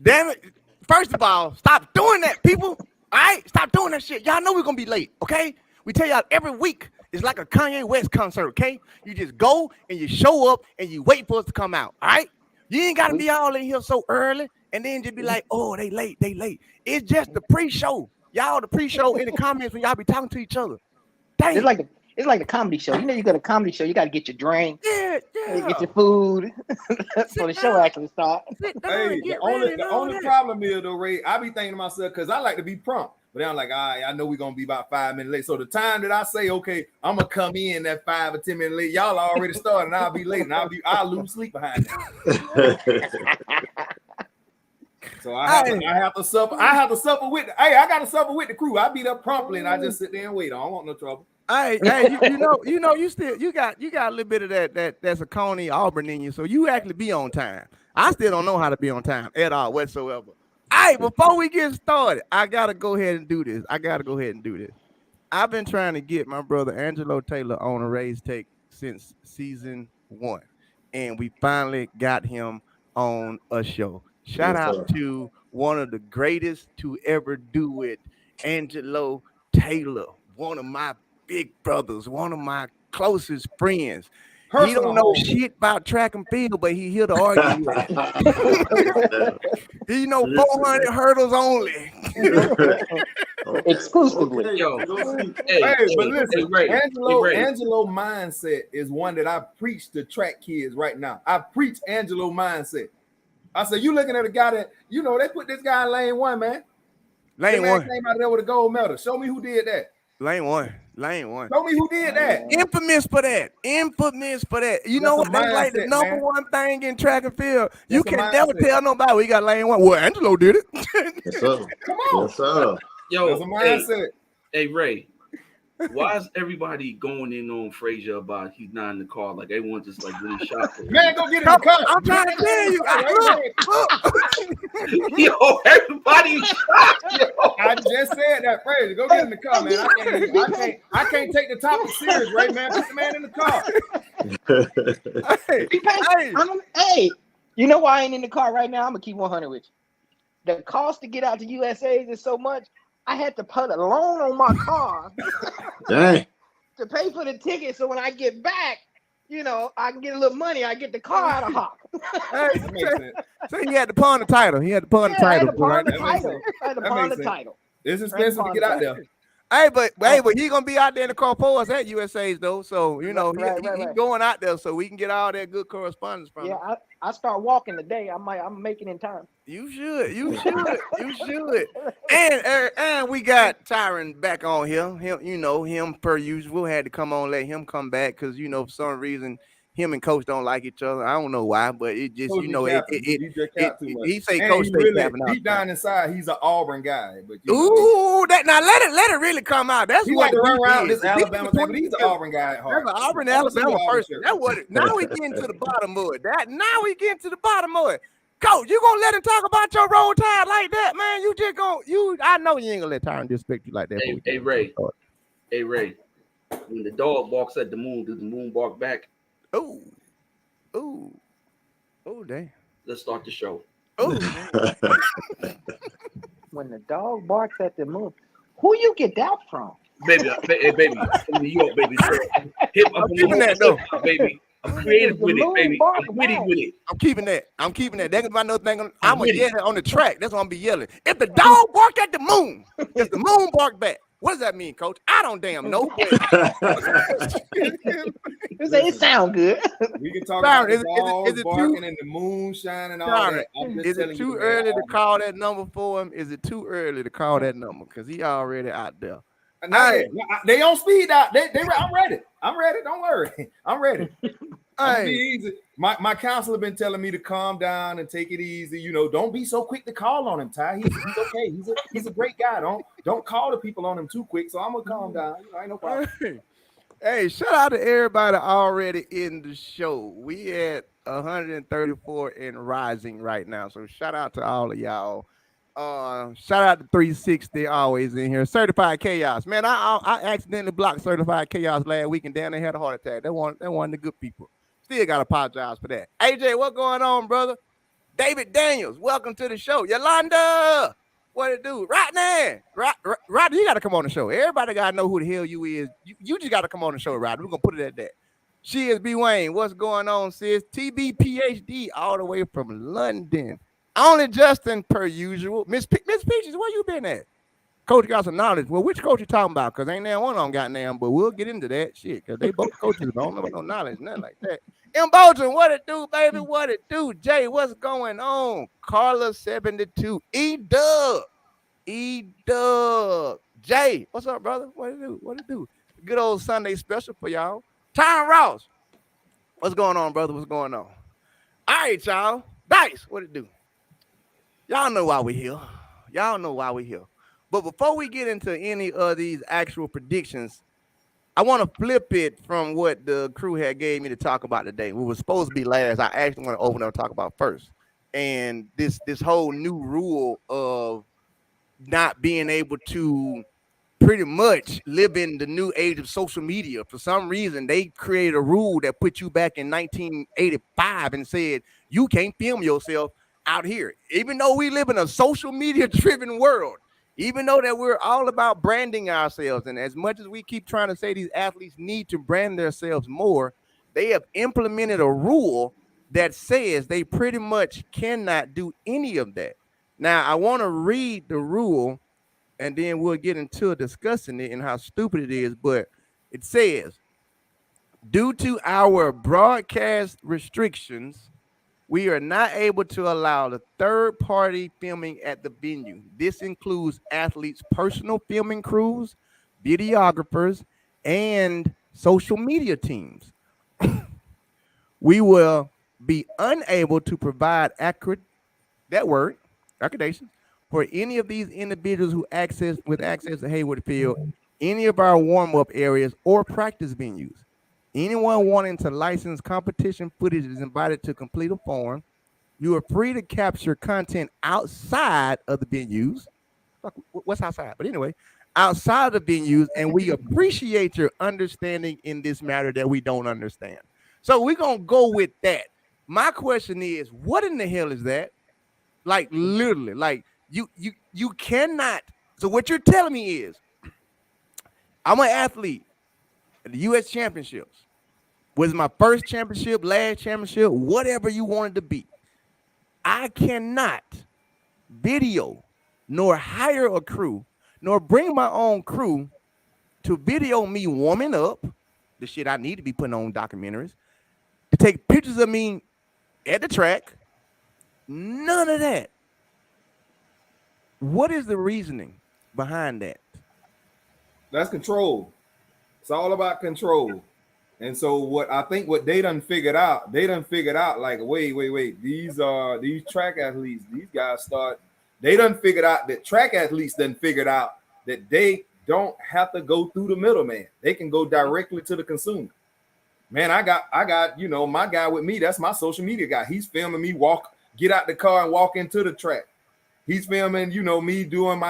Damn it. First of all, stop doing that, people. All right? Stop doing that shit. Y'all know we're going to be late, okay? We tell y'all every week it's like a Kanye West concert, okay? You just go and you show up and you wait for us to come out, all right? You ain't got to be all in here so early and then just be like, oh, they late. It's just the pre-show. Y'all, the pre-show in the comments when y'all be talking to each other. Dang. It's like a comedy show. You know, you go to a comedy show, you got to get your drink, yeah. get your food for the show actually start. Hey, the only problem is though, Ray, I be thinking to myself because I like to be prompt, but I'm like, all right, I know we're gonna be about 5 minutes late. So the time that I say, okay, I'm gonna come in that 5 or 10 minutes late, y'all already started, and I'll be late, and I'll lose sleep behind that. So I have to suffer. I have to suffer with. I got to suffer with the crew. I beat up promptly, and I just sit there and wait. I don't want no trouble. Hey, you got a little bit of that's a Coney Auburn in you, so you actually be on time. I still don't know how to be on time at all whatsoever. Hey, before we get started, I gotta go ahead and do this. I've been trying to get my brother Angelo Taylor on a RaesTake since season 1, and we finally got him on a show. Shout out to one of the greatest to ever do it, Angelo Taylor, one of my big brothers, one of my closest friends. He don't know shit about track and field, but he here to argue with. He know 400 hurdles only. Exclusively. But listen, Angelo mindset is one that I preach to track kids right now. I preach Angelo mindset. I said, you looking at a guy that, you know, they put this guy in lane 1, man. Lane 1 came out of there with a gold medal. Show me who did that. Lane one. Show me who did that. Infamous for that. You know what? That's like the number one thing in track and field. You can never tell nobody we got lane 1. Well, Angelo did it. Yes, sir. Come on. Yes, sir. Yo, hey, Ray. Why is everybody going in on Frazier about he's not in the car? Like everyone just like really shocked. Man, go get in the car. I'm trying to tell you. Look. Yo, everybody shocked. Yo. I just said that, Frazier. Go get in the car, man. I can't take the topic serious, right, man? Put the man in the car. Hey, you know why I ain't in the car right now? I'm gonna keep 100 with you. The cost to get out to USA's is so much. I had to put a loan on my car Dang. to pay for the ticket. So when I get back, you know, I can get a little money. I get the car out of Hawk. So he had to pawn the title. I had to pawn the title. It's expensive to get out there. Hey, but he gonna be out there in the car for us at USA's though. So you know he's going out there so we can get all that good correspondence from him. Yeah, I start walking today. I'm making in time. You should. And we got Tyron back on here. Him per usual had to come on, let him come back because for some reason him and Coach don't like each other. I don't know why, but it just Coach he say Coach really deep down inside he's an Auburn guy. But let it really come out. That's he what to run around this Alabama thing, but he's an Auburn guy at heart. That's an Auburn Alabama person. That's what now we getting to the bottom of it. Coach, you gonna let him talk about your roll tide like that, man? You just I know you ain't gonna let Tyron disrespect you like that. Hey Ray. When the dog barks at the moon, does the moon bark back? Oh, damn. Let's start the show. Oh, when the dog barks at the moon, who you get that from? Baby, from New York, baby. I'm keeping that though, baby. I'm creative with it, baby. I'm witty with it. I'm keeping that. That's my another thing. I'm gonna yell it on the track. That's what I'm gonna be yelling. If the dog bark at the moon, if the moon bark back. What does that mean, Coach? I don't damn know. It sound good. We can talk about the dog barking and the moon shining and all that. Is it too early to call that number for him? Is it too early to call that number? Because he already out there. They on speed out. I'm ready. Don't worry. I'm ready. Be easy. My counselor been telling me to calm down and take it easy. Don't be so quick to call on him, Ty. He's okay. He's a great guy. Don't call the people on him too quick. So I'm gonna calm down. Ain't no problem. Hey, shout out to everybody already in the show. We at 134 and rising right now. So shout out to all of y'all. Shout out to 360 always in here. Certified Chaos. Man, I accidentally blocked Certified Chaos last week and damn they had a heart attack. That one of the good people. Still gotta apologize for that. AJ, what's going on, brother? David Daniels, welcome to the show. Yolanda, what it do? Rodney, Rodney, you got to come on the show. Everybody got to know who the hell you is. You just got to come on the show, Rodney. We're going to put it at that. She is B. Wayne. What's going on, sis? TB PhD all the way from London. Only Justin per usual. Miss Peaches, where you been at? Coach got some knowledge. Well, which coach you talking about? Because ain't there one of them got damn, but we'll get into that shit. Because they both coaches don't know no knowledge, nothing like that. M. Bolton, what it do, baby? What it do? Jay, what's going on? Carla 72. E-Dub. Jay, what's up, brother? What it do? What it do? Good old Sunday special for y'all. Tom Ross, what's going on, brother? What's going on? All right, y'all. Dice, what it do? Y'all know why we here. Y'all know why we here. But before we get into any of these actual predictions, I want to flip it from what the crew had gave me to talk about today. We were supposed to be last. I actually want to open up and talk about first. And this whole new rule of not being able to pretty much live in the new age of social media. For some reason, they created a rule that put you back in 1985 and said you can't film yourself out here. Even though we live in a social media driven world, even though that we're all about branding ourselves, and as much as we keep trying to say these athletes need to brand themselves more, they have implemented a rule that says they pretty much cannot do any of that. Now, I want to read the rule, and then we'll get into discussing it and how stupid it is, but it says, due to our broadcast restrictions, we are not able to allow the third-party filming at the venue. This includes athletes' personal filming crews, videographers, and social media teams. We will be unable to provide accreditation for any of these individuals who access to Hayward Field, any of our warm-up areas, or practice venues. Anyone wanting to license competition footage is invited to complete a form. You are free to capture content outside of the venues. What's outside? But anyway, outside of the venues, and we appreciate your understanding in this matter that we don't understand. So we're going to go with that. My question is, what in the hell is that? Like, literally, like, you cannot. So what you're telling me is, I'm an athlete at the U.S. Championships. Was my first championship, last championship, whatever you wanted to be. I cannot video nor hire a crew nor bring my own crew to video me warming up, the shit I need to be putting on documentaries, to take pictures of me at the track. None of that. What is the reasoning behind that? That's control. It's all about control. And so what they done figured out, like, wait. These track athletes, these guys they done figured out that track athletes done figured out that they don't have to go through the middleman. They can go directly to the consumer. Man, I got, my guy with me, that's my social media guy. He's filming me get out the car and walk into the track. He's filming, me doing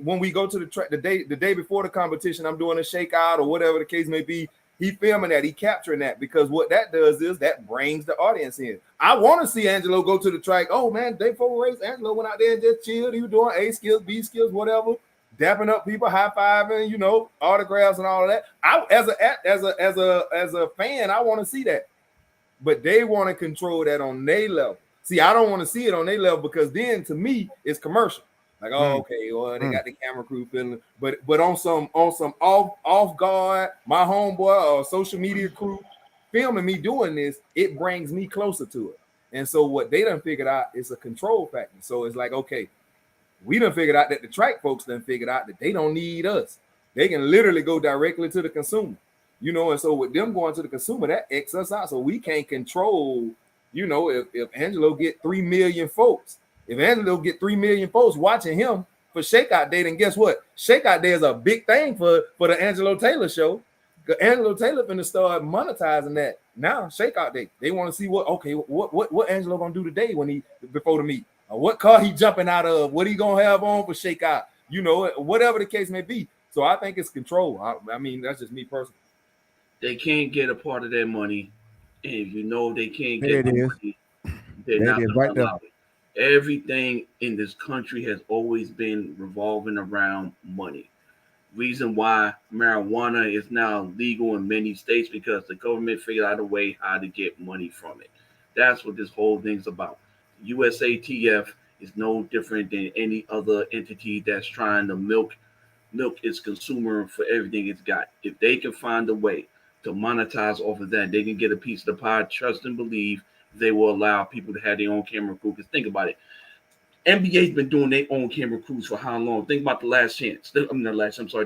when we go to the track the day before the competition, I'm doing a shakeout or whatever the case may be. He filming that, he capturing that, because what that does is that brings the audience in. I want to see Angelo go to the track. Oh man, day before race, Angelo went out there and just chilled. He was doing A skills, B skills, whatever, dapping up people, high fiving, autographs and all of that. As a fan, I want to see that, but they want to control that on their level. See, I don't want to see it on their level, because then to me it's commercial. Like, okay, well, they got the camera crew feeling, but on some off guard, my homeboy or social media crew filming me doing this, it brings me closer to it. And so what they done figured out is a control factor. So it's like, okay, we done figured out that the track folks done figured out that they don't need us. They can literally go directly to the consumer, and so with them going to the consumer, that X us out. So we can't control, if Angelo get 3 million folks. If Angelo get 3 million folks watching him for Shakeout Day, then guess what? Shakeout Day is a big thing for the Angelo Taylor show. Angelo Taylor finna start monetizing that now. Shakeout Day, they want to see what Angelo gonna do today before the meet, or what car he jumping out of, what he gonna have on for Shakeout, whatever the case may be. So I think it's control. I mean, that's just me personally. They can't get a part of their money, and they can't get the money, they're not gonna allow it. Everything in this country has always been revolving around money. Reason why marijuana is now legal in many states because the government figured out a way how to get money from it. That's what this whole thing's about. USATF is no different than any other entity that's trying to milk its consumer for everything it's got. If they can find a way to monetize off of that, they can get a piece of the pie. Trust and believe they will allow people to have their own camera crew. Because think about it, NBA's been doing their own camera crews for how long? Think about the Last Chance. The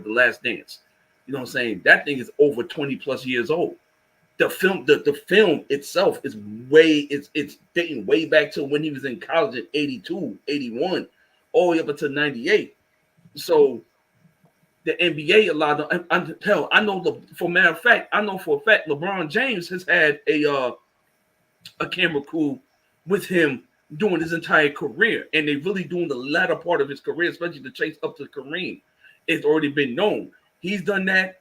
Last Dance. You know what I'm saying? That thing is over 20 plus years old. The film itself is it's dating way back to when he was in college in 82, 81, all the way up until 98. So the NBA allowed them. Hell, I know for matter of fact, I know for a fact LeBron James has had a camera crew with him doing his entire career, and they really doing the latter part of his career, especially the chase up to Kareem. It's already been known. He's done that.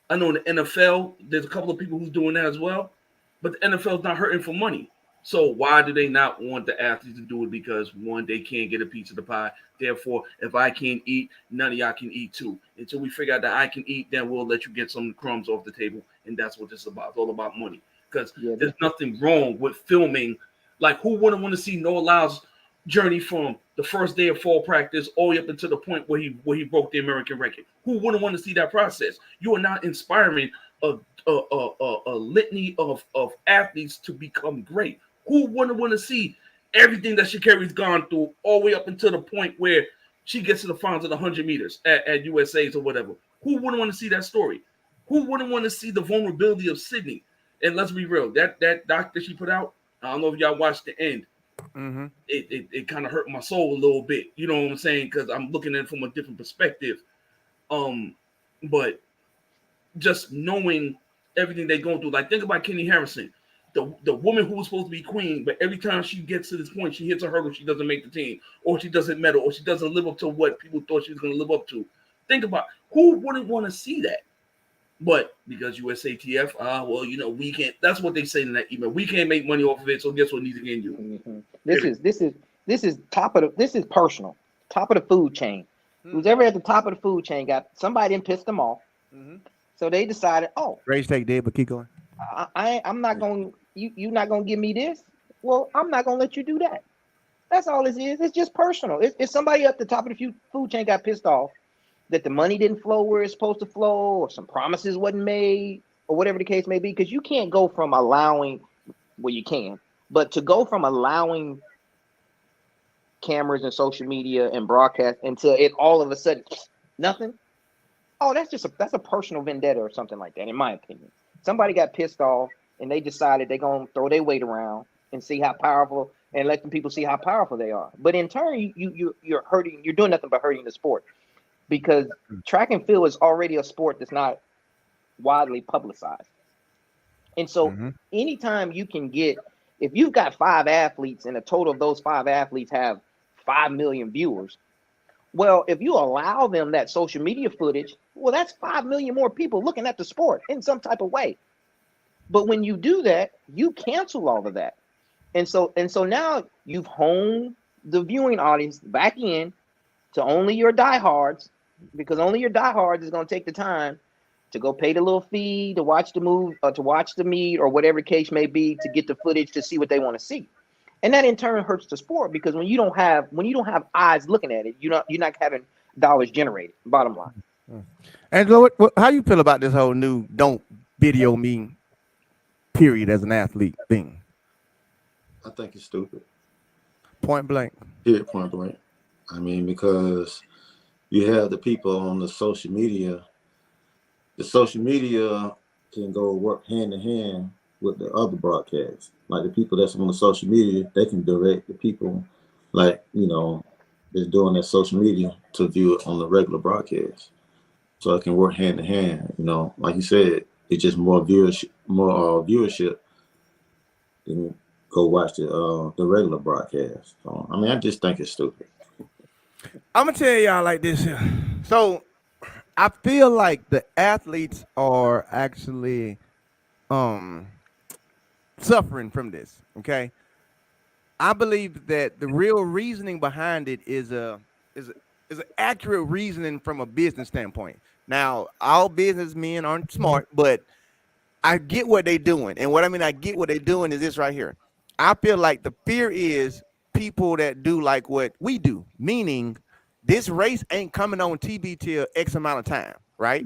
I know in the NFL, there's a couple of people who's doing that as well, but the NFL's not hurting for money. So why do they not want the athletes to do it? Because one, they can't get a piece of the pie. Therefore, if I can't eat, none of y'all can eat too. Until we figure out that I can eat, then we'll let you get some crumbs off the table. And that's what this is about. It's all about money. Because there's nothing wrong with filming. Like, who wouldn't want to see Noah Lyles' journey from the first day of fall practice all the way up until the point where he broke the American record? Who wouldn't want to see that process? You are not inspiring a litany of athletes to become great. Who wouldn't want to see everything that Sha'Carri's gone through all the way up until the point where she gets to the finals of the 100 meters at USA's or whatever? Who wouldn't want to see that story? Who wouldn't want to see the vulnerability of Sydney? And let's be real, that doc that she put out, I don't know if y'all watched the end. Mm-hmm. It kind of hurt my soul a little bit. You know what I'm saying? Because I'm looking at it from a different perspective. But just knowing everything they're going through, like think about Kenny Harrison, the woman who was supposed to be queen, but every time she gets to this point, she hits a hurdle, she doesn't make the team, or she doesn't medal, or she doesn't live up to what people thought she was going to live up to. Think about who wouldn't want to see that. But because USATF, well, you know, we can't. That's what they say in that email. We can't make money off of it. So guess what needs to get you? Mm-hmm. This is personal. Top of the food chain. Mm-hmm. Who's ever at the top of the food chain got somebody and pissed them off. Mm-hmm. So they decided, RaesTake did, but keep going. I'm not going. You're not going to give me this. Well, I'm not going to let you do that. That's all it is. It's just personal. If somebody up the top of the food chain got pissed off that the money didn't flow where it's supposed to flow, or some promises wasn't made, or whatever the case may be, because you can't go from allowing, well, you can, but to go from allowing cameras and social media and broadcast until it all of a sudden nothing. Oh, that's a personal vendetta or something like that, in my opinion. Somebody got pissed off and they decided they're gonna throw their weight around and see how powerful, and let the people see how powerful they are. But in turn, you're hurting. You're doing nothing but hurting the sport. Because track and field is already a sport that's not widely publicized. And so anytime you can get, if you've got 5 athletes and a total of those 5 athletes have 5 million viewers, well, if you allow them that social media footage, well, that's 5 million more people looking at the sport in some type of way. But when you do that, you cancel all of that. And so now you've honed the viewing audience back in to only your diehards, because only your diehards is going to take the time to go pay the little fee to watch the move, or to watch the meet, or whatever the case may be, to get the footage to see what they want to see. And that in turn hurts the sport, because when you don't have eyes looking at it, you're not having dollars generated. Bottom line. Angelo, how you feel about this whole new "don't video me" period as an athlete thing? I think it's stupid. Point blank. Yeah, point blank. I mean, because you have the people on the social media. The social media can go work hand in hand with the other broadcasts. Like the people that's on the social media, they can direct the people, like, you know, that's doing that social media to view it on the regular broadcast. So it can work hand in hand. You know, like you said, it's just more viewership. Than go watch the regular broadcast. So I mean, I just think it's stupid. I'm gonna tell y'all like this here. So I feel like the athletes are actually suffering from this. Okay, I believe that the real reasoning behind it is is an accurate reasoning from a business standpoint. Now, all businessmen aren't smart, but I get what they're doing. And what I mean, I get what they're doing is this right here. I feel like the fear is people that do like what we do, meaning this race ain't coming on TV till X amount of time, right?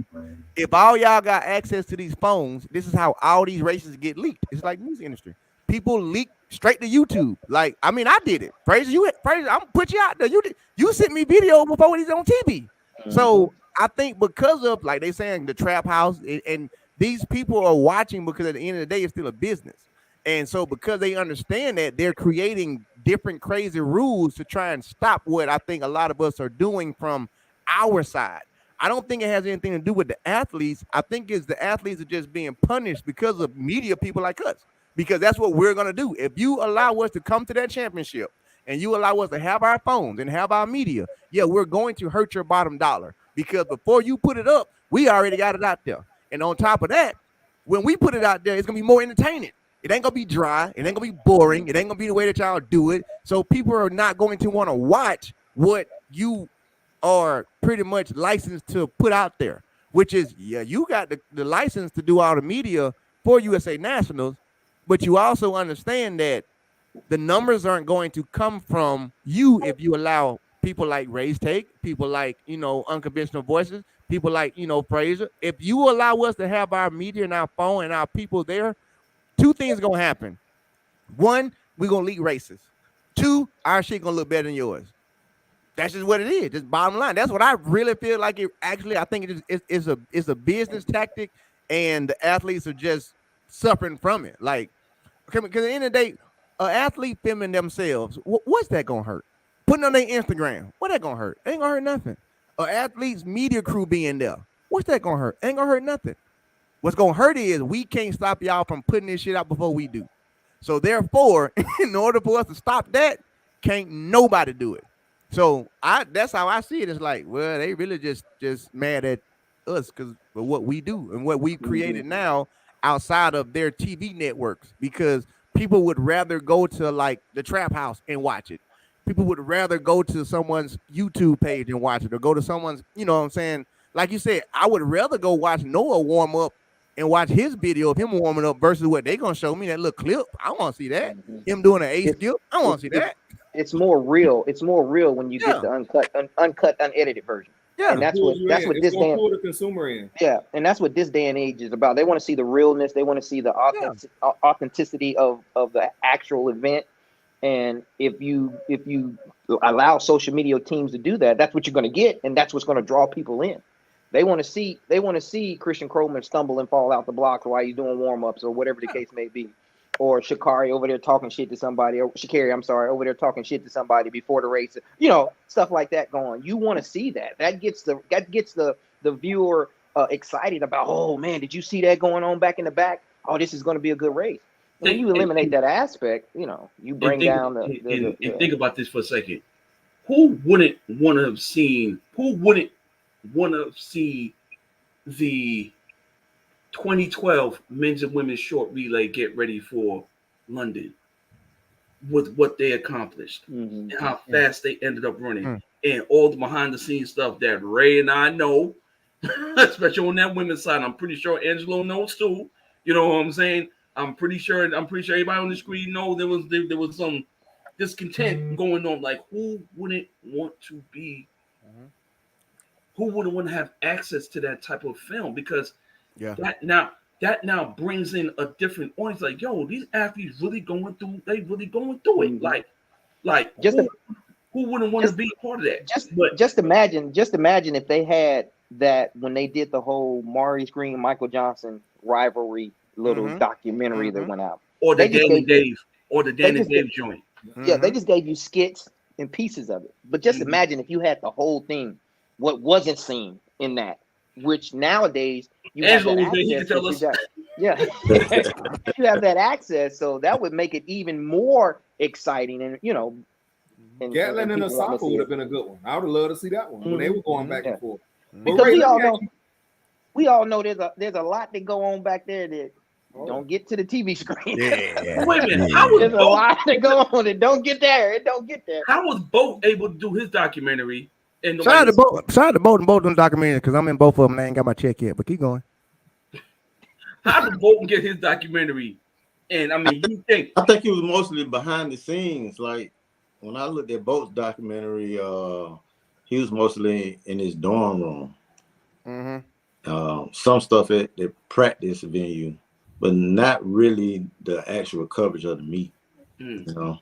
If all y'all got access to these phones, this is how all these races get leaked. It's like music industry. People leak straight to YouTube. Like, I mean, I did it. Fraser, I'm put you out there. You sent me video before he's on TV. So I think because of like they saying the trap house and these people are watching because at the end of the day, it's still a business. And so because they understand that, they're creating different crazy rules to try and stop what I think a lot of us are doing from our side. I don't think it has anything to do with the athletes. I think it's the athletes are just being punished because of media people like us, because that's what we're going to do. If you allow us to come to that championship and you allow us to have our phones and have our media, yeah, we're going to hurt your bottom dollar, because before you put it up, we already got it out there. And on top of that, when we put it out there, it's going to be more entertaining. It ain't going to be dry. It ain't going to be boring. It ain't going to be the way that y'all do it. So people are not going to want to watch what you are pretty much licensed to put out there, which is, yeah, you got the license to do all the media for USA Nationals, but you also understand that the numbers aren't going to come from you if you allow people like RaesTake, people like, Unconventional Voices, people like, Fraser. If you allow us to have our media and our phone and our people there, two things are going to happen. One, we're going to leak races. Two, our shit going to look better than yours. That's just what it is. Just bottom line. That's what I really feel like. I think it's a business tactic, and the athletes are just suffering from it. Like, because at the end of the day, an athlete filming themselves, what's that gonna hurt? Putting on their Instagram, what that gonna hurt? Ain't gonna hurt nothing. An athlete's media crew being there, what's that gonna hurt? Ain't gonna hurt nothing. What's gonna hurt is we can't stop y'all from putting this shit out before we do. So therefore, in order for us to stop that, can't nobody do it. So that's how I see it. It's like, well, they really just mad at us because of what we do and what we've created now outside of their TV networks, because people would rather go to like the Trap House and watch it. People would rather go to someone's YouTube page and watch it, or go to someone's, you know what I'm saying? Like you said, I would rather go watch Noah warm up and watch his video of him warming up versus what they gonna show me, that little clip. I want to see that. Him doing an ace skip. I want to see that. It's more real. It's more real when you get the uncut, unedited version. Yeah, and that's what this day pull the consumer in. Yeah, and that's what this day and age is about. They want to see the realness. They want to see the authenticity of the actual event. And if you allow social media teams to do that, that's what you're going to get, and that's what's going to draw people in. They want to see Christian Kroman stumble and fall out the blocks while he's doing warm ups or whatever the case may be, or Sha'Carri over there talking shit to somebody, or Sha'Carri, I'm sorry, over there talking shit to somebody before the race, stuff like that going. You want to see that. That gets the viewer excited about. Oh man, did you see that going on back in the back? Oh, this is going to be a good race. When you eliminate that aspect, you bring down the. Think about this for a second. Who wouldn't want to see the 2012 men's and women's short relay get ready for London with what they accomplished and how fast they ended up running and all the behind the scenes stuff that Ray and I know, especially on that women's side. I'm pretty sure Angelo knows too. You know what I'm saying? I'm pretty sure everybody on the screen knows there was some discontent going on. Like, who wouldn't want to be? Who wouldn't want to have access to that type of film? Because that now brings in a different audience. Like, yo, these athletes really going through. They really going through it. Like who wouldn't want to be a part of that? Just imagine if they had that when they did the whole Maurice Green, Michael Johnson rivalry little documentary that went out, or the Danny Dave joint. Yeah, they just gave you skits and pieces of it. But just imagine if you had the whole thing, what wasn't seen in that, which nowadays you have that access. Yeah, you have that access, so that would make it even more exciting. And Gatlin and Osaka would have been a good one. I would have loved to see that one when they were going back and forth. Because we all know there's a lot that go on back there that Don't get to the TV screen. Yeah. Wait a minute. Yeah. How was There's a Boat, lot to go on. It don't get there. It don't get there. how was Boat able to do his documentary? And Shout out nobody, to both and both of them documentaries because I'm in both of them and I ain't got my check yet. But keep going. how did Boat get his documentary? And I mean, you think I think he was mostly behind the scenes. Like when I looked at Boat's documentary, he was mostly in his dorm room. Some stuff at the practice venue, but not really the actual coverage of the meet. You know,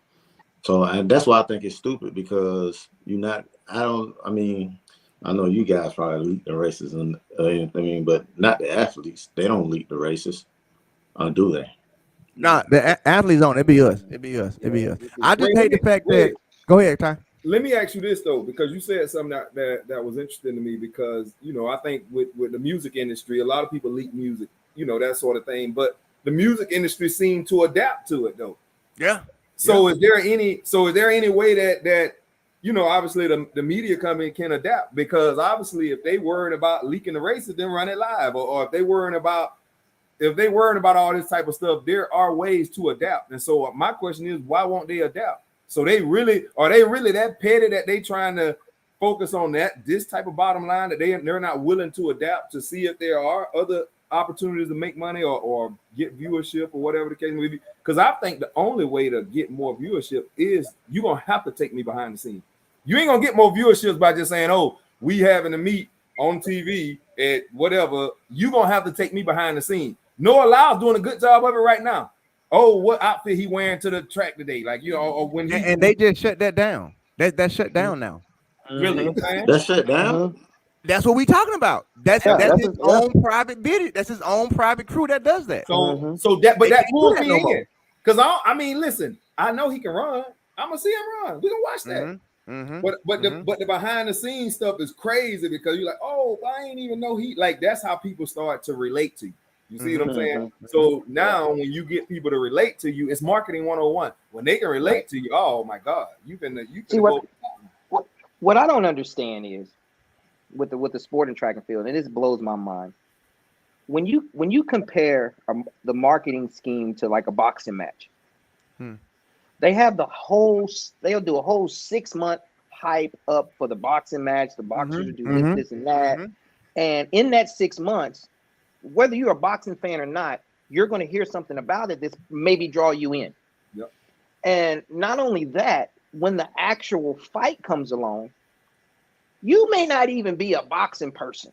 so and that's why I think it's stupid because you're not. I mean, I know you guys probably leak the races and but not the athletes. They don't leak the races, do they? Nah, the athletes on. It'd be us. I just hate the fact that. Go ahead, Ty. Let me ask you this though, because you said something that was interesting to me. Because I think with the music industry, a lot of people leak music, that sort of thing. But the music industry seemed to adapt to it though. Yeah. So is there any way that obviously the media company can adapt? Because obviously if they worried about leaking the races, then run it live, or if they worried about all this type of stuff, there are ways to adapt. And so my question is, why won't they adapt? So are they really that petty that they trying to focus on this type of bottom line that they're not willing to adapt to see if there are other opportunities to make money or get viewership or whatever the case may be? Because I think the only way to get more viewership is you're gonna have to take me behind the scenes. You ain't gonna get more viewership by just saying, "Oh, we having a meet on TV at whatever." You're gonna have to take me behind the scenes. Noah Lyle's doing a good job of it right now. Oh, what outfit he wearing to the track today? Like, or when And they just shut that down. That's shut down now. really? That's shut down. That's what we talking about. That's his own private video. That's his own private crew that does that. So that They that can't do pulls that me no in. more. Because I mean, listen, I know he can run. I'm gonna see him run. We gonna watch that. But the behind the scenes stuff is crazy because you're like, oh, I ain't even know he like. That's how people start to relate to you. You see what I'm saying? So now when you get people to relate to you, it's marketing 101. When they can relate to you, oh my God, you can See, what I don't understand is with the sport and track and field, and this blows my mind. When you compare the marketing scheme to like a boxing match, they have they'll do a whole 6-month hype up for the boxing match. The boxers do this and that, and in that 6 months, whether you're a boxing fan or not, you're going to hear something about it that's maybe draw you in. Yep. And not only that, when the actual fight comes along, you may not even be a boxing person.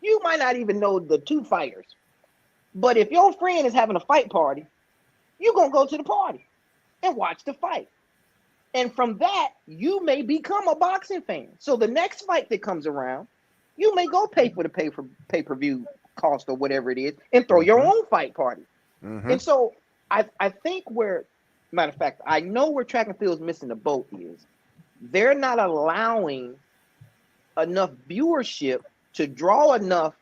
You might not even know the two fighters. But if your friend is having a fight party, you're going to go to the party and watch the fight. And from that, you may become a boxing fan. So the next fight that comes around, you may go pay for the pay-per-view cost or whatever it is and throw your own fight party. And so I think matter of fact, I know where track and field is missing the boat is they're not allowing enough viewership to draw enough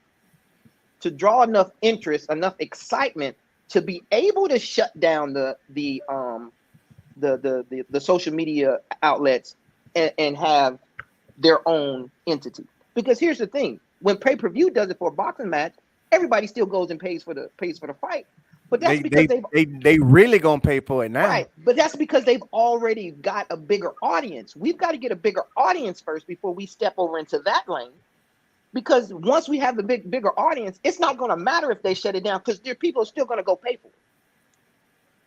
interest, enough excitement to be able to shut down the social media outlets and have their own entity. Because here's the thing, when pay-per-view does it for a boxing match, everybody still goes and pays for the fight. But that's because they really gonna pay for it now. Right. But that's because they've already got a bigger audience. We've got to get a bigger audience first before we step over into that lane. Because once we have the bigger audience, it's not going to matter if they shut it down because people are still going to go pay for it.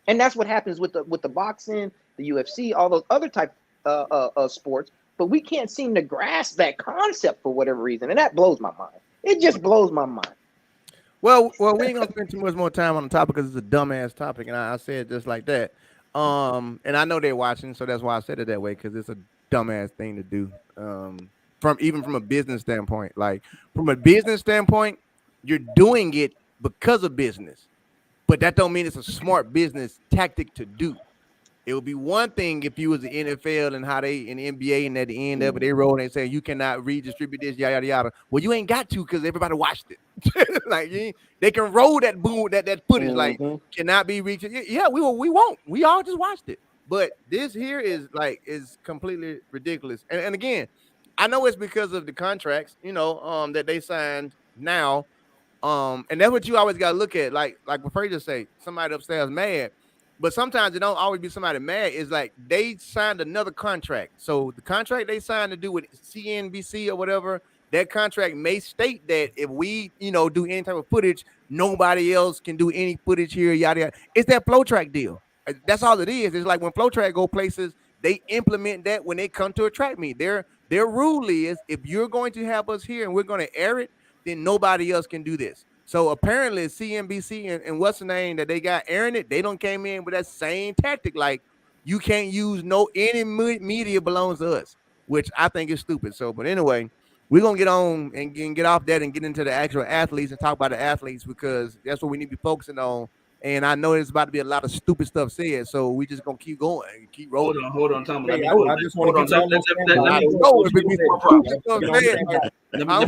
And that's what happens with the boxing, the UFC, all those other type of sports. But we can't seem to grasp that concept for whatever reason, and that blows my mind. It just blows my mind. Well, we ain't gonna spend too much more time on the topic because it's a dumbass topic, and I said it just like that. And I know they're watching, so that's why I said it that way because it's a dumbass thing to do. From a business standpoint, like from a business standpoint, you're doing it because of business, but that don't mean it's a smart business tactic to do. It would be one thing if you was the NFL and how they in the NBA and at the end of it they roll and they say you cannot redistribute this yada yada. Well, you ain't got to because everybody watched it. Like they can roll that footage like cannot be reached. Yeah, we won't. We all just watched it. But this here is completely ridiculous. And again, I know it's because of the contracts, that they signed now. And that's what you always got to look at. Like what Fraser say, somebody upstairs mad, but sometimes it don't always be somebody mad. It's like they signed another contract. So the contract they signed to do with CNBC or whatever, that contract may state that if we, do any type of footage, nobody else can do any footage here, yada yada. It's that flow track deal. That's all it is. It's like when flow track go places, they implement that when they come to a track meet. Their rule is if you're going to have us here and we're going to air it, then nobody else can do this. So apparently CNBC and what's the name that they got airing it, they don't came in with that same tactic. Like you can't use any media belongs to us, which I think is stupid. So, but anyway, we're going to get on and get off that and get into the actual athletes and talk about the athletes because that's what we need to be focusing on. And I know there's about to be a lot of stupid stuff said, so we just gonna keep going and keep rolling. Hold on, Tom. Hey, I just want to get let me go with Can I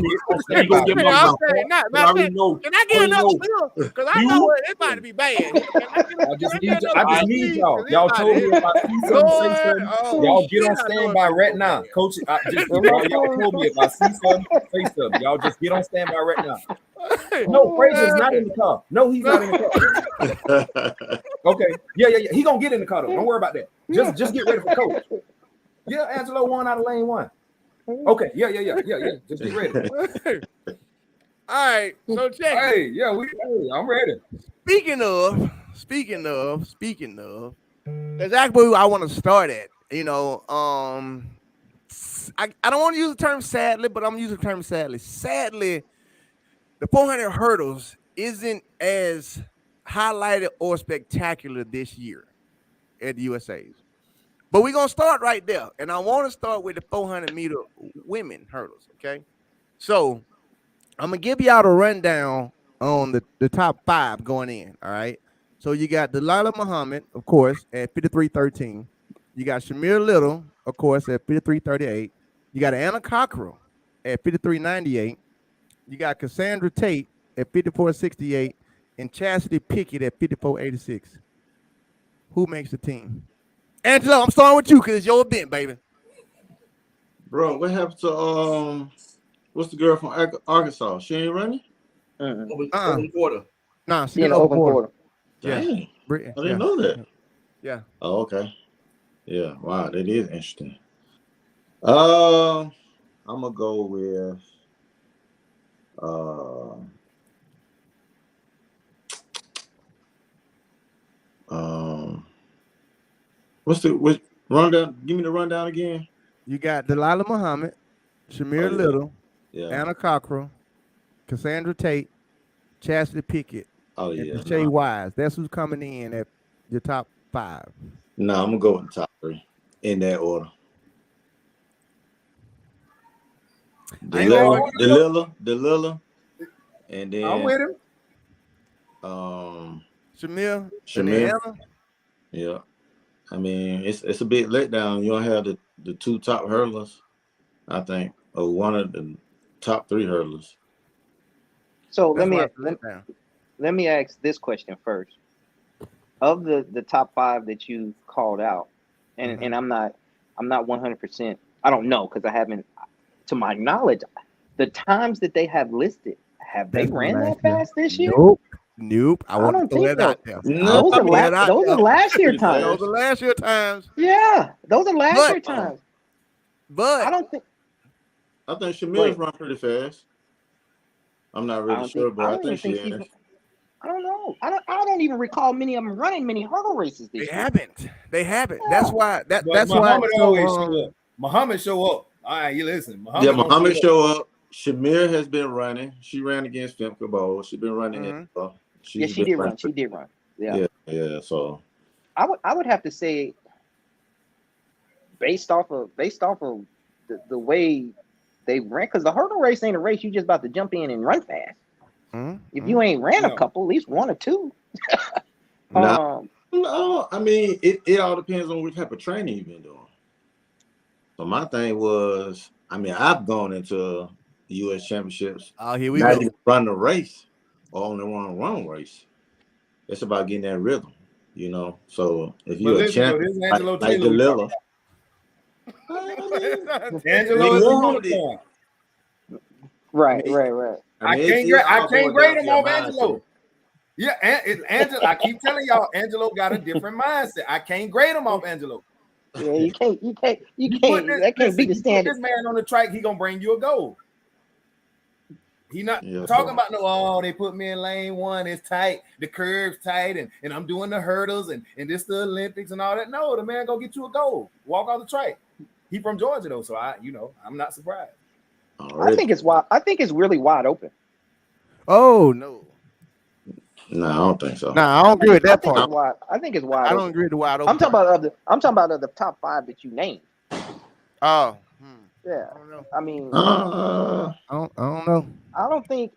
get another bill? Because I know it's about to be bad. I just need y'all. Y'all told me if I see something, say something. Y'all get on standby right now. Coach, y'all told me if I see something, say something. Y'all just get on standby right now. No, Fraser's not in the car. No, he's not in the car. Okay. Yeah. He gonna get in the car though. Don't worry about that. Just get ready for coach. Yeah, Angelo won out of lane 1. Okay. Yeah. Just get ready. All right. So check. Hey, I'm ready. Speaking of, that's actually where I want to start at. I don't want to use the term sadly, but I'm using the term sadly. Sadly, the 400 hurdles isn't as highlighted or spectacular this year at the USA's. But we're going to start right there. And I want to start with the 400-meter women hurdles, okay? So I'm going to give y'all a rundown on the top 5 going in, all right? So you got Delilah Muhammad, of course, at 53.13. You got Shamir Little, of course, at 53.38. You got Anna Cockrell at 53.98. You got Cassandra Tate at 54.68 and Chastity Pickett at 54.86. Who makes the team? Angelo, I'm starting with you because it's your event, baby. Bro, what happened to what's the girl from Arkansas? She ain't running? Open quarter. Nah, she's in the open quarter. Yeah. Dang. I didn't know that. Yeah. Oh, okay. Yeah. Wow, that is interesting. I'm gonna go with which rundown? Give me the rundown again. You got Delilah Muhammad, Shamir Little, Anna Cockrell, Cassandra Tate, Chastity Pickett, and Shay Wise. That's who's coming in at your top 5. No, I'm gonna go with the top 3 in that order. Delilah, and then I'm with him. Shamir. Yeah. I mean, it's a bit let down. You don't have the 2 top hurdlers, I think, or one of the top 3 hurdlers. So let me ask this question first. Of the top 5 that you called out, and I'm not 100%. I don't know because I haven't, to my knowledge, the times that they have listed, have they ran that fast this year? Nope. I want to throw that out there. No, those are last year times. Those are last year times. Yeah, those are last year times. But I think Shamir's run pretty fast. I'm not really sure, but I think she has. I don't know. I don't even recall many of them running many hurdle races this year. They haven't. That's why. That's Muhammad why. Always show up. Muhammad show up. All right, you listen. Muhammad show up. Shamir has been running. She ran against Femke Bowl. She's been running. She did run. She did run. Yeah. So I would have to say, based off of the way they ran, because the hurdle race ain't a race you just about to jump in and run fast. If you ain't ran a couple, at least 1 or 2. No, I mean it all depends on what type of training you've been doing. So my thing was, I mean, I've gone into U.S. championships. Oh, here we go. Not even run the race or on the wrong race. It's about getting that rhythm, you know. So if you're a champion, like Delilah, Angelo is right. I mean, can't grade him off mindset. Angelo. Yeah, Angelo. I keep telling y'all, Angelo got a different mindset. I can't grade him off Angelo. Yeah, you can't. Listen, That can't be the you put standard. this man on the track, he gonna bring you a goal. He not Yeah, talking so- about no. Oh, they put me in lane one. It's tight. The curve's tight, and I'm doing the hurdles and this the Olympics and all that. No, the man gonna get you a goal. Walk off the track. He from Georgia though, so I'm not surprised. I think it's wide. I think it's really wide open. Oh no. No, I don't think so. Nah, I don't agree with that part. I think it's wide. I open. don't agree with the wide open. I'm talking about of the top 5 that you named. Oh. Yeah. I don't know. I mean, I don't know. I don't think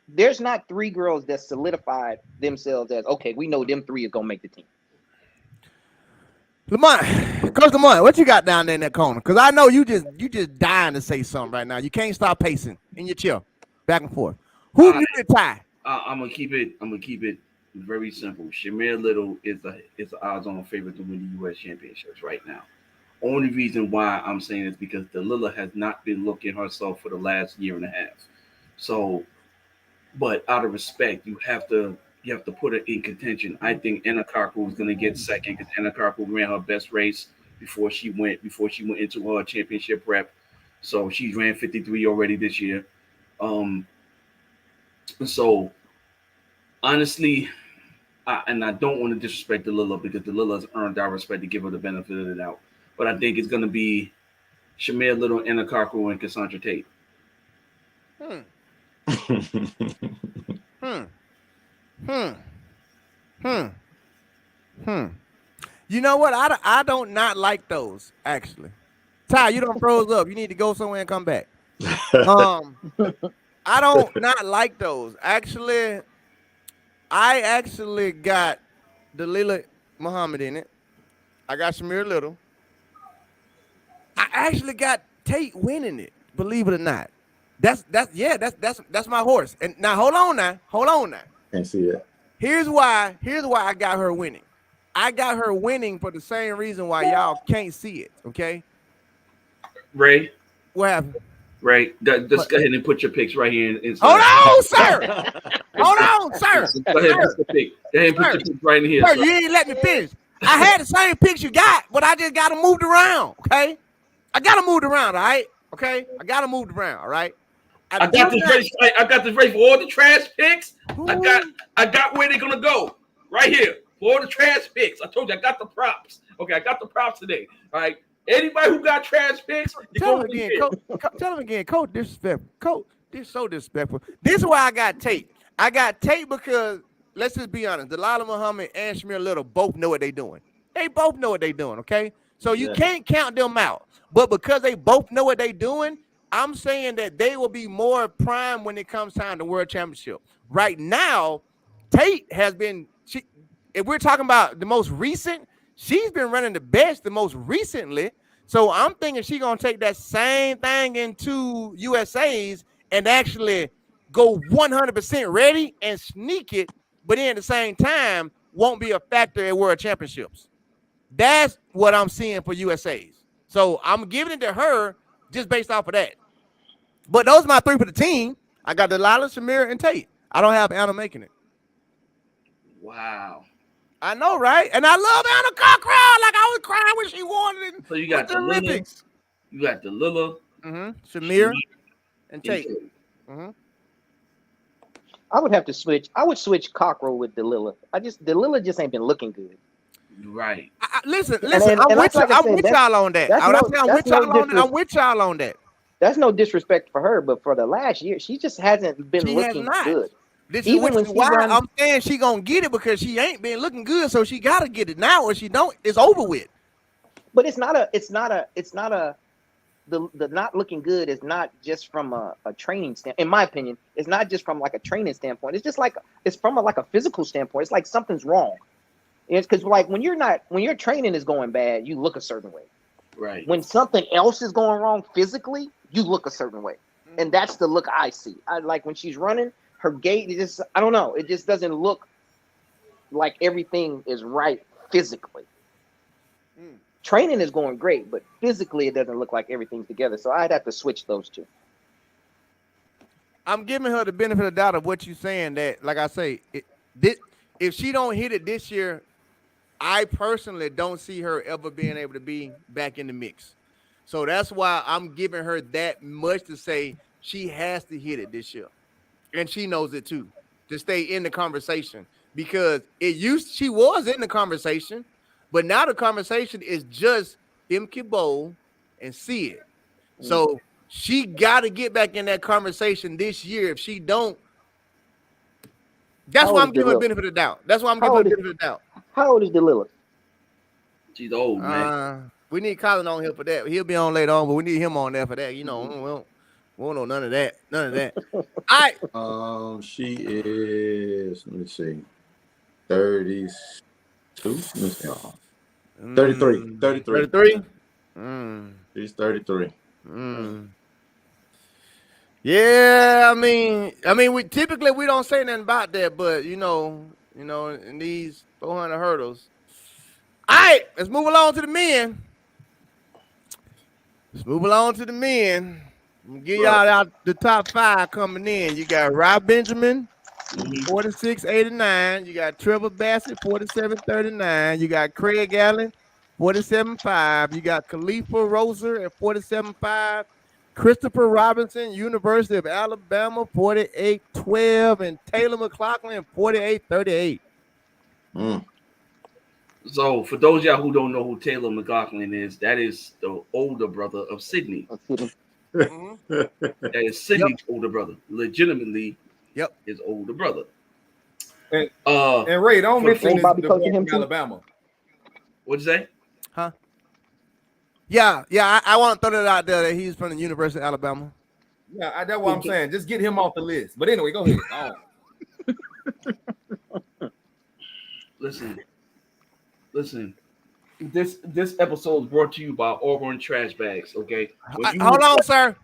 there's not 3 girls that solidified themselves as, okay, we know them 3 is gonna make the team. Lamont, Coach Lamont, what you got down there in that corner? Because I know you just dying to say something right now. You can't stop pacing in your chair, back and forth. Who you the tie? I'm gonna keep it very simple. Shamir Little is the odds-on favorite to win the U.S. championships right now. Only reason why I'm saying is because Delilah has not been looking herself for the last year and a half. So, but out of respect, you have to put it in contention. I think Anna Karpel is going to get second because Anna Karpel ran her best race before she went into her championship prep. So she's ran 53 already this year. So honestly, I don't want to disrespect Delilah because Delilah has earned our respect to give her the benefit of the doubt. But I think it's going to be Shamir Little, Anna Karpel, and Cassandra Tate. You know what? I don't not like those, actually. Ty, you don't froze up. You need to go somewhere and come back. I don't not like those. Actually, I actually got Delilah Muhammad in it. I got Shamir Little. I actually got Tate winning it, believe it or not. That's my horse. And now hold on now. Can't see it. Here's why I got her winning. I got her winning for the same reason why y'all can't see it. Okay. Ray. What happened? Ray, just go ahead and put your picks right here. Hold on, sir. Hold on, sir. Go ahead and put your pick. Go ahead and put your picks right in here. Sir, you ain't let me finish. I had the same picks you got, but I just got them moved around. Okay. I got them moved around. All right. Okay. I got them moved around. All right. I got this ready for all the trash picks. I got where they're gonna go right here for all the trash picks. I told you I got the props. Okay, I got the props today. All right. Anybody who got trash picks, tell him again, tell him again, Coach. Disrespectful. Coach, this is so disrespectful. This is why I got Tate. I got Tate because let's just be honest. Delilah Muhammad and Shamir Little both know what they're doing. They both know what they're doing. Okay, so you can't count them out. But because they both know what they're doing, I'm saying that they will be more prime when it comes time to World Championship. Right now, Tate has been. If we're talking about the most recent, she's been running the best the most recently. So I'm thinking she's gonna take that same thing into USA's and actually go 100% ready and sneak it, but then at the same time won't be a factor at World Championships. That's what I'm seeing for USA's. So I'm giving it to her just based off of that. But those are my 3 for the team. I got Delilah, Shamir, and Tate. I don't have Anna making it. Wow. I know, right? And I love Anna Cochran. Like I was crying when she won it. So you got the Olympics. You got Delilah, Shamir, and Tate. I would have to switch. I would switch Cockrell with Delilah. Delilah just ain't been looking good. Right. Listen. I'm with y'all on that. I'm with y'all on that. That's no disrespect for her, but for the last year, she just hasn't been looking good. Even when I'm saying she gonna get it because she ain't been looking good, so she gotta get it now. Or she don't, it's over with. But the not looking good is not just from a training standpoint. In my opinion, it's not just from like a training standpoint. It's just like it's from a physical standpoint. It's like something's wrong. It's because like when your training is going bad, you look a certain way. Right. When something else is going wrong physically, you look a certain way, and that's the look I see. I like when she's running. Her gait is just, I don't know. It just doesn't look like everything is right physically. Training is going great, but physically it doesn't look like everything's together. So I'd have to switch those two. I'm giving her the benefit of the doubt of what you're saying. That, like I say, if she don't hit it this year, I personally don't see her ever being able to be back in the mix. So that's why I'm giving her that much to say she has to hit it this year, and she knows it too, to stay in the conversation, because she was in the conversation, but now the conversation is just Imke Bowl and see it. So she got to get back in that conversation this year. If she don't, that's why I'm giving her the benefit of the doubt. That's why I'm giving her the benefit of the doubt. How old is Delilah? She's old, man. We need Colin on here for that. He'll be on later on, but we need him on there for that. You know, we don't know none of that. None of that. All right. She is, let me see, 32. Let me see. 33. 33? She's 33. Yeah, I mean, we typically don't say nothing about that, but you know, in these 400 hurdles. All right, let's move along to the men. I'm gonna give y'all out the top 5 coming in. You got Rob Benjamin, 46.89. You got Trevor Bassett, 47.39. You got Craig Allen, 47.5. You got Khalifa Roser at 47.5. Christopher Robinson, University of Alabama, 48.12. And Taylor McLaughlin, 48.38. So, for those of y'all who don't know who Taylor McLaughlin is, that is the older brother of Sydney. That is Sydney's older brother. Legitimately, his older brother. And Ray, don't mention this from Alabama. What'd you say? Huh? Yeah. I want to throw that out there that he's from the University of Alabama. Yeah, that's what I'm saying. Just get him off the list. But anyway, go ahead. Listen. This episode is brought to you by Auburn Trash Bags. Okay. Hold on, sir.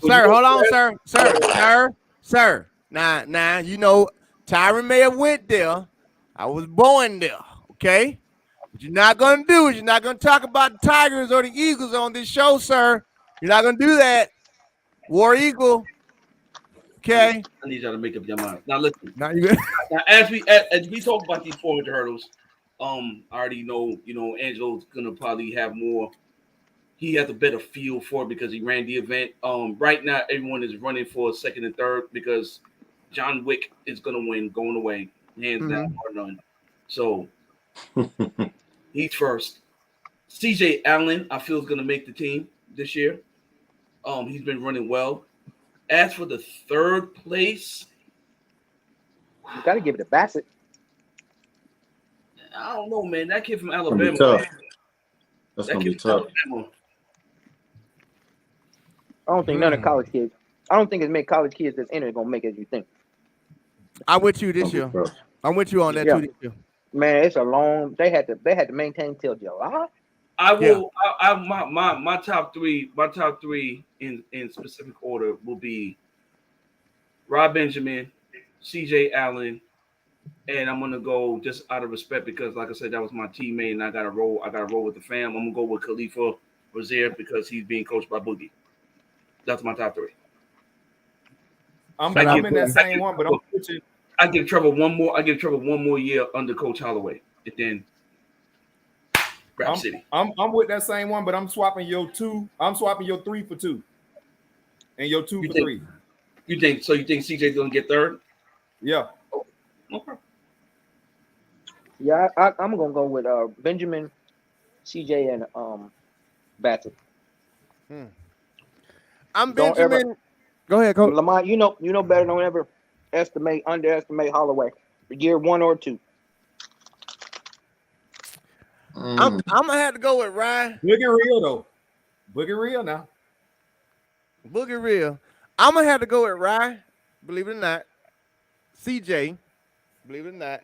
Hold on, sir. Now, you know, Tyron may have went there. I was born there. Okay. What you're not gonna do is you're not gonna talk about the Tigers or the Eagles on this show, sir. You're not gonna do that. War Eagle. Okay. I need y'all to make up your mind. Now listen. Now you good. Now as we talk about these 400 hurdles, I already know, Angelo's gonna probably have more. He has a better feel for it because he ran the event. Right now everyone is running for second and third because John Wick is gonna win going away, hands down or none. So he's first. CJ Allen, I feel, is gonna make the team this year. He's been running well. As for the third place, you gotta give it to Bassett. I don't know, man. That kid from Alabama. That's gonna be tough. I don't think none of college kids. I don't think as many college kids that's in it gonna make it as you think. I'm with you this year. I'm with you on that too this year. Man, it's a long. They had to maintain till July. I will. Yeah. My top three. My top three in specific order will be Rob Benjamin, CJ Allen, and I'm gonna go just out of respect because, like I said, that was my teammate, and I gotta roll with the fam. I'm gonna go with Khalifa Rozier because he's being coached by Boogie. That's my top three. I'm in that same one, but I'm switching. I give Trevor one more year under Coach Holloway, and then Rap City. I'm with that same one, but I'm swapping your 2. I'm swapping your 3 for 2, and your 2 for 3. You think CJ's gonna get third? Yeah. Oh, okay. Yeah, I'm gonna go with Benjamin, CJ, and Bassett. I'm Benjamin. Go ahead, Coach. Lamont, you know better. Don't ever underestimate Holloway. Year 1 or 2. I'm gonna have to go with Ryan. Boogie real though. Boogie real now. Boogie real. I'm gonna have to go with Ryan. Believe it or not. CJ. Believe it or not.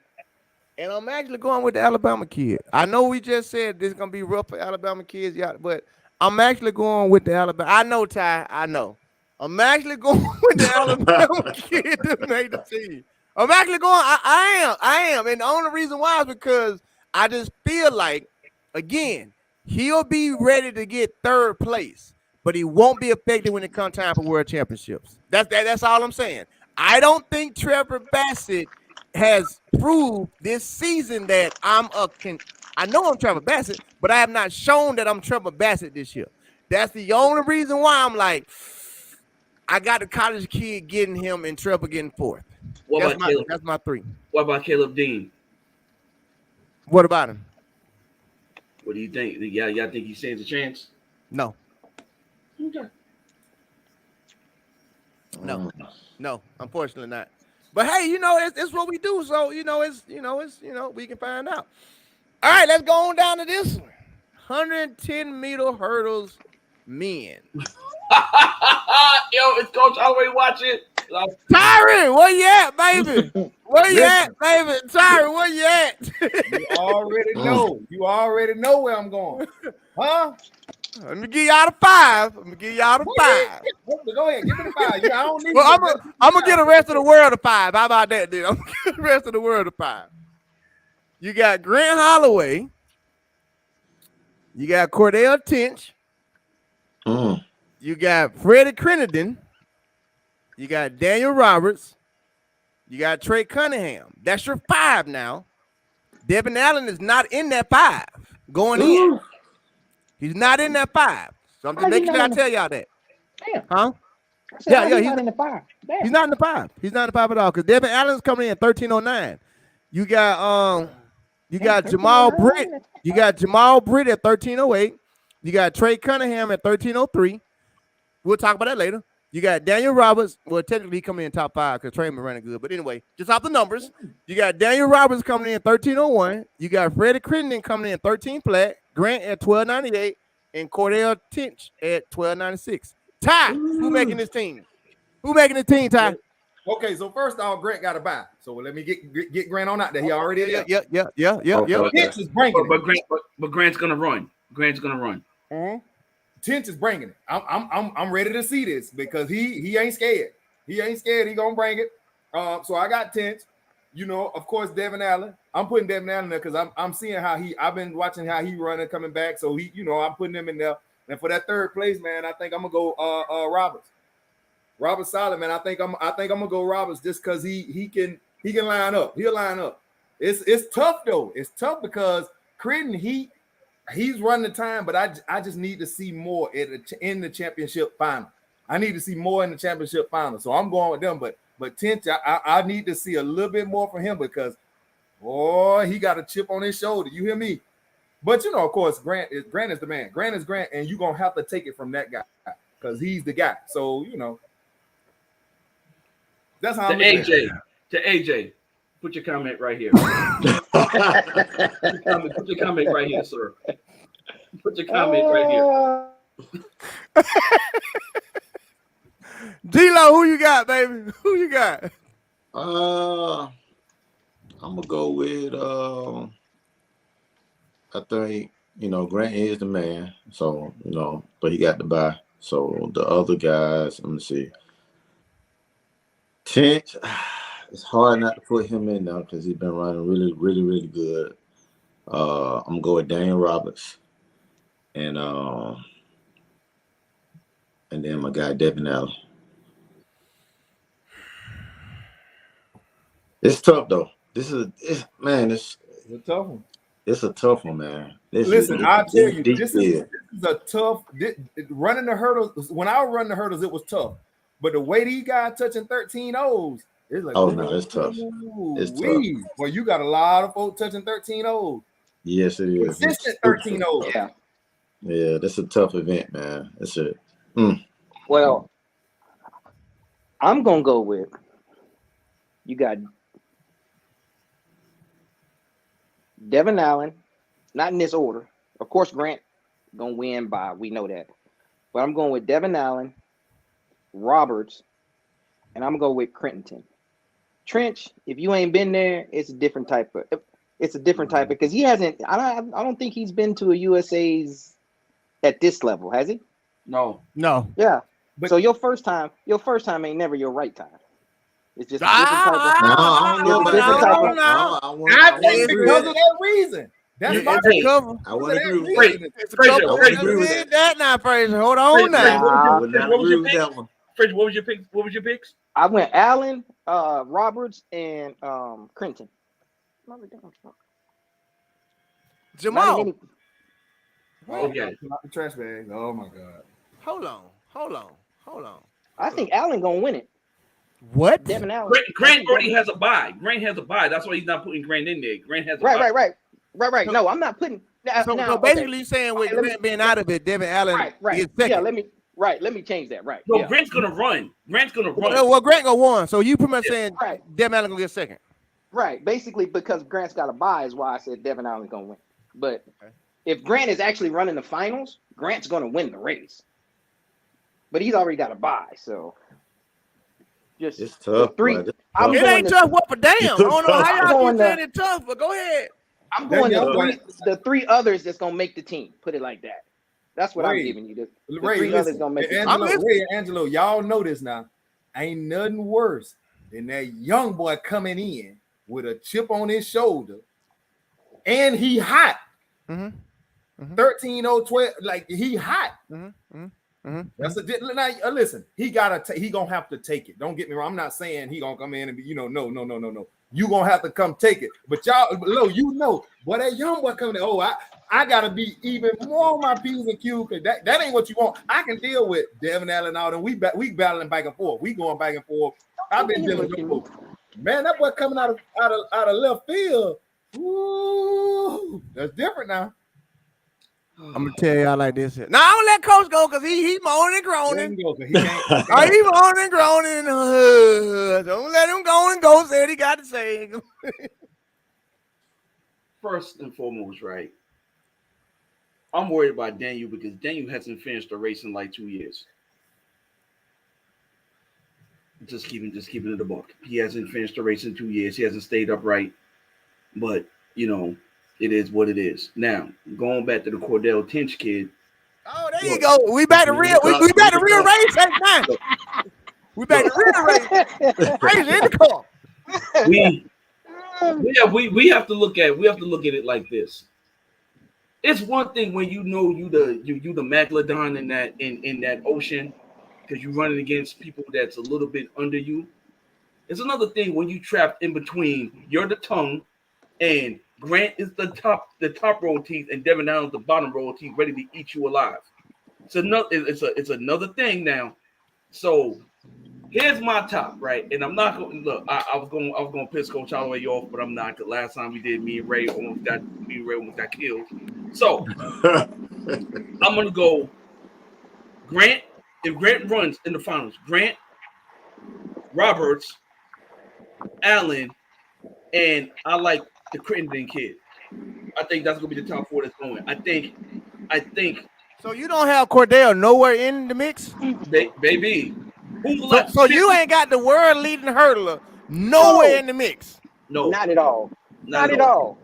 And I'm actually going with the Alabama kid. I know we just said this is gonna be rough for Alabama kids, but I'm actually going with the Alabama. I know, Ty. I know. I'm actually going with the Alabama kid to make the team. I'm actually going. I am. And the only reason why is because I just feel like, again, he'll be ready to get third place. but he won't be affected when it comes time for world championships. That's all I'm saying. I don't think Trevor Bassett has proved this season that I know I'm Trevor Bassett, but I have not shown that I'm Trevor Bassett this year. That's the only reason why I'm like, I got the college kid getting him and Trevor getting fourth. That's my 3. What about Caleb Dean? What about him? What do you think? Y'all think he stands a chance? No. Okay. No, unfortunately not. But hey, it's what we do. So we can find out. All right, let's go on down to this one. 110-meter hurdles, men. Yo, is Coach already watching? Tyron, where you at, baby? Where you at, baby? Tyron, where you at? You already know. You already know where I'm going. Huh? Let me give y'all the 5. Go ahead, give me the 5. I don't need. Well, I'm gonna get the rest of the world a 5. How about that, dude? I'm gonna get the rest of the world a 5. You got Grant Holloway. You got Cordell Tinch. You got Freddie Crittenden. You got Daniel Roberts. You got Trey Cunningham. That's your 5 now. Devin Allen is not in that 5 going in. He's not in that 5. So I'm just making sure I tell y'all that. Damn. Huh? Yeah, he's not in the 5. Damn. He's not in the 5. He's not in the 5 at all. Because Devin Allen's coming in at 1309. You got Jamal Britt. You got Jamal Britt at 1308. You got Trey Cunningham at 1303. We'll talk about that later. You got Daniel Roberts. Well, technically, he coming in top 5 because Trey been running good. But anyway, just off the numbers, you got Daniel Roberts coming in 1301. You got Freddie Crittenden coming in 13 flat. Grant at 1298. And Cordell Tinch at 1296. Ty, who making this team? Who making the team, Ty? Okay, so first off, Grant got a bye. So let me get Grant on out there. He already is. Yeah. Tinch is bringing it. But Grant's gonna run. Grant's gonna run. Tinch is bringing it. I'm ready to see this because he ain't scared. He ain't scared. He gonna bring it. So I got Tinch. Of course, Devin Allen. I'm putting Devin Allen there because I'm seeing how I've been watching how he running coming back. So I'm putting him in there. And for that 3rd place, man, I think I'm gonna go Roberts. Roberts solid, man. I think I'm gonna go Roberts just because he can line up. He'll line up. It's tough though. It's tough because Crittenden he's running the time, but I just need to see more in the championship final. I need to see more in the championship final. So I'm going with them. But Tinch, I need to see a little bit more from him because, boy, he got a chip on his shoulder. You hear me? But of course, Grant is the man. Grant is Grant, and you're gonna have to take it from that guy because he's the guy. So that's how I'm to AJ. Put your comment right here. Put your comment right here, sir. Put your comment right here. D-Lo, who you got, baby? Who you got? I'm gonna go with I think Grant is the man. So but he got the bye. So the other guys, let me see. Tinch, it's hard not to put him in now because he's been running really, really, really good. I'm gonna go with Daniel Roberts, and then my guy Devin Allen. It's tough though. It's a tough one. It's a tough one, man. Listen, I'll tell you, this is a tough. Running the hurdles. When I was running the hurdles, it was tough. But the way these guys touching 13 O's, it's like, no, it's tough. It's tough. Well, you got a lot of folks touching 13 O's. Yes, it is. Consistent 13 O's. Yeah, that's a tough event, man. That's it. Well, I'm gonna go with you got Devin Allen, not in this order. Of course, Grant gonna win by, we know that. But I'm going with Devin Allen, Roberts, and I'm gonna go with Crittenden. Trench, if you ain't been there, it's a different type because he hasn't. I don't think he's been to a USA's at this level, has he? No. Yeah. But so your first time ain't never your right time. It's just a different type of. I think because of that reason. That's It's my a cover. I wouldn't agree with Frazier, that. It's a Frazier, cover. Frazier. Agree with that. That now, Frazier. Hold on Frazier, now. I would not what was agree your with pick? that one. Frazier, what was your pick? What was your picks? I went Allen, Roberts, and Crenton. Jamal. Not in Wait, Okay. Not the trash bag. Oh my god. hold on. I think Allen gonna win it. What? Devin Allen. Grant already has a bye. Grant has a bye. That's why he's not putting Grant in there. Grant has a bye. Right. No, I'm not putting. So basically, you're saying with Grant being out of it, Devin Allen is second. Yeah, let me change that. Right. No, Yeah. Grant's gonna run. Well, Grant gonna won. So you pretty much saying Devin Allen gonna get second. Right. Basically, because Grant's got a bye is why I said Devin Allen's gonna win. But if Grant is actually running the finals, Grant's gonna win the race. But he's already got a bye, so just It's tough. three. Bro. I'm It going ain't to- tough. What for damn? I don't know how I'm y'all going keep saying it tough, but go ahead. I'm going That to young the three others that's gonna make the team. Put it like that. That's what I'm giving you. The Ray, three listen, others gonna make the team. Angelo, Ray and Angelo, y'all know this now. Ain't nothing worse than that young boy coming in with a chip on his shoulder, and he hot. 13-0-12, like he hot. That's now, listen, he gonna have to take it. Don't get me wrong. I'm not saying he gonna come in and be, no. You gonna have to come take it. But y'all, boy, that young boy coming in, I gotta be even more on my P's and Q's, because that ain't what you want. I can deal with Devin Allen out, and we battling back and forth. We going back and forth. I've been dealing with them. Man, that boy coming out of left field. Ooh, that's different now. I'm gonna tell y'all like this. Now I'm gonna let Coach go because he moaning and groaning. He can't. He moaning and groaning. Don't let him go and go. Say what he got to say. First and foremost, right? I'm worried about Daniel because Daniel hasn't finished the race in like 2 years. Just keeping it a buck. He hasn't finished the race in 2 years. He hasn't stayed upright. But it is what it is. Now, going back to the Cordell Tinch kid. Oh, there you go. We back to real. We back to real race at time. We back to real race. Race in the car. We have to look at it like this. It's one thing when you the megalodon in that ocean because you're running against people that's a little bit under you. It's another thing when you trapped in between. You're the tongue, and Grant is the top row of teeth, and Devin Allen's the bottom row of teeth, ready to eat you alive. It's another thing now. So here's my top, right? And I'm not going to look. I was going to piss Coach Holloway off, but I'm not. The last time we did, me and Ray almost got killed. So I'm going to go Grant. If Grant runs in the finals, Grant, Roberts, Allen, and I like the Crittenden kid. I think that's gonna be the top four that's going. I think. So you don't have Cordell nowhere in the mix, baby. So you ain't got the world leading hurdler nowhere in the mix. No, not at all. Not at all.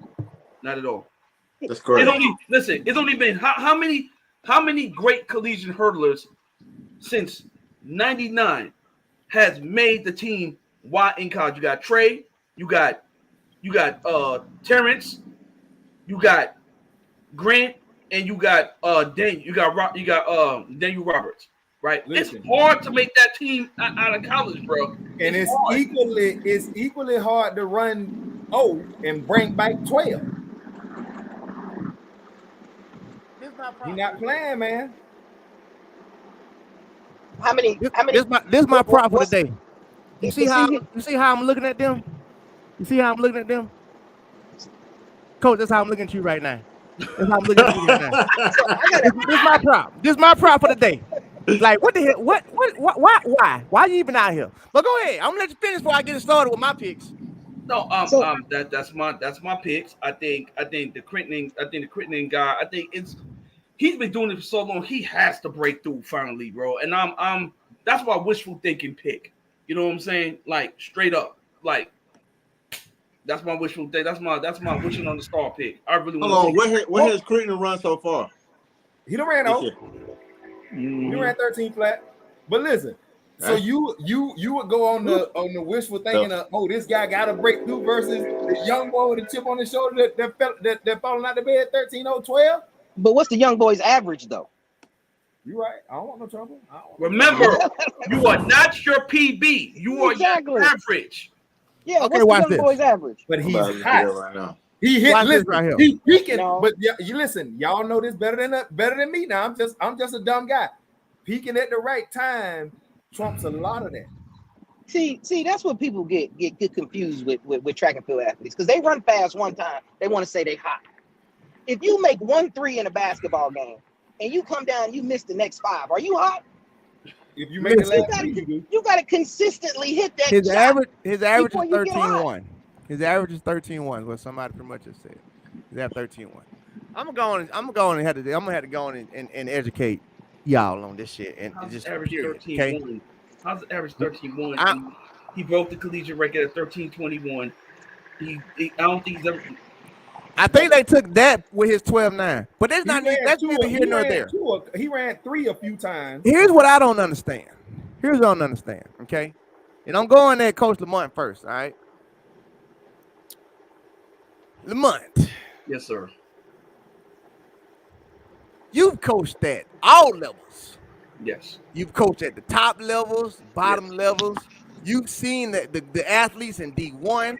That's correct. It's only been how many great collegiate hurdlers since '99 has made the team? Why in college? You got Trey, you got Terrence, you got Grant, and you got Daniel Roberts. Right? Listen, it's hard to make that team out of college, bro. And it's equally hard to run and bring back 12. He's not playing, man. How many? This my prop for the day. You see how I'm looking at them? You see how I'm looking at them? Coach, that's how I'm looking at you right now. That's how I'm looking at you right now. This my prop. This my prop for the day. Like, what the hell? What? Why? Why are you even out here? But go ahead. I'm gonna let you finish before I get started with my picks. No, that's my picks. I think the Crittenden guy. I think he's been doing it for so long. He has to break through finally, bro. And that's my wishful thinking pick. You know what I'm saying? Like straight up, like that's my wishful thing. That's my wishing on the star pick. I really want. Hold on, where has Crittenden run so far? He done ran out. He ran 13 flat. But listen, So you would go on the wishful thinking of, oh, this guy got to break through versus the young boy with a chip on his shoulder that falling out the bed 13-0-12. But what's the young boy's average though? You right. I don't want no trouble. Remember, you are not your PB. You are your average. Yeah. Okay, what's the young boy's average? But he's hot right now. He hit. Listen, right here. he can. No. But you listen. Y'all know this better than me. Now I'm just a dumb guy. Peaking at the right time trumps a lot of that. See, that's what people get confused with track and field athletes, because they run fast one time, they want to say they hot. If you make 1 3 in a basketball game and you come down, you miss the next 5, are you hot? If you make the last you got to consistently hit that. His shot average is before you get 13-1. His average is 13-1. What somebody pretty much just said. He's at 13-1. I'm gonna have to go on and educate y'all on this shit and How's just average period, 13-1? okay? How's the average 13-1? He broke the collegiate record at 13-21. I don't think he's ever. I think they took that with his 12-9, but that's neither here nor there. He ran 3 a few times. Here's what I don't understand. Okay, and I'm going there, Coach Lamont first. All right, Lamont. Yes, sir. You've coached at all levels. Yes. You've coached at the top levels, bottom levels. You've seen the athletes in D1.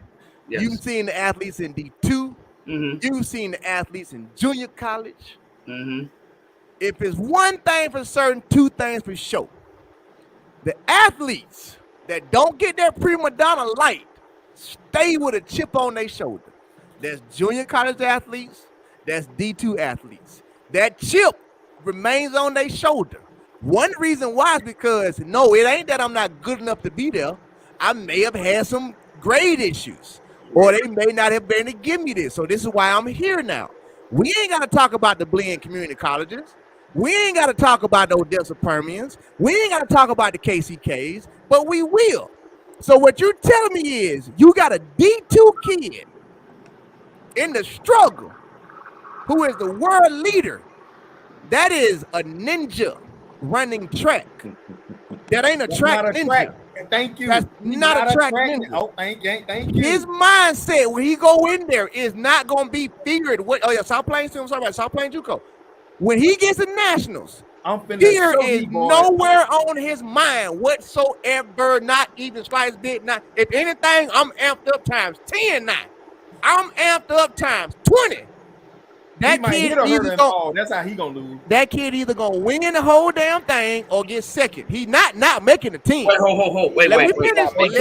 Yes. You've seen the athletes in D2. Mm-hmm. You've seen the athletes in junior college. Mm-hmm. If it's one thing for certain, 2 things for sure. The athletes that don't get their prima donna light stay with a chip on their shoulder. That's junior college athletes. That's D2 athletes. That chip remains on their shoulder. One reason why is because, no, it ain't that I'm not good enough to be there. I may have had some grade issues, or they may not have been to give me this. So this is why I'm here now. We ain't got to talk about the Blinn community colleges. We ain't got to talk about the Odessa Permians. We ain't got to talk about the KCKs, but we will. So what you're telling me is you got a D2 kid in the struggle who is the world leader. That is a ninja running track. That ain't a track ninja. Thank you. That's not a track ninja. Oh, thank you. His mindset when he go in there is not going to be figured. South Plains, I'm sorry about South Plains JUCO. When he gets to nationals, fear is nowhere on his mind whatsoever, not even slightest bit. Not, if anything, I'm amped up times 10 now. I'm amped up times 20. That kid that's how he gonna lose. That kid either gonna win the whole damn thing or get second. He's not making the team. Wait, Let me finish. Watch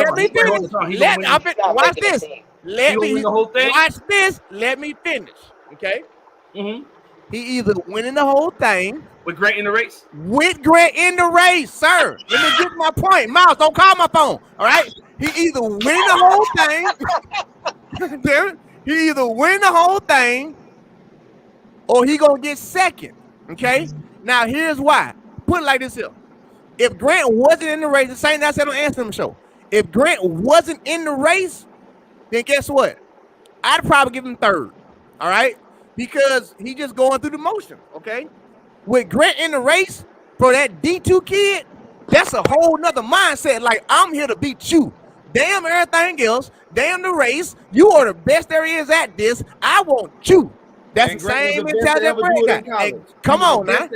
this. Watch this. Let me finish. Okay. Mm-hmm. He either winning the whole thing with Grant in the race. With Grant in the race, sir. Let me get my point. Miles, don't call my phone. All right. He either winning the whole thing. He either win the whole thing, or he gonna get second. Okay. Now here's why. Put it like this here. If Grant wasn't in the race, the same I said on Answer Show. If Grant wasn't in the race, then guess what? I'd probably give him third. All right. Because he just going through the motion, okay? With Grant in the race, for that D2 kid, that's a whole nother mindset. Like, I'm here to beat you. Damn everything else. Damn the race. You are the best there is at this. I want you. That's the same mentality that Grant got. Hey, come on now.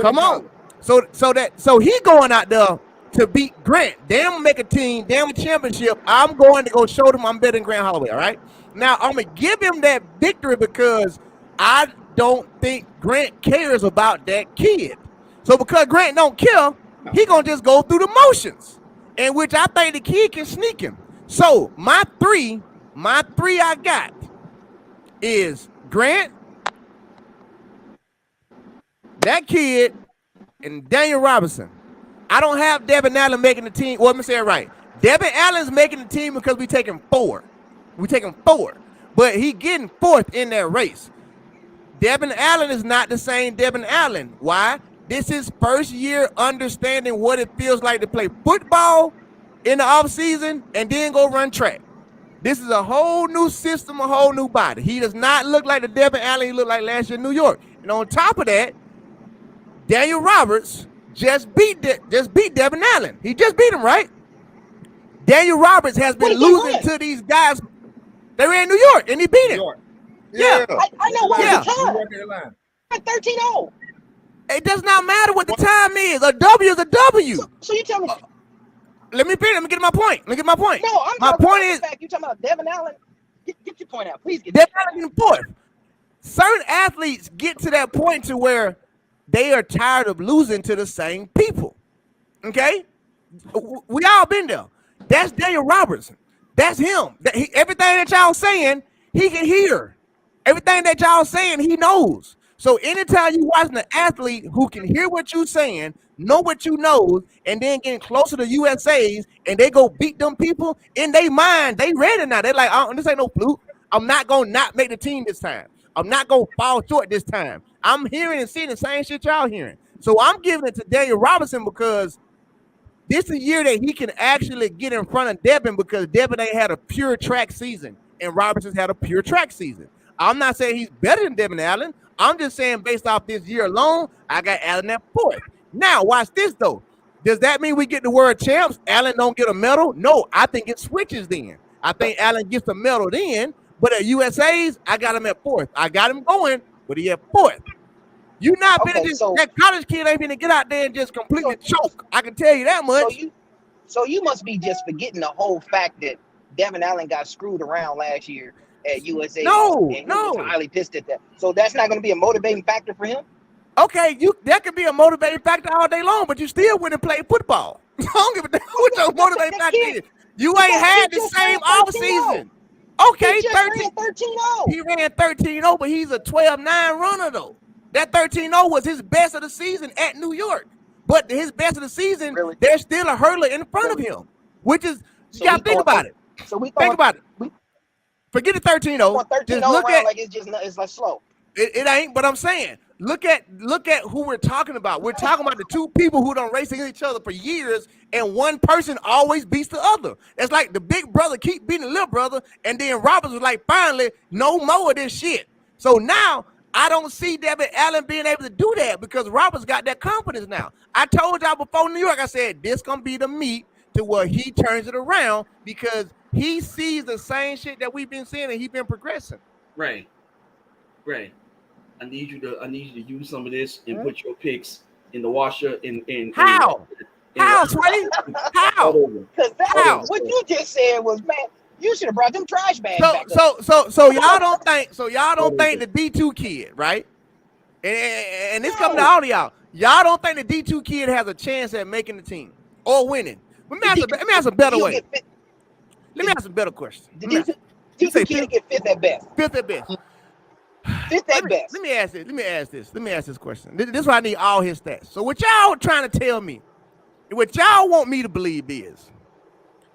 Come on. So he going out there to beat Grant. Damn make a team, damn a championship. I'm going to go show them I'm better than Grant Holloway, all right? Now, I'm going to give him that victory because I don't think Grant cares about that kid. So because Grant don't care, he gonna just go through the motions, in which I think the kid can sneak him. So my three I got is Grant, that kid, and Daniel Robinson. I don't have Devin Allen making the team. Well, let me say it right. Devin Allen's making the team because we taking 4. We taking 4. But he getting 4th in that race. Devin Allen is not the same Devin Allen. Why? This is first year understanding what it feels like to play football in the offseason and then go run track. This is a whole new system, a whole new body. He does not look like the Devin Allen he looked like last year in New York. And on top of that, Daniel Roberts just beat Devin Allen. He just beat him, right? Daniel Roberts has been What did they losing win? to these guys. They were in New York, and he beat him. Yeah. I know what Yeah. was the time. Carolina. 13-0. It does not matter what the time is. A W is a W. So you tell me? Let me get my point. No, I'm my talking point about is, the fact you talking about Devin Allen. Get your point out, please. Devin Allen in fourth. Certain athletes get to that point to where they are tired of losing to the same people. Okay, we all been there. That's Daniel Robertson. That's him. Everything that y'all saying, he can hear. Everything that y'all saying, he knows. So anytime you watching an athlete who can hear what you saying, know what you know, and then getting closer to USA's, and they go beat them people, in their mind, they ready now. They're like, this ain't no fluke. I'm not going to not make the team this time. I'm not going to fall short this time. I'm hearing and seeing the same shit y'all hearing. So I'm giving it to Daniel Robinson because this is a year that he can actually get in front of Devin, because Devin ain't had a pure track season and Robinson's had a pure track season. I'm not saying he's better than Devin Allen. I'm just saying based off this year alone, I got Allen at fourth. Now, watch this, though. Does that mean we get the world champs? Allen don't get a medal? No, I think it switches then. I think Allen gets the medal then, but at USA's, I got him at fourth. I got him going, but he at fourth. You not that college kid ain't gonna get out there and just completely choke. I can tell you that much. So you must be just forgetting the whole fact that Devin Allen got screwed around last year at USA. No. Was highly pissed at that. So that's not going to be a motivating factor for him. Okay, that could be a motivating factor all day long, but you still wouldn't play football. I don't give a damn what your motivating factor is. You ain't had the same offseason. Okay, 13-0. He ran 13-0, but he's a 12-9 runner though. That 13-0 was his best of the season at New York. But his best of the season, there's still a hurdler in front of him, which is, you got to think about it. Think about it. Forget the 13-0. Just look at like it's like slow. It ain't, but I'm saying, look at who we're talking about. We're talking about the two people who don't race against each other for years, and one person always beats the other. It's like the big brother keep beating the little brother, and then Roberts was like, finally, no more of this shit. So now, I don't see Devin Allen being able to do that because Roberts got that confidence now. I told y'all before New York, I said, this going to be the meet to where he turns it around because he sees the same shit that we've been seeing and he's been progressing. Right. I need you to use some of this and put your picks in the washer. How, Sway? How? Because what you just said was, man, you should have brought them trash bags back. So y'all don't think the D2 kid, right? And this coming to all of y'all. Y'all don't think the D2 kid has a chance at making the team or winning? Let me ask a better way. Let me ask a better question. The D2 kid get fifth at best. Fifth at best. Fifth at best. Let me ask this question. This is why I need all his stats. So what y'all trying to tell me, what y'all want me to believe is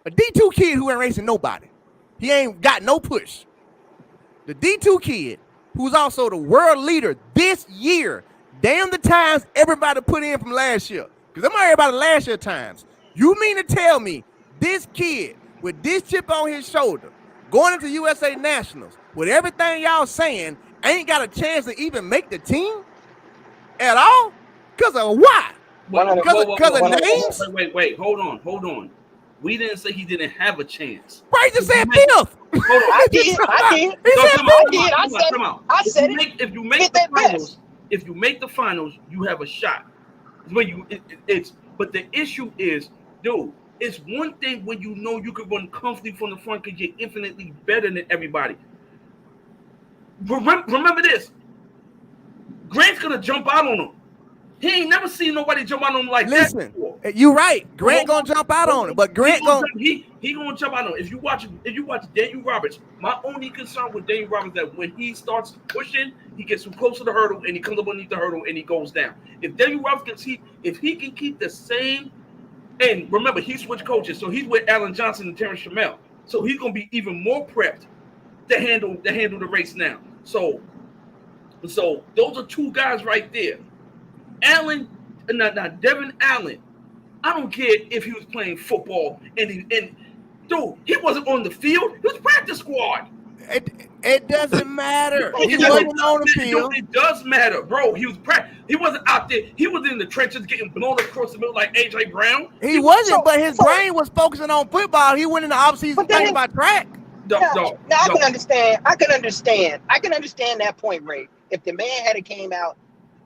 a D2 kid who ain't racing nobody. He ain't got no push. The D2 kid, who's also the world leader this year, damn the times everybody put in from last year. Because I'm worried about the last year times. You mean to tell me this kid with this chip on his shoulder, going into USA Nationals, with everything y'all saying, ain't got a chance to even make the team at all? Because of what? Because of names? Wait, hold on. We didn't say he didn't have a chance. Right, just said fifth. I did. I said it. If you make the finals, you have a shot. But the issue is, dude, it's one thing when you know you can run comfortably from the front because you're infinitely better than everybody. Remember this. Grant's gonna jump out on him. He ain't never seen nobody jump out on him like that before. You right. Grant gonna jump out on him, but Grant gonna jump out on him. If you watch Daniel Roberts, my only concern with Daniel Roberts is that when he starts pushing, he gets too close to the hurdle and he comes up underneath the hurdle and he goes down. If Daniel Roberts if he can keep the same, and remember he switched coaches, so he's with Alan Johnson and Terrence Shamel, so he's gonna be even more prepped to handle the race now. So those are two guys right there. Devin Allen, I don't care if he was playing football and dude, he wasn't on the field. He was practice squad. It doesn't matter. He It wasn't doesn't- on the field. It does matter, bro. He wasn't out there. He was in the trenches getting blown across the middle like AJ Brown. He wasn't, but his brain was focusing on football. He went in the offseason thinking about track. Now I can understand. I can understand that point, Ray. If the man had came out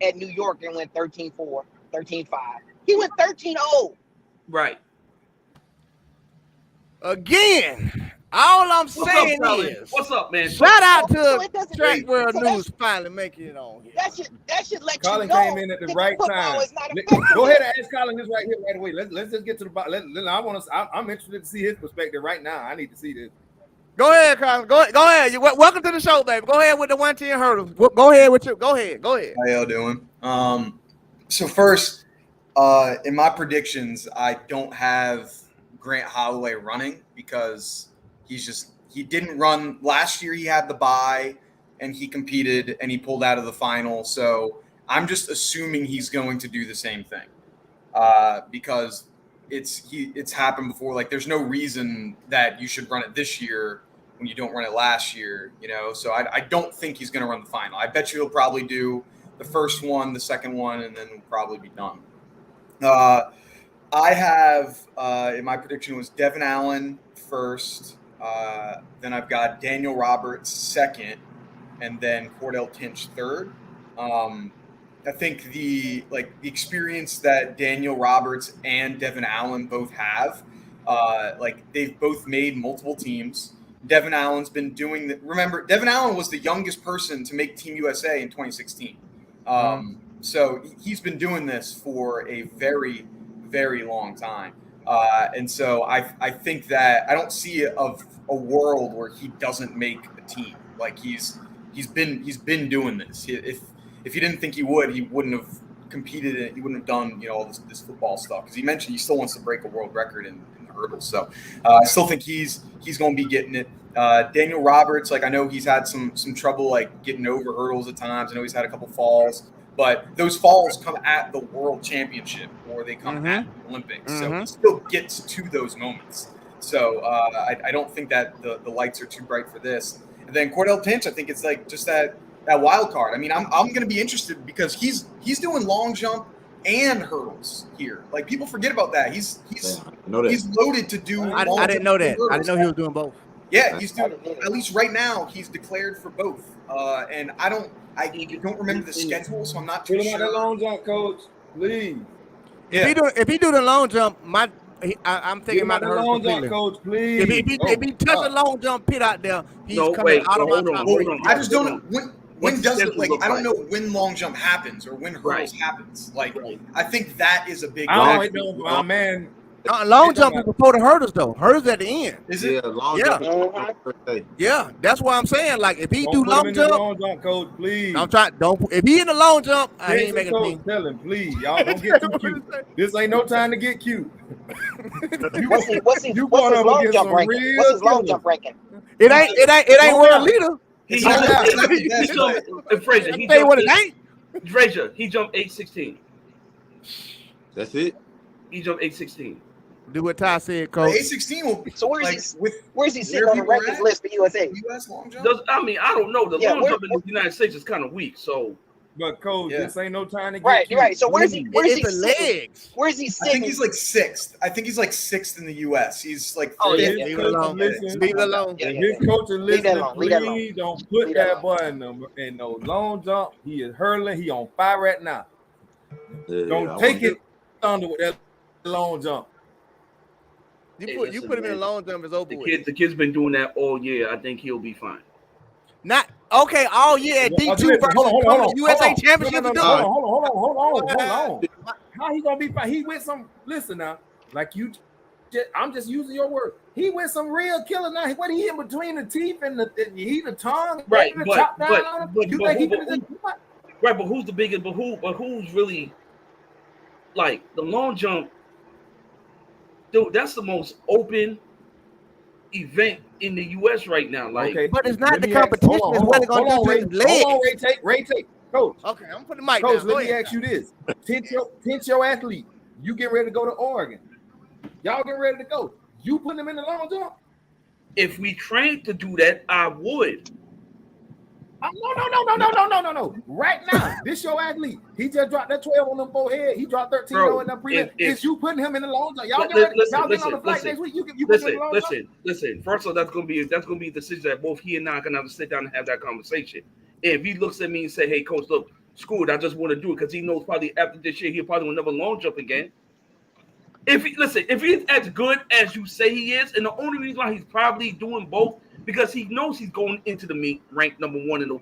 at New York and went 13-4, 13-5, he went 13-0. Right. Again, all I'm saying is, what's up, man? Shout out So to it doesn't- Track World so News finally making it on here. That should let Colin you know. came in at the right football time. is not affecting Go ahead him. and ask Colin this right here, right away. Let's just get to the bottom. I'm interested to see his perspective right now. I need to see this. Go ahead, Colin. Go ahead. Welcome to the show, baby. Go ahead with the 110 hurdles. Go ahead with you. Go ahead. How y'all doing? So first, in my predictions, I don't have Grant Holloway running because he didn't run last year. He had the bye and he competed and he pulled out of the final. So I'm just assuming he's going to do the same thing because it's happened before. Like there's no reason that you should run it this year when you don't run it last year, you know? So I don't think he's going to run the final. I bet you he'll probably do the first one, the second one, and then we'll probably be done. I have, in my prediction was Devin Allen first. Then I've got Daniel Roberts second, and then Cordell Tinch third. I think the experience that Daniel Roberts and Devin Allen both have, they've both made multiple teams. Devin Allen's been doing that. Remember, Devin Allen was the youngest person to make Team USA in 2016. So he's been doing this for a very, very long time. And so I think that I don't see a world where he doesn't make a team. Like he's been doing this. If he didn't think he wouldn't have competed. He wouldn't have done all this football stuff because he mentioned he still wants to break a world record in the hurdles. So I still think he's going to be getting it. Daniel Roberts, I know he's had some trouble getting over hurdles at times. I know he's had a couple falls. But those falls come at the World Championship or they come at the Olympics. So he still gets to those moments. So I don't think that the lights are too bright for this. And then Cordell Tinch, I think it's just that wild card. I mean, I'm going to be interested because he's doing long jump and hurdles here. People forget about that. He's loaded to do. I didn't know that. I didn't know he was doing both. Yeah, he's doing. At least right now, he's declared for both. And I don't remember the schedule, so I'm not too Put him sure. on that long jump, coach, please. Yeah. If he do the long jump, I'm thinking about the long jump, completely. coach, please. If he touch a long jump pit out there, he's No, coming wait, out of my hold on, top hold three. on. I just don't know when does it I don't like? know when long jump happens or when hurdles happens. I think that is a big. I don't know, my man. Long jump is before the hurdles, though. Hurdles at the end. Is it? Yeah, long Yeah. jump. Yeah, that's why I'm saying. If he Don't do put him long in the jump, long jump, coach, please. I'm trying. If he in the long jump, he Jason, ain't making a coach, team. tell him, please, y'all don't get too cute. This ain't no time to get cute. What's his long jump ranking? What's his long jump ranking? It ain't world leader. Frazier, Tell you what it ain't. Frazier, he jumped 8.16. That's it. He jumped 8.16. Do what Ty said, coach. 816 will. So where's he sitting where on the people are rankings at? list for USA? U.S. long jump. I don't know. The Yeah, long jump in the United States is kind of weak. So But coach, Yeah. this ain't no time to get Right, cute. right. So where's he It's the sitting? legs. Where's he I sitting? think he's sixth. I think he's sixth in the U.S. He's Oh, yeah, fifth. yeah. Leave it alone. Listen. Leave it alone. Yeah, If yeah, his coach is Leave that listening, alone, leave that alone. please don't put Leave that that boy in no long jump. He is hurling. He on fire right now. Yeah, Don't I take wanna it under with that long jump. You put him in a long jump, it's over with. the kid's been doing that all year. I think he'll be fine. Not okay. All year at D2 Listen, versus hold on, USA hold on. Championship. No, to do hold it. on. How he gonna be fine? He went some. Listen now, I'm just using your word. He went some real killer now. What he in between the teeth and the tongue, Right, the but- chop down but- on him? but- You but think he who- could just what? Right, but who's the biggest? But who's really the long jump? Dude, that's the most open event in the U.S. right now. Okay, But it's not let the me ask- competition. hold on, It's what they're hold gonna on, do Ray. to his legs. Hold on, Ray take, coach. Okay, I'm putting the mic Coach, down. let Go me ahead. ask you this: pinch your athlete. You get ready to go to Oregon. Y'all get ready to go. You put him in the long jump. If we trained to do that, I would. No. Right now, this your athlete. He just dropped that 12 on them forehead. He dropped 13 in the prelim. Is you putting him in the long jump? Y'all get on the flight next week. You put him in the long jump? Listen. First of all, that's gonna be a decision that both he and I are gonna have to sit down and have that conversation. And if he looks at me and say, "Hey, coach, look, screw it, I just want to do it," because he knows probably after this year he'll probably will never long jump again. If he's as good as you say he is, and the only reason why he's probably doing both because he knows he's going into the meet ranked number 1 in the.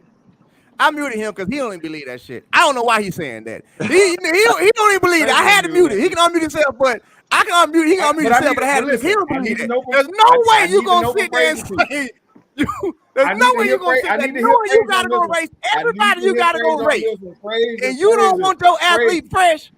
I muted him because he don't even believe that shit. I don't know why he's saying that. He don't even believe that. I had to mute it. He can unmute himself, but I can unmute. He can unmute himself, but I had to listen. He don't believe that. There's no way you gonna sit there and say. There's no way you gonna sit there. You gotta go race. Everybody, you gotta go race, and you don't want your athlete fresh.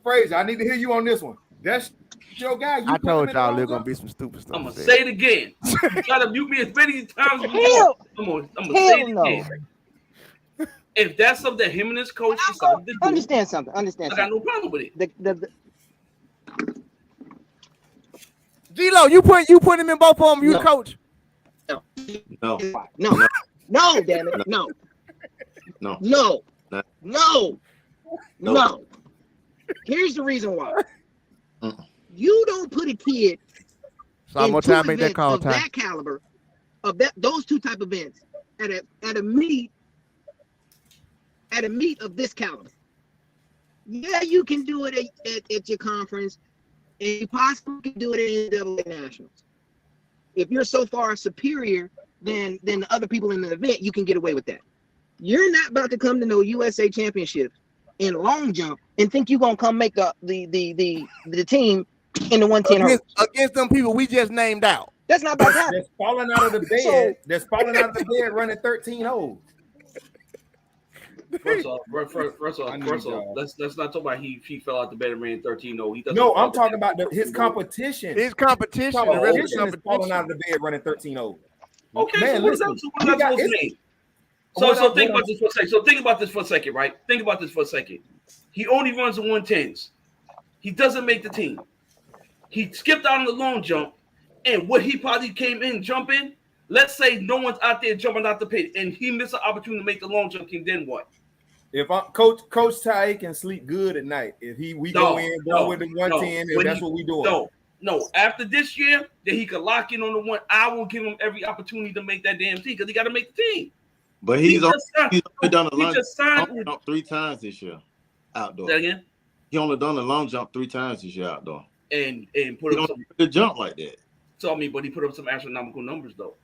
Frazier, I need to hear you on this one. That's your guy. I told y'all there's gonna be some stupid stuff. I'm gonna say it again. You gotta mute me as many times as you want. I'm gonna say it again. If that's something that him and his coach decided to do, understand something. I got no problem with it. G-Lo, you put him in both of them. You coach. No, damn it, no. Here's the reason why. You don't put a kid so I'm gonna try to make that call of that caliber, of those two type of events at a meet of this caliber. Yeah, you can do it at your conference, and you possibly can do it at NCAA nationals. If you're so far superior than the other people in the event, you can get away with that. You're not about to come to no USA championship in long jump and think you're gonna come make the team in the 110 against them people we just named out. That's not about to happen. That's falling out of the bed. That's falling out of the bed running 13 holes. First off, let's not talk about he fell out the bed and ran 13-0. He doesn't. No, I'm talking about his competition. His competition. The rest is falling out of the bed running 13-0. Okay, man, so what is that supposed to mean? So think about this for a second. Right? Think about this for a second. He only runs the 110s. He doesn't make the team. He skipped out on the long jump, and what he probably came in jumping. Let's say no one's out there jumping out the pit, and he missed an opportunity to make the long jump team. Then what? If Coach Ty can sleep good at night, if we go with the 110, and that's what we doing. No. After this year, that he could lock in on the one, I will give him every opportunity to make that damn team because he got to make the team. But he's only done a long jump 3 times this year outdoor. Say again? He only done a long jump 3 times this year outdoor. And put up some good jump like that. So but he put up some astronomical numbers though.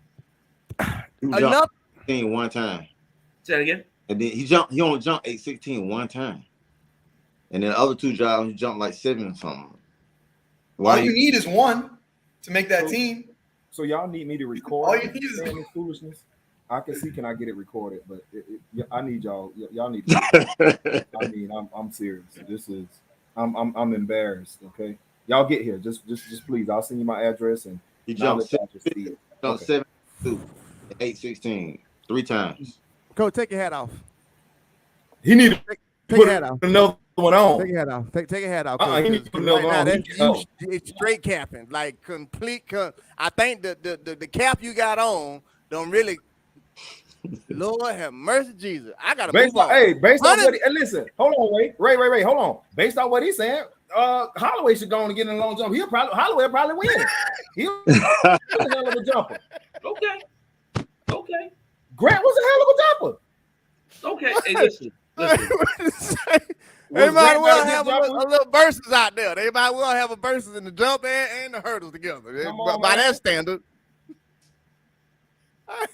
Enough. 1 time. Say that again. And then he only jumped 816 1 time. And then the other 2 jobs, he jumped like 7 something. All you need is 1 to make that team. So y'all need me to record all you need is this foolishness. I can see, can I get it recorded? But I need y'all. Y'all need to. I mean, I'm serious. This is I'm embarrassed. Okay, y'all get here. Just please. I'll send you my address and he jumped 7, 8, 16, 3 times. Coach, take your hat off. He need to take your hat off. Another one on. Take your hat off. Take your hat off. He needs to put another one on. It's straight capping, like complete. I think the cap you got on don't really. Lord have mercy, Jesus. I gotta move on. Hey, based on what listen, hold on, Ray, hold on. Based on what he's saying, Holloway should go on and get in a long jump. Holloway will probably win. He's a hell of a jumper. Okay. Grant was a hell of a jumper. Okay. Hey, listen. They might well have a little verses out there. They might well have a verses in the jump and the hurdles together. By that standard.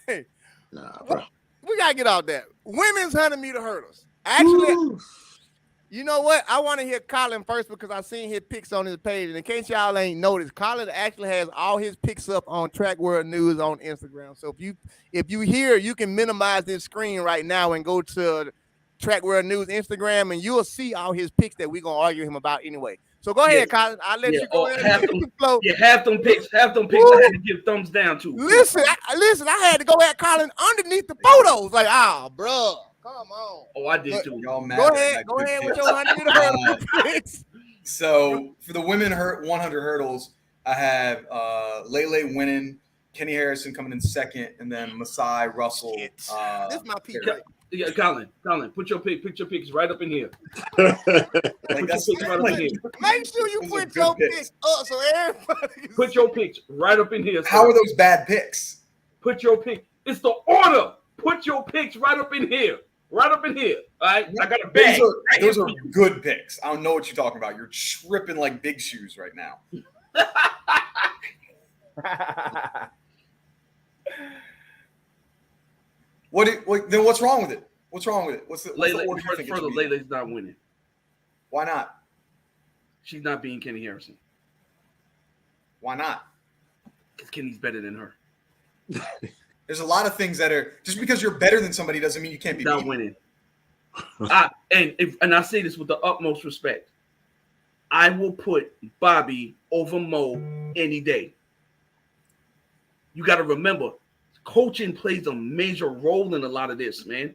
Hey. Nah, bro. We gotta get out there. Women's 100-meter hurdles. Actually, you know what? I want to hear Colin first because I seen his picks on his page. And in case y'all ain't noticed, Colin actually has all his picks up on Track World News on Instagram. So if you hear, you can minimize this screen right now and go to Track World News Instagram, and you'll see all his picks that we're gonna argue him about anyway. So go ahead, Colin. I'll let you go ahead. Half them picks. I had to give thumbs down to. Listen, I had to go at Colin underneath the photos. Like, bro, come on. Oh, I did too. Y'all mad go ahead with your 100 picks. So for the women 100 hurdles, I have Lele winning, Kenny Harrison coming in second, and then Masai, Russell. This my pick. third. Yeah, Colin, put your picks right up in here. Like that's Put your picks right up in here. Make sure you Those are put good your picks. picks up so everybody can Put your picks right up in here. Sir. How are those bad picks? Put your pick. It's the order. Put your picks right up in here. Right up in here. All right. I got a bag. Those are good picks. I don't know what you're talking about. You're tripping like big shoes right now. Then what's wrong with it? What's wrong with it? What's the order you think it should be? Lele's not winning. Why not? She's not being Kenny Harrison. Why not? Because Kenny's better than her. There's a lot of things that are just because you're better than somebody doesn't mean you can't be Not beaten. winning. And I say this with the utmost respect. I will put Bobby over Mo any day. You got to remember, coaching plays a major role in a lot of this, man.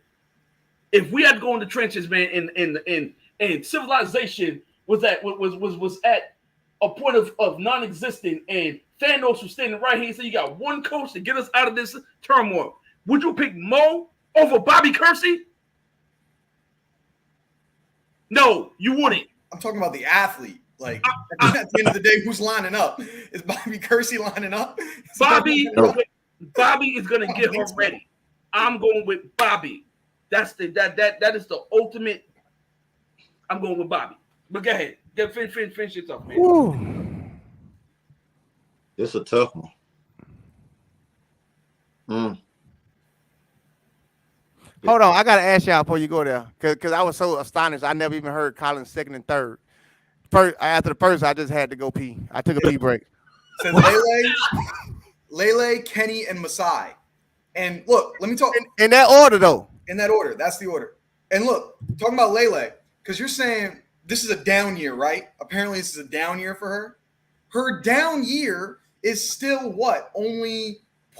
If we had to go in the trenches, man, and civilization was at a point of non-existent, and Thanos was standing right here and said, "You got one coach to get us out of this turmoil." Would you pick Mo over Bobby Kersey? No, you wouldn't. I'm talking about the athlete. Like at the end of the day, who's lining up? Is Bobby Kersey lining up? Bobby is gonna get her ready. I'm going with Bobby. That is the ultimate. I'm going with Bobby. But go ahead. Finish it up, man. Woo. It's a tough one. Hold on, I gotta ask y'all before you go there, because I was so astonished. I never even heard Colin's second and third. First, after the first, I just had to go pee. I took a pee break. So Lele, Kenny, and Masai. And look, let me talk In that order, though. in that order. That's the order. And look, talking about Lele, because you're saying this is a down year, right? Apparently, this is a down year for her. Her down year is still what? Only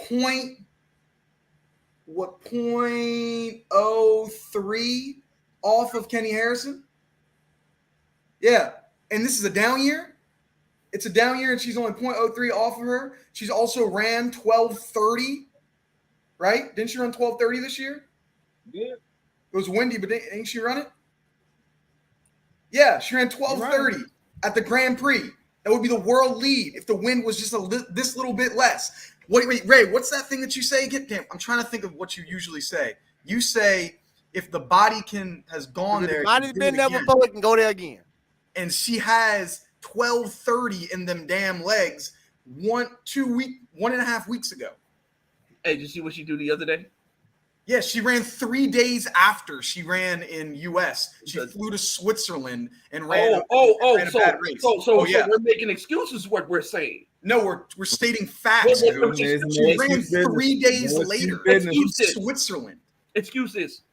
0.03 off of Kenny Harrison? Yeah. And this is a down year? It's a down year, and she's only 0.03 off of her. She's also ran 12:30, right? Didn't she run 12:30 this year? Yeah. It was windy, but ain't she run it? Yeah, she ran 12:30 at the Grand Prix. That would be the world lead if the wind was just this little bit less. Wait, Ray, what's that thing that you say again? Damn, I'm trying to think of what you usually say. You say if the body has gone there. The body's been there before, it can go there again. And she has 12:30 in them damn legs 1.5 weeks ago. Hey, did you see what she do the other day? Yeah, she ran 3 days after she ran in U.S. She flew to Switzerland and ran. ran a bad race. So we're making excuses. What we're saying? No, we're stating facts. Well, Dude. She ran 3 days later to Switzerland. Excuses.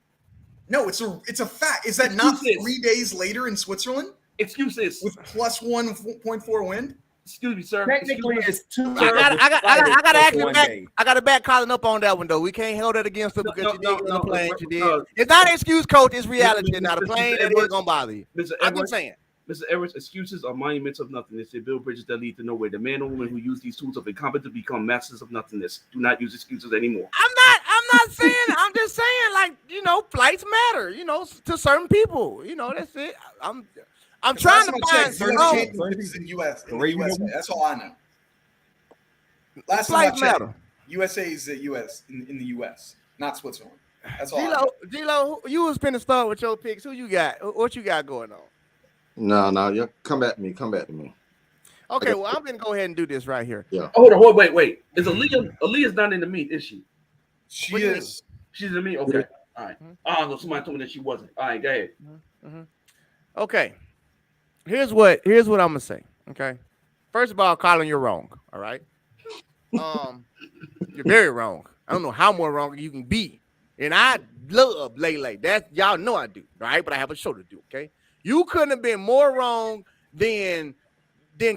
No, it's a fact. Is that not Excuses. 3 days later in Switzerland Excuses. with plus 1.4 wind? Excuse me, sir. Technically, it's 2. I gotta actually back. I gotta back Colin up on that one though. We can't hold that against her because you did on the plane. You did. It's not an excuse, coach. It's reality. Now the plane that is gonna bother you. I'm just saying. Mr. Edwards, excuses are monuments of nothingness. They build bridges that lead to nowhere. The man or woman who use these tools of incompetence become masters of nothingness. Do not use excuses anymore. I'm not saying. I'm just saying, like, flights matter. To certain people. That's it. I'm trying to find championships in U.S. That's all I know. Last time I checked, USA is the U.S. in the U.S., not Switzerland. That's all. G-Lo, you was finna start with your picks. Who you got? What you got going on? No, you come back to me. Okay, well, I'm gonna go ahead and do this right here. Yeah. Hold on, wait. Is Aaliyah's not in the meat, is she? She is. She's in the meat? Okay. All right. No, somebody told me that she wasn't. All right, go ahead. Okay. Here's what I'm gonna say. Okay. First of all, Colin, you're wrong. All right. You're very wrong. I don't know how more wrong you can be. And I love Lele. That y'all know I do, right? But I have a show to do. Okay. You couldn't have been more wrong than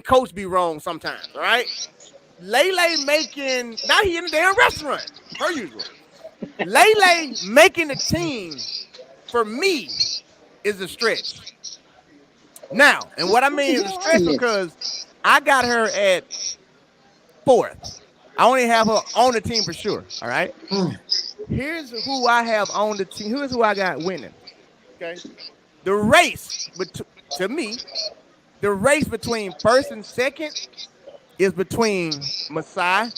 Coach be wrong sometimes. All right. Lele making now he in the damn restaurant per usual. Lele making the team for me is a stretch. Now, and what I mean is a stretch because I got her at 4th. I only have her on the team for sure. All right. Here's who I have on the team. Here's who I got winning. Okay. The race, to me, the race between first and second is between Masai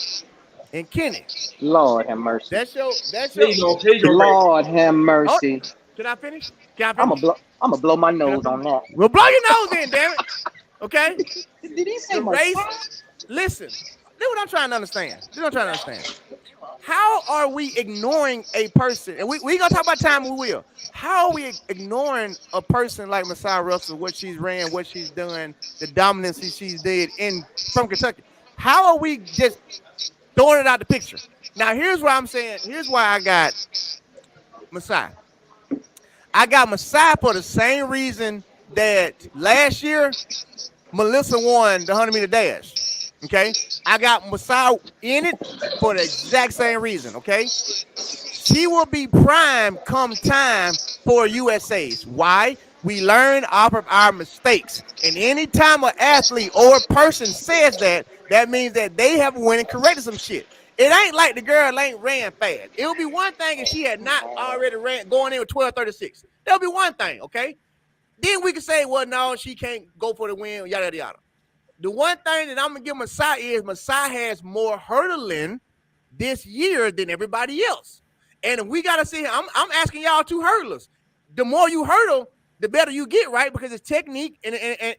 and Kenny. Lord have mercy. That's your. There you go. There you go. Lord have mercy. Oh, can I finish? Can I I'm finish? gonna blow my nose on that. We'll blow your nose in, damn it. Okay. Did he say The race? Listen. This is what I'm trying to understand. How are we ignoring a person? And we gonna talk about time, we will. How are we ignoring a person like Masai Russell, what she's ran, what she's done, the dominance she's did from Kentucky? How are we just throwing it out the picture? Now, here's what I'm saying. Here's why I got Masai. I got Masai for the same reason that last year Melissa won the 100-meter dash. Okay, I got Masai in it for the exact same reason. Okay, she will be prime come time for USA's. Why? We learn off of our mistakes, and anytime an athlete or a person says that, that means that they have went and corrected some shit. It ain't like the girl ain't ran fast. It would be one thing if she had not already ran going in with 12:36. That'll be one thing. Okay, then we can say, well, no, she can't go for the win. Yada yada yada. The one thing that I'm gonna give Masai is Masai has more hurdling this year than everybody else. And we gotta see, I'm asking y'all two hurdlers. The more you hurdle, the better you get, right? Because it's technique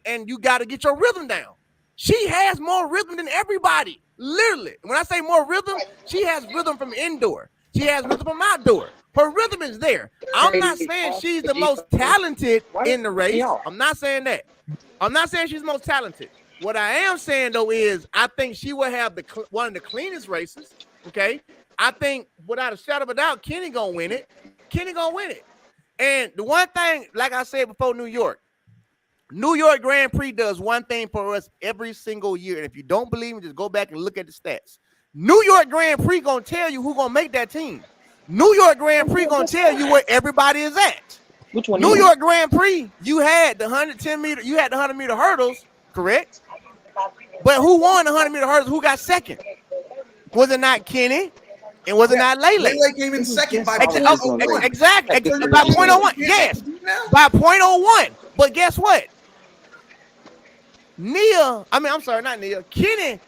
and you gotta get your rhythm down. She has more rhythm than everybody. Literally. When I say more rhythm, she has rhythm from indoor. She has rhythm from outdoor. Her rhythm is there. I'm not saying she's the most talented in the race. I'm not saying that. I'm not saying she's the most talented. What I am saying, though, is I think she will have one of the cleanest races, okay? I think, without a shadow of a doubt, Kenny gonna win it. And the one thing, like I said before, New York Grand Prix does one thing for us every single year. And if you don't believe me, just go back and look at the stats. New York Grand Prix gonna tell you who gonna make that team. New York Grand Prix gonna tell you where everybody is at. Which one? New York Grand Prix, you had the 110-meter, you had the 100-meter hurdles, correct? But who won the 100-meter hurdles? Who got second? Was it not Kenny? And was it not Lele? Lele came in second by exactly. By 0.01. Yes, by 0.01. But guess what? Kenny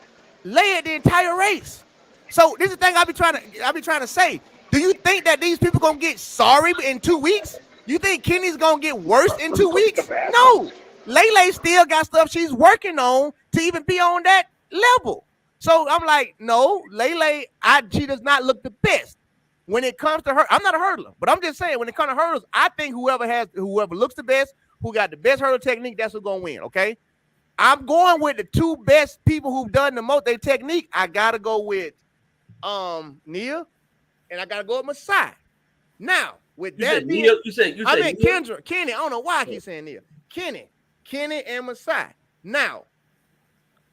led the entire race. So this is the thing I be trying to say. Do you think that these people gonna get sorry in 2 weeks? You think Kenny's gonna get worse in 2 weeks? No. Lele still got stuff she's working on to even be on that level. So I'm like, no, Lele, she does not look the best when it comes to her. I'm not a hurdler, but I'm just saying when it comes to hurdles, I think whoever looks the best, who got the best hurdle technique, that's who's gonna win. Okay, I'm going with the two best people who've done the most their technique. I gotta go with Nia, and I gotta go with Masai. Now with that being, Kendra, Kenny. I don't know why I keep saying Nia. Kenny and Masai. Now,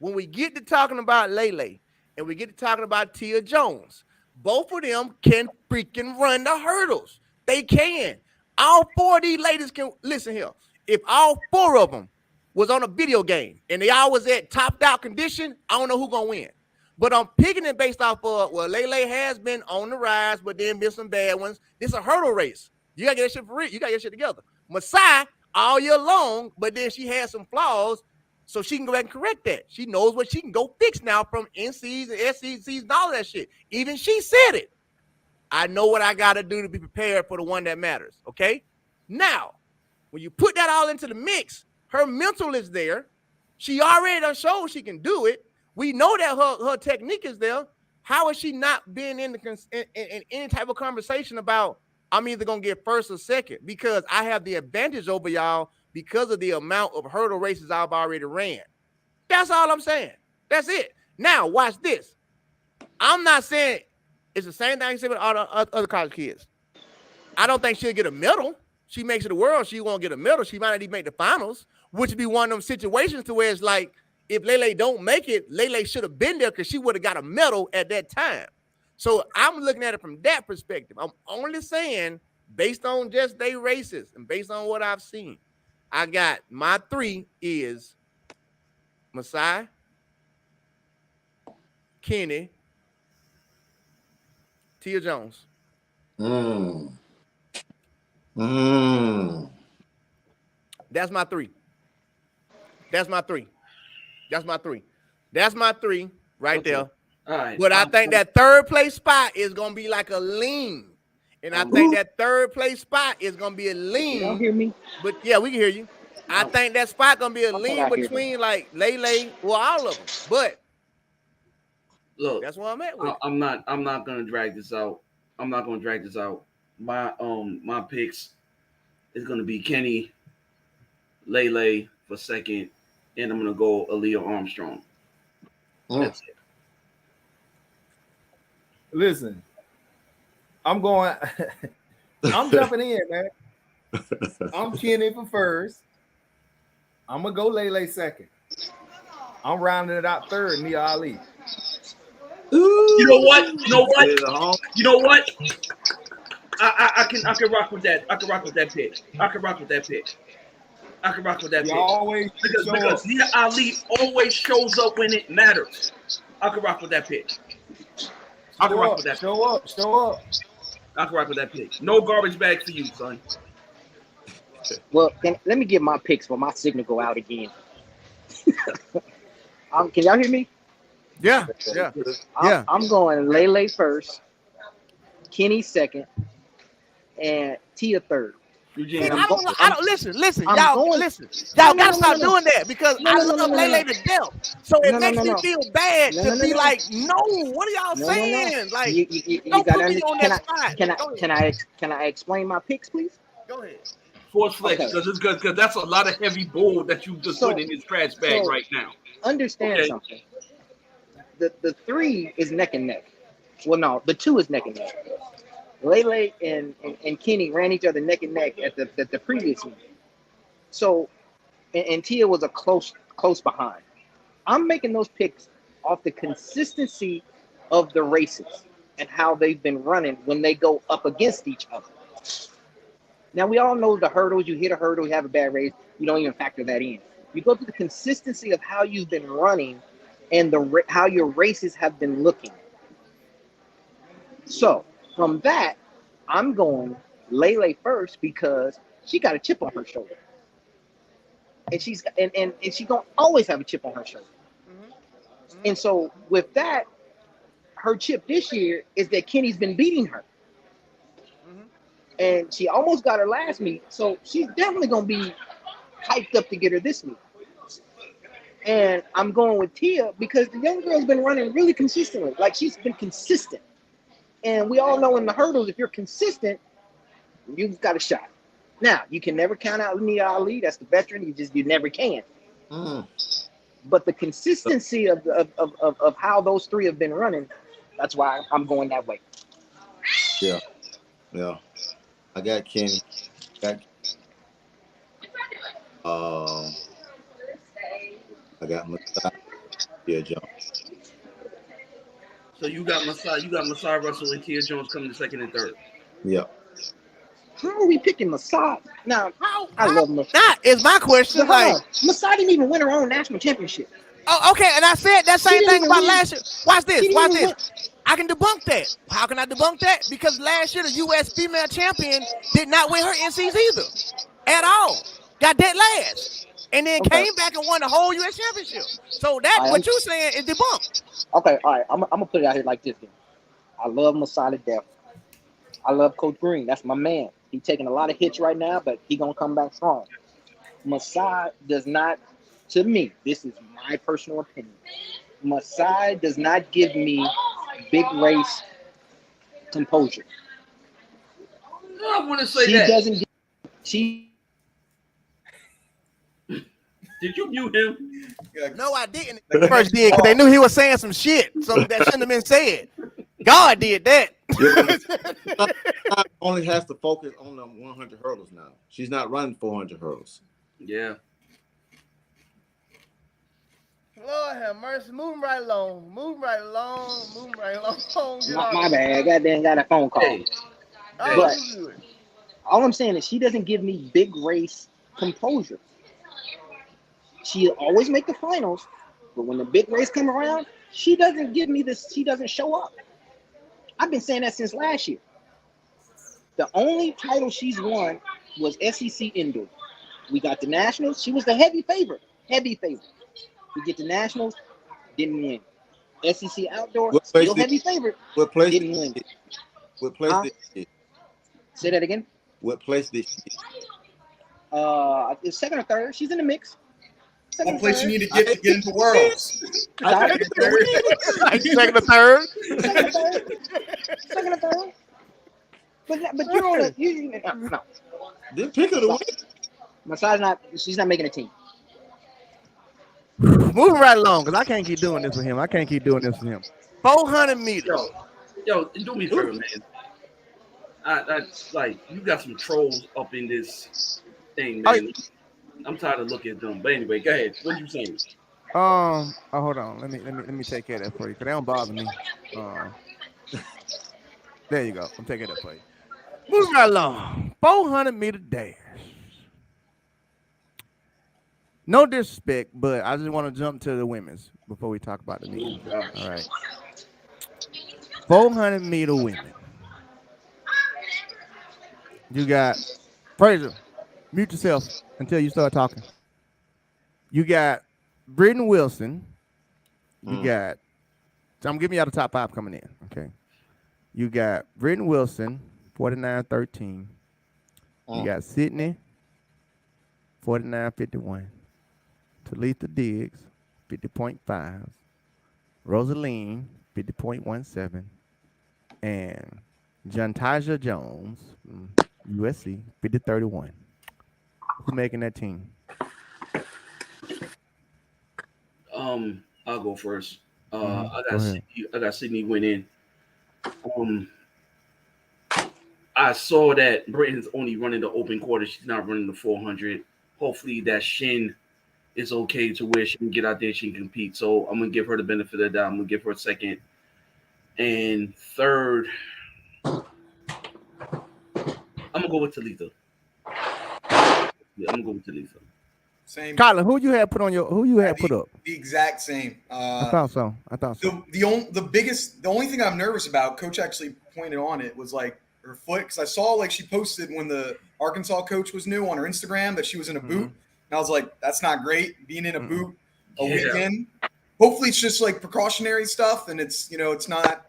when we get to talking about Lele and we get to talking about Tia Jones, both of them can freaking run the hurdles. They can. All four of these ladies can. Listen here. If all four of them was on a video game and they all was at topped out condition, I don't know who's going to win. But I'm picking it based off of, well, Lele has been on the rise, but then been some bad ones. This is a hurdle race. You got to get that shit for real. You got to get that shit together. Masai, all year long, but then she has some flaws, so she can go back and correct that. She knows what she can go fix now from NCs and SECs and all that shit. Even she said it. I know what I got to do to be prepared for the one that matters, okay? Now, when you put that all into the mix, her mental is there. She already done showed she can do it. We know that her technique is there. How is she not being in any type of conversation about, I'm either going to get first or second, because I have the advantage over y'all because of the amount of hurdle races I've already ran. That's all I'm saying. That's it. Now, watch this. I'm not saying it's the same thing I said with all the other college kids. I don't think she'll get a medal. She makes it the world. She won't get a medal. She might not even make the finals, which would be one of them situations to where it's like, if Lele don't make it, Lele should have been there because she would have got a medal at that time. So I'm looking at it from that perspective. I'm only saying based on just their races and based on what I've seen. I got my three is Masai, Kenny, Tia Jones. That's my three. That's my three. That's my three. That's my three right Okay. there. All right. But I think that third place spot is gonna be like a lean. And I think that third place spot is gonna be a lean. Y'all hear me? But yeah, we can hear you. I think that spot gonna be a I lean thought I hear between like Lele, well, all of them. But Look, that's where I'm at with. I'm not gonna drag this out. I'm not gonna drag this out. My picks is gonna be Kenny, Lele for second, and I'm gonna go Aaliyah Armstrong. That's it. Listen, I'm going. I'm jumping in, man. I'm Kenny for first. I'm gonna go Lele second. I'm rounding it out third, Nia Ali. You know what? You know what? I can rock with that. I can rock with that pick. Always because Nia Ali always shows up when it matters. I can rock with that pick. I can rock with that. Show up. I can rock with that pick. No garbage bag for you, son. Well, let me get my picks for my signal go out again. Can y'all hear me? Yeah. I'm going Lele first, Kenny second, and Tia third. Eugene, See, I don't listen. I'm Y'all going- listen. Y'all gotta stop no. doing that because I love Lele to death. So it makes me feel bad to be like, no, what are y'all saying? Like, you don't gotta put me on that spot. Can I explain my picks, please? Go ahead. Force flex, Okay. because that's a lot of heavy bull that you just put in his trash bag right now. Understand something. The three is neck and neck. Well, no, the two is neck and neck. Lele and Kenny ran each other neck and neck at the previous meeting. So, and Tia was a close behind. I'm making those picks off the consistency of the races and how they've been running when they go up against each other. Now, we all know the hurdles. You hit a hurdle, you have a bad race. You don't even factor that in. You go to the consistency of how you've been running and how your races have been looking. So, from that, I'm going Lele first because she got a chip on her shoulder. And she's gonna always have a chip on her shoulder. And so with that, her chip this year is that Kenny's been beating her. And she almost got her last meet, so she's definitely gonna be hyped up to get her this meet. And I'm going with Tia because the young girl's been running really consistently. Like, she's been consistent. And we all know in the hurdles, if you're consistent, you've got a shot. Now, you can never count out Nia Ali. That's the veteran. You never can. But the consistency of how those three have been running, that's why I'm going that way. Yeah. I got Kenny. I got Masai. Yeah, Jones. So you got Masai Russell and Tia Jones coming to second and third. Yeah. How are we picking Masai? Now, I love Masai. That is my question. Like, Masai didn't even win her own national championship. oh, okay. And I said that same didn't thing even about win. last year. Watch She this. didn't even I can debunk that. How can I debunk that? Because last year the U.S. female champion did not win her NCs either, at all. Got that last, and then came back and won the whole U.S. championship. So that what you're saying is debunked. Okay, all right. I'm gonna put it out here like this. Then. I love Masai to death. I love Coach Green. That's my man. He's taking a lot of hits right now, but he's gonna come back strong. Masai does not, to me, this is my personal opinion. Masai does not give me big race composure. I want to say She that. doesn't. She. Did you mute him? No, I didn't. They first did because they knew he was saying some shit, something that shouldn't have been said. God did that. Only has to focus on the 100 hurdles now. She's not running 400 hurdles. Yeah. Lord have mercy. Moving right along. My bad. Goddamn, got a phone call. Hey. But all I'm saying is she doesn't give me big race composure. She'll always make the finals, but when the big race come around, She doesn't give me this. She doesn't show up. I've been saying that since last year. The only title she's won was SEC Indoor. We got the Nationals. She was the heavy favorite. Heavy favorite. We get the Nationals, didn't win. SEC Outdoor, What place still did- heavy favorite, What place? didn't win. What place Huh? did she get? Say that again. What place did she get? It's second or third. She's in the mix. Second What or place third. you need to get into Worlds? Sorry? Like second or third. Second or third. Second or third. But you're on a no. Then pick her to win. Masai's not. She's not making a team. Moving right along, because I can't keep doing this with him. 400 meters. Yo, do me a favor, man. I like you got some trolls up in this thing, man. I'm tired of looking at them. But anyway, go ahead. What you saying? Oh, hold on. Let me take care of that for you, because they don't bother me. There you go. I'm taking that for you. Moving right along. 400-meter dash. No disrespect, but I just want to jump to the women's before we talk about the men. All right. 400-meter women. You got Fraser. Mute yourself until you start talking. You got Brittany Wilson. You got. So I'm giving y'all the top 5 coming in. Okay. You got Brittany Wilson, 49.13. You got Sydney, 49.51. Talitha Diggs, 50.5. Rosaline, 50.17. And Jontasia Jones, USC, 50.31. Who's making that team? I'll go first. Go I got Sydney winning. I saw that Britain's only running the open quarter. She's not running the 400. Hopefully that shin is okay to where she can get out there, she can compete. So I'm gonna give her the benefit of the doubt. I'm gonna give her a second. And third, I'm gonna go with Talitha. Yeah, I'm gonna go with Talitha. Same. Colin, who you had put up? The exact same. I thought so. The only thing I'm nervous about, Coach actually pointed on it, was like her foot, because I saw like she posted when the Arkansas coach was new on her Instagram that she was in a boot, and I was like, that's not great being in a boot a weekend. Hopefully it's just like precautionary stuff, and it's it's not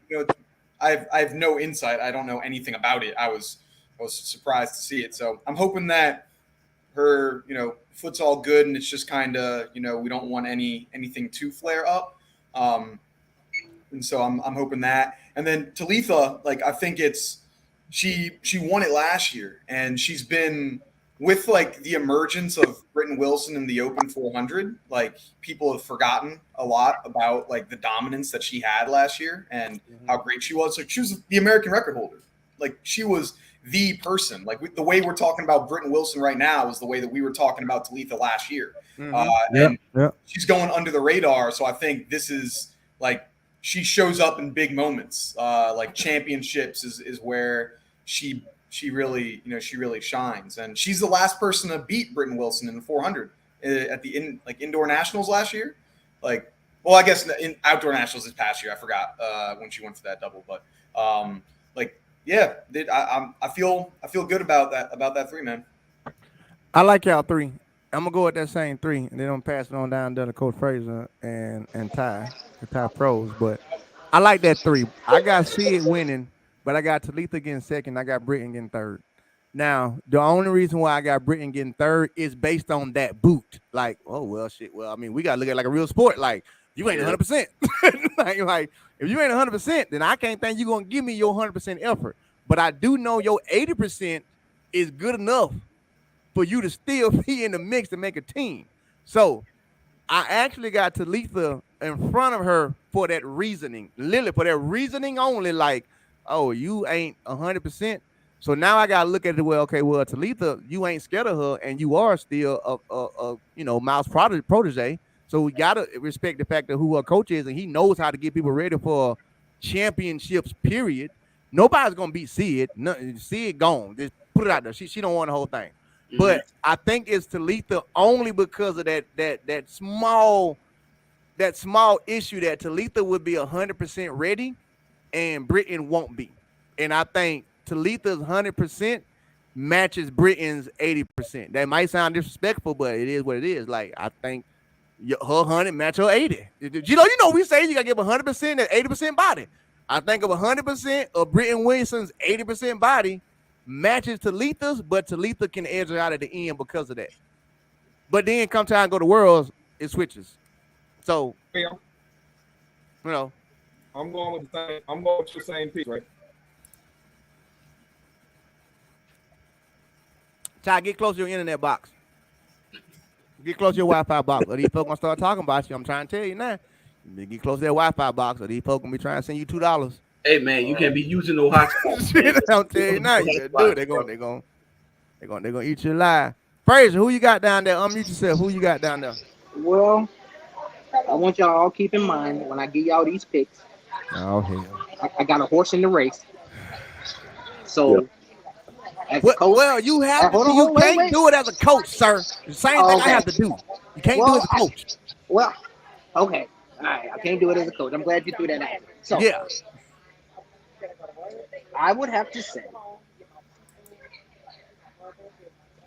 I have no insight. I don't know anything about it. I was surprised to see it, so I'm hoping that her foot's all good, and it's just kind of we don't want anything to flare up, and so I'm hoping that. And then Talitha, like I think it's she won it last year, and she's been with like the emergence of Brittany Wilson in the Open 400. Like people have forgotten a lot about like the dominance that she had last year and how great she was. Like she was the American record holder. Like she was the person. Like the way we're talking about Brittany Wilson right now is the way that we were talking about Talitha last year. And she's going under the radar. So I think this is like she shows up in big moments. Like championships is where she really shines. And she's the last person to beat Brittany Wilson in the 400 at the indoor nationals last year. Like, well, I guess in outdoor nationals this past year, I forgot when she went for that double, but yeah, I feel good about that 3, man. I like y'all 3. I'm gonna go with that same 3, and then I'm passing on down to Coach Fraser and Ty, the Ty pros. But I like that 3. I got Sid winning, but I got Talitha getting second. I got Britain getting third. Now, the only reason why I got Britain getting third is based on that boot. Like, oh well, shit. Well, I mean, we gotta look at it like a real sport. Like, you ain't 100%. like if you ain't 100%, then I can't think you're gonna give me your 100% effort. But I do know your 80% is good enough for you to still be in the mix to make a team. So I actually got Talitha in front of her for that reasoning. Literally for that reasoning only, like, oh, you ain't 100%. So now I gotta look at it. Well, okay, well, Talitha, you ain't scared of her, and you are still a Miles protege. So we gotta respect the fact that who her coach is, and he knows how to get people ready for championships. Period. Nobody's gonna beat Sid. Sid gone. Just put it out there. She don't want the whole thing. But I think it's Talitha only because of that small that small issue that Talitha would be 100% ready and Britain won't be. And I think Talitha's 100% matches Britain's 80%. That might sound disrespectful, but it is what it is. Like, I think her 100 match her 80. You know, we say you got to give 100% at 80% body. I think of 100% of Britton Williamson's 80% body matches Talitha's, but Talitha can edge her out at the end because of that. But then come time to go to Worlds, it switches. So, Yeah. you know, I'm going with the same piece, right? Ty, get close to your internet box. Get close to your Wi-Fi box, or these folks gonna start talking about you. I'm trying to tell you now. Get close to that Wi-Fi box, or these folks gonna be trying to send you $2. Hey man, you can't be using no hotspot. I'm telling you now, you gotta do it. They're gonna eat you alive. Fraser, who you got down there? Unmute yourself. Who you got down there? Well, I want y'all all keep in mind when I give y'all these picks. Oh hell! I got a horse in the race. So, as a coach, well, you have to. You can't do it as a coach, sir. The same thing I have to do. You can't do it as a coach. Well, okay, all right. I can't do it as a coach. I'm glad you threw that out. So, yeah, I would have to say,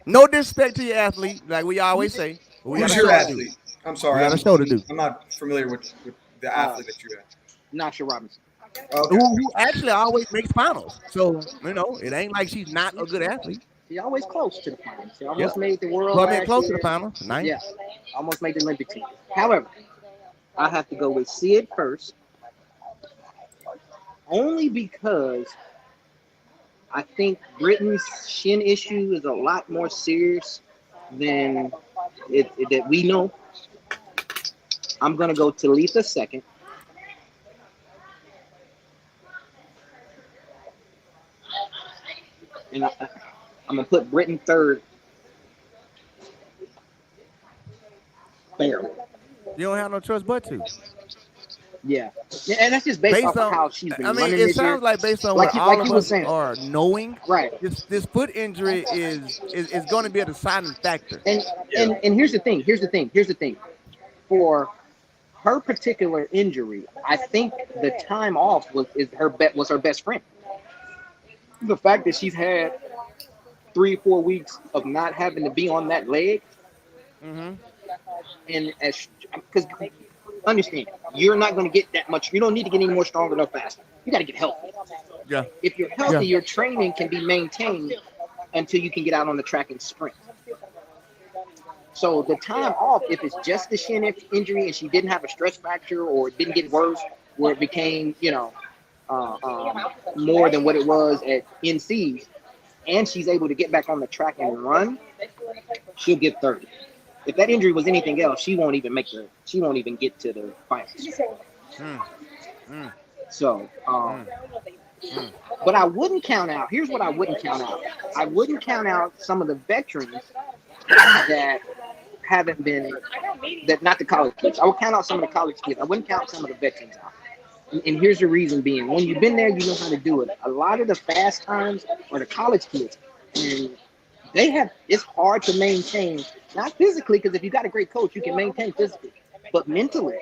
no disrespect to your athlete, like we always say. Who's your athlete? I'm sorry, I'm not familiar with the athlete that you have. Naksha Robinson. Okay. Who actually always makes finals. So, you know, it ain't like she's not a good athlete. She's always close to the finals. She almost made the world. Well, I mean, close to the finals. Nice. Yeah, almost made the Olympic team. However, I have to go with Sid first, only because I think Britain's shin issue is a lot more serious than that we know. I'm gonna go Talitha second. And I'm gonna put Britain third. Barely. You don't have no choice but to. Yeah, and that's just based off of how she's been running this year. It sounds like based on what all of us are knowing. Right. This foot injury is going to be a deciding factor. And here's the thing. For her particular injury, I think the time off was her best friend. The fact that she's had 3-4 weeks of not having to be on that leg, and because understand, you're not going to get that much. You don't need to get any more stronger no faster. You got to get healthy. Yeah. If you're healthy, your training can be maintained until you can get out on the track and sprint. So the time off, if it's just the shin injury and she didn't have a stress fracture or it didn't get worse, where it became, more than what it was at NC's, and she's able to get back on the track and run, she'll get 30. If that injury was anything else, she won't even get to the finals. So, but I wouldn't count out. Here's what I wouldn't count out. I wouldn't count out some of the veterans that haven't been, not the college kids. I would count out some of the college kids. I wouldn't count some of the veterans out. And here's the reason being, when you've been there, you know how to do it. A lot of the fast times are the college kids. And it's hard to maintain, not physically, because if you got a great coach, you can maintain physically, but mentally,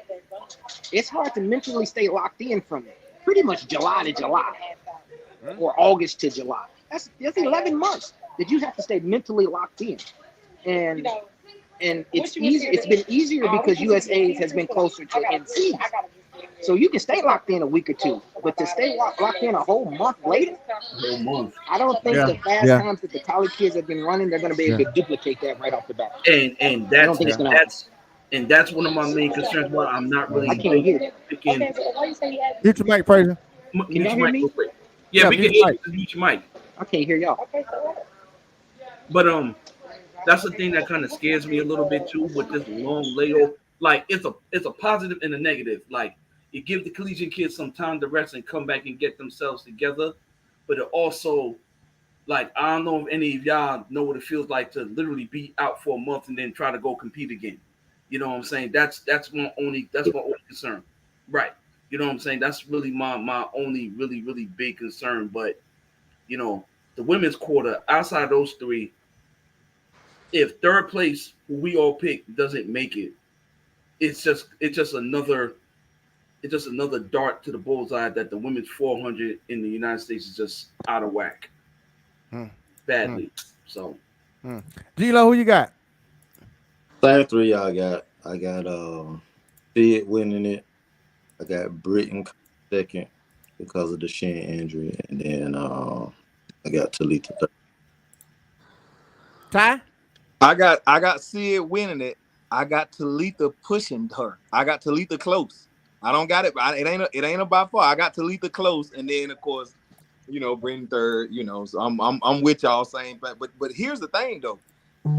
it's hard to mentally stay locked in from pretty much July to July or August to July. That's 11 months that you have to stay mentally locked in. And it's easy. It's been easier because USA's has been closer to NC's. So you can stay locked in a week or two, but to stay locked in a whole month later, I don't think the fast times that the college kids have been running, they're going to be able to duplicate that right off the bat. And that's one of my main concerns. Why I'm not really. I can't hear. Mute your mic, Fraser. Can you hear me? Yeah, we can hear you. Mute your mic. I can't hear y'all. But that's the thing that kind of scares me a little bit too with this long layoff. Like it's a positive and a negative. Like you give the collegiate kids some time to rest and come back and get themselves together. But it also, like, I don't know if any of y'all know what it feels like to literally be out for a month and then try to go compete again. You know what I'm saying? That's my only concern. Right. You know what I'm saying? That's really my only really, really big concern. But, the women's quarter, outside of those three, if third place, who we all pick, doesn't make it, it's just another dart to the bullseye that the women's 400 in the United States is just out of whack, badly. So, G-Lo, who you got? Same three y'all got. I got Sid winning it. I got Britain second because of the shin injury, and then I got Talitha third. Ty? I got Sid winning it. I got Talitha pushing her. I got Talitha close. I don't got it. It ain't about far. I got Talitha close, and then of course, Britain third. So I'm with y'all saying, but here's the thing though.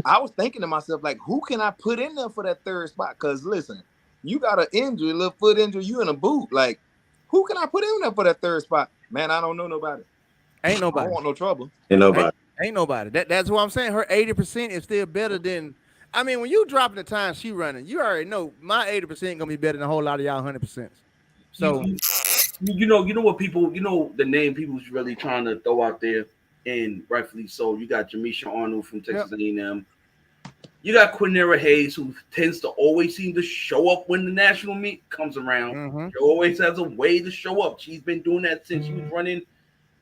I was thinking to myself, like, who can I put in there for that third spot? Because listen, you got an injury, a little foot injury, you in a boot. Like, who can I put in there for that third spot? Man, I don't know nobody. Ain't nobody. I don't want no trouble. Ain't nobody. Ain't nobody. That's what I'm saying. Her 80% is still better than. I mean, when you dropping the time she running, you already know my 80% gonna be better than a whole lot of y'all 100%. So you know what people, the name people's really trying to throw out there, and rightfully so. You got Jamisha Arnold from Texas A&M. You got Quinera Hayes, who tends to always seem to show up when the national meet comes around. She always has a way to show up. She's been doing that since she was running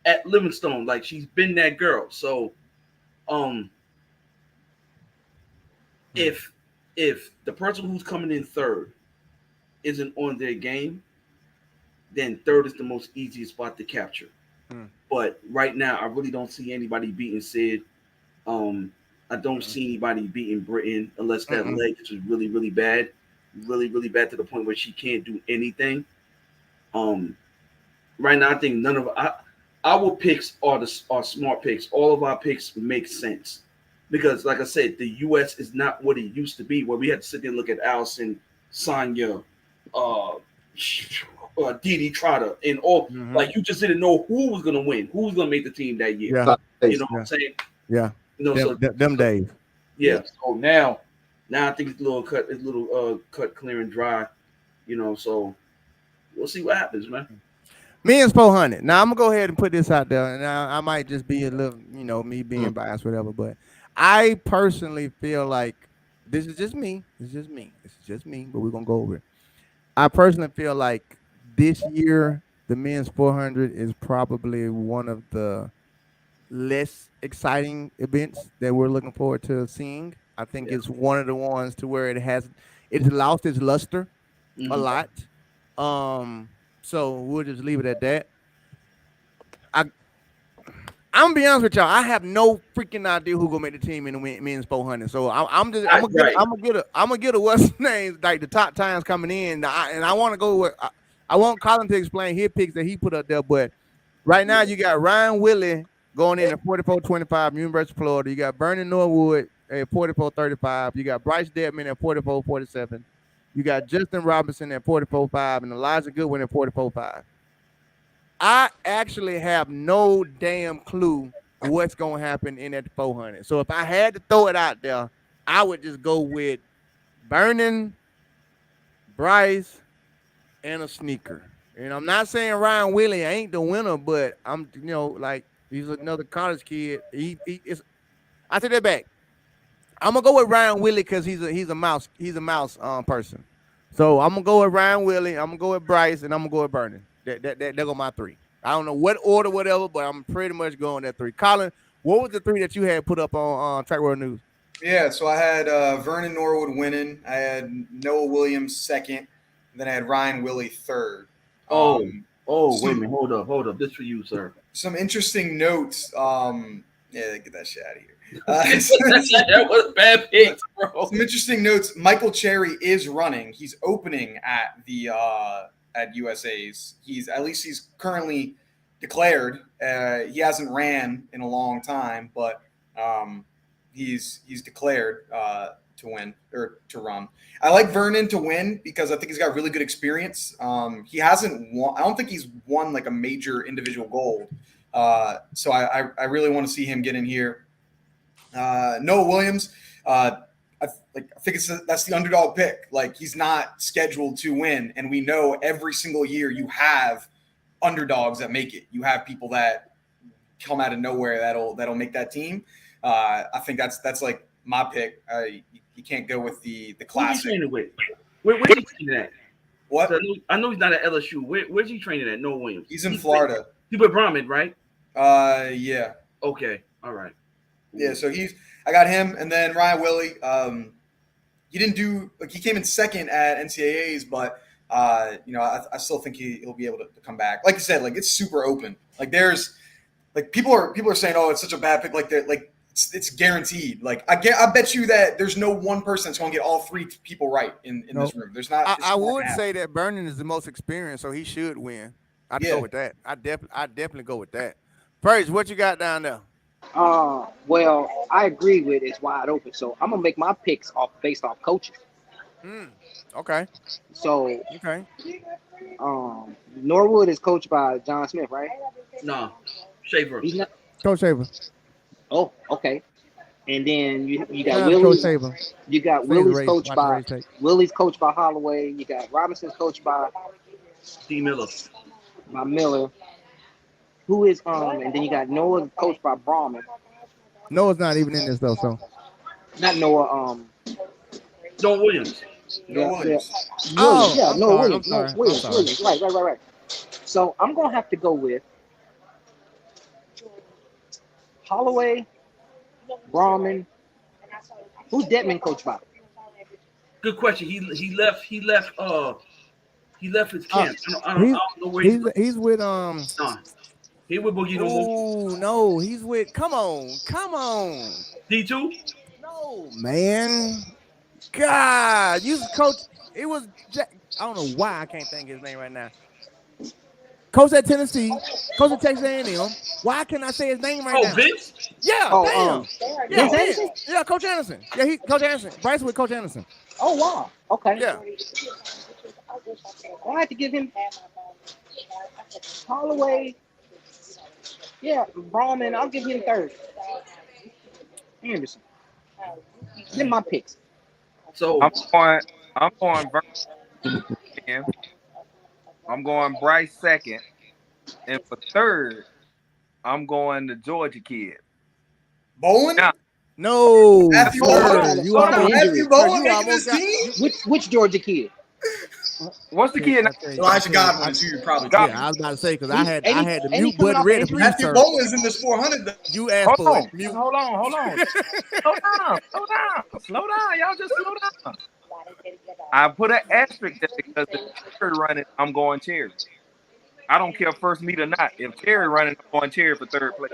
at Livingstone. Like, she's been that girl. So, if the person who's coming in third isn't on their game, then third is the most easiest spot to capture. But right now, I really don't see anybody beating Sid. I don't see anybody beating Britain unless that leg is really, really bad. Really, really bad to the point where she can't do anything. Right now, I think none of our picks are smart picks. All of our picks make sense. Because, like I said, the U.S. is not what it used to be, where we had to sit there and look at Allison, Sonya, Dee Trotter, and all. Like, you just didn't know who was going to win, who was going to make the team that year. Yeah. You know what I'm saying? Yeah. Them days. Yeah. So now I think it's a little cut clear and dry. So we'll see what happens, man. Men's 400. Now I'm gonna go ahead and put this out there, and I might just be a little, me being biased, whatever. But I personally feel like this is just me. But we're gonna go over it. I personally feel like this year the men's 400 is probably one of the less exciting events that we're looking forward to seeing. I think it's one of the ones to where it's lost its luster a lot. So we'll just leave it at that. I'm gonna be honest with y'all. I have no freaking idea who's gonna make the team in the men's 400. So I'm gonna get a what's name, like the top times coming in. And I want to go with I want Colin to explain his picks that he put up there. But right now you got Ryan Willie going in at 44.25, University of Florida. You got Vernon Norwood at 44.35. You got Bryce Dedman at 44.47. You got Justin Robinson at 44.5 and Elijah Goodwin at 44.5. I actually have no damn clue what's going to happen in that 400. So if I had to throw it out there, I would just go with Vernon, Bryce, and a sneaker. And I'm not saying Ryan Willie ain't the winner, but I'm, like, he's another college kid. I take that back. I'm gonna go with Ryan Willie because he's a mouse person. So I'm gonna go with Ryan Willie. I'm gonna go with Bryce, and I'm gonna go with Vernon. That go my three. I don't know what order, whatever, but I'm pretty much going that three. Colin, what was the three that you had put up on Track World News? Yeah, so I had Vernon Norwood winning. I had Noah Williams second. And then I had Ryan Willie third. Wait a minute. Hold up. This for you, sir. Some interesting notes. Get that shit out of here. That was bad picks, bro. Some interesting notes. Michael Cherry is running. He's opening at the at USA's. He's currently declared. He hasn't ran in a long time, but he's declared to win or to run. I like Vernon to win because I think he's got really good experience. He hasn't won. I don't think he's won like a major individual gold. So I really want to see him get in here. Noah Williams, I think that's the underdog pick. Like, he's not scheduled to win, and we know every single year you have underdogs that make it. You have people that come out of nowhere that'll make that team. I think that's like my pick. You can't go with the classic. Who you with? Where's he training at? What? So I know he's not at LSU. Where's he training at? What? So I know he's not at LSU. Where's he training at? Noah Williams. He's in Florida. He's with Brahman, right? Yeah. Okay. All right. Yeah, so I got him, and then Ryan Willie. He didn't do he came in second at NCAAs, but I still think he'll be able to come back. Like you said, like it's super open. Like there's like people are saying, oh, it's such a bad pick. Like they're like it's guaranteed. Like I bet you that there's no one person that's going to get all three people right in this room. There's not. I would say that Vernon is the most experienced, so he should win. I'd go with that. I definitely go with that. Praise, what you got down there? Well, I agree with it's wide open. So I'm gonna make my picks based off coaches. Okay. So okay. Norwood is coached by John Smith, right? No, Shaver. He's not. Coach Shaver. Oh, okay. And then you got Coach Willie. Shaver. You got Willie's coached by Holloway. You got Robinson's coached by D. Miller. By Miller. Who is and then you got Noah coached by Brahman. Noah's not even in this though, so not Noah. Noah Williams. Noah Williams. Noah Williams. Right. So I'm gonna have to go with Holloway, Brahman. Who's Detman coached by? Good question. He left his camp. I don't know where he's with He with Boogie no more. Oh no, he's with come on. D2? No, man. God, you coach. It was Jack, I don't know why I can't think his name right now. Coach at Tennessee, coach at Texas A&M. Why can't I say his name right now? Oh, Vince? Yeah, damn. Yeah, Anderson? Yeah, Coach Anderson. Yeah, Coach Anderson. Bryce with Coach Anderson. Oh wow. Okay. Yeah. I have to give him Holloway. Yeah, Brahman. I'll give him third. Anderson. Give my picks. So I'm going I'm going Bryce second, and for third, I'm going the Georgia kid. Bowen? No. Matthew Bowen making this team? Which Georgia kid? What's the kid? Elijah Godwin is who you probably Yeah, I was about to say because I had the mute button ready for you, Matthew sir. Bowen's in this 400. You asked for it. Mute. Hold on. Slow down. Y'all just slow down. I put an asterisk there because if Cherry running, I'm going Cherry. I don't care first meet or not. If Cherry running, I'm going Cherry for third place.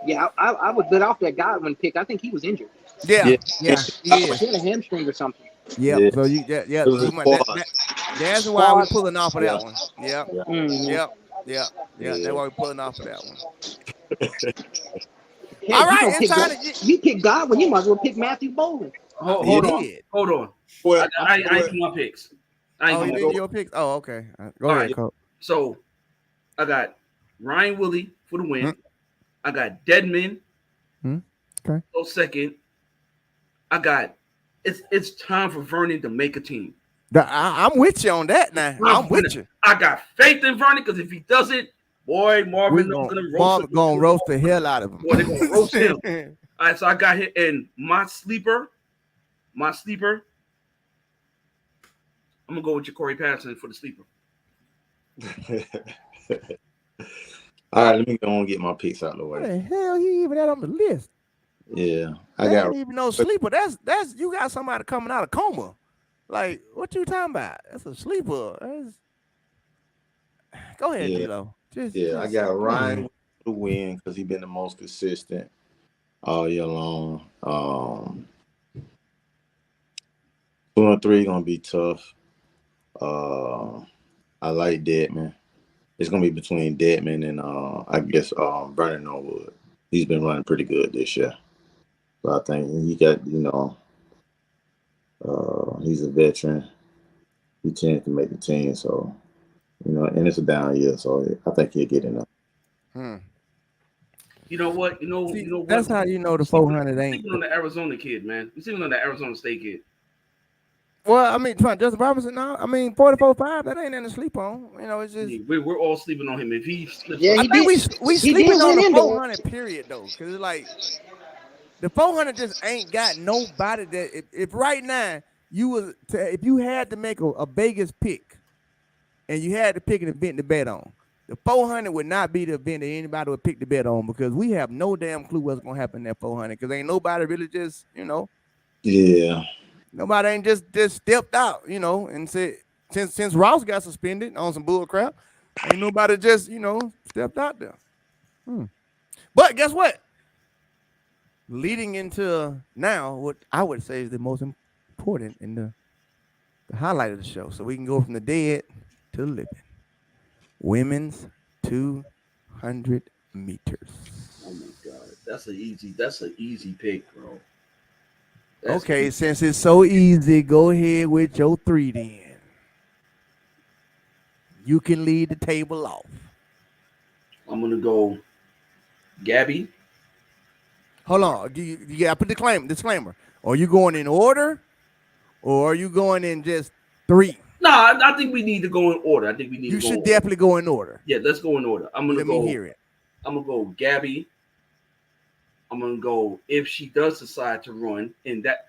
Yeah, I would bet off that Godwin pick. I think he was injured. Yeah. He had a hamstring or something. Yeah. So that's why we're pulling off of that one. Yeah. That's why we're pulling off of that one. All right, you pick Godwin, you might as well pick Matthew Bowen. Hold on. Well, I ain't do my picks. You did your picks? Oh, okay. Go ahead, Coach. So I got Ryan Willie for the win. I got Deadman. Okay. So second. I got it's time for Vernon to make a team. I'm with you on that now. I'm with you. I got faith in Vernon because if he doesn't, boy, Marvin gonna roast the hell out of him. Boy, they're gonna roast him. All right, so I got hit and my sleeper. I'm gonna go with Ja'Cory Patterson for the sleeper. All right, let me go and get my picks out of the way. What the hell he even had on the list? Yeah, I got even no sleeper. That's you got somebody coming out of coma. Like, what you talking about? That's a sleeper. Go ahead, Angelo. I got Ryan to win because he's been the most consistent all year long. 2 and 3 gonna be tough. I like Deadman. It's gonna be between Deadman and I guess Vernon Norwood. He's been running pretty good this year. So I think he got, he's a veteran. He tends to make the team, so and it's a down year, so I think he'll get enough. You know what? You know what? That's how you know the 400 ain't. Sleeping on the Arizona kid, man. You're sleeping on the Arizona State kid. Well, I mean, Justin Robinson. No, I mean 44-5. That ain't nothing to sleep on. It's just we're all sleeping on him. If he slips, I think we sleeping on the 400 period though, because it's like the 400 just ain't got nobody that if right now if you had to make a Vegas pick, and you had to pick an event to bet on, the 400 would not be the event that anybody would pick to bet on because we have no damn clue what's gonna happen in that 400 because ain't nobody really just Yeah. nobody ain't just stepped out and said since Ross got suspended on some bull crap, ain't nobody just stepped out there. But guess what? Leading into now, what I would say is the most important and the highlight of the show, so we can go from the dead to the living. Women's 200 meters. Oh my God, that's an easy pick, bro. Okay, since it's so easy, go ahead with your 3 then. You can lead the table off. I'm gonna go Gabby. Hold on, you gotta put disclaimer. Are you going in order, or are you going in just 3? No, I think we need to go in order. I think we need. You should definitely go in order. Yeah, let's go in order. Let me hear it. I'm gonna go Gabby. I'm gonna go if she does decide to run in that.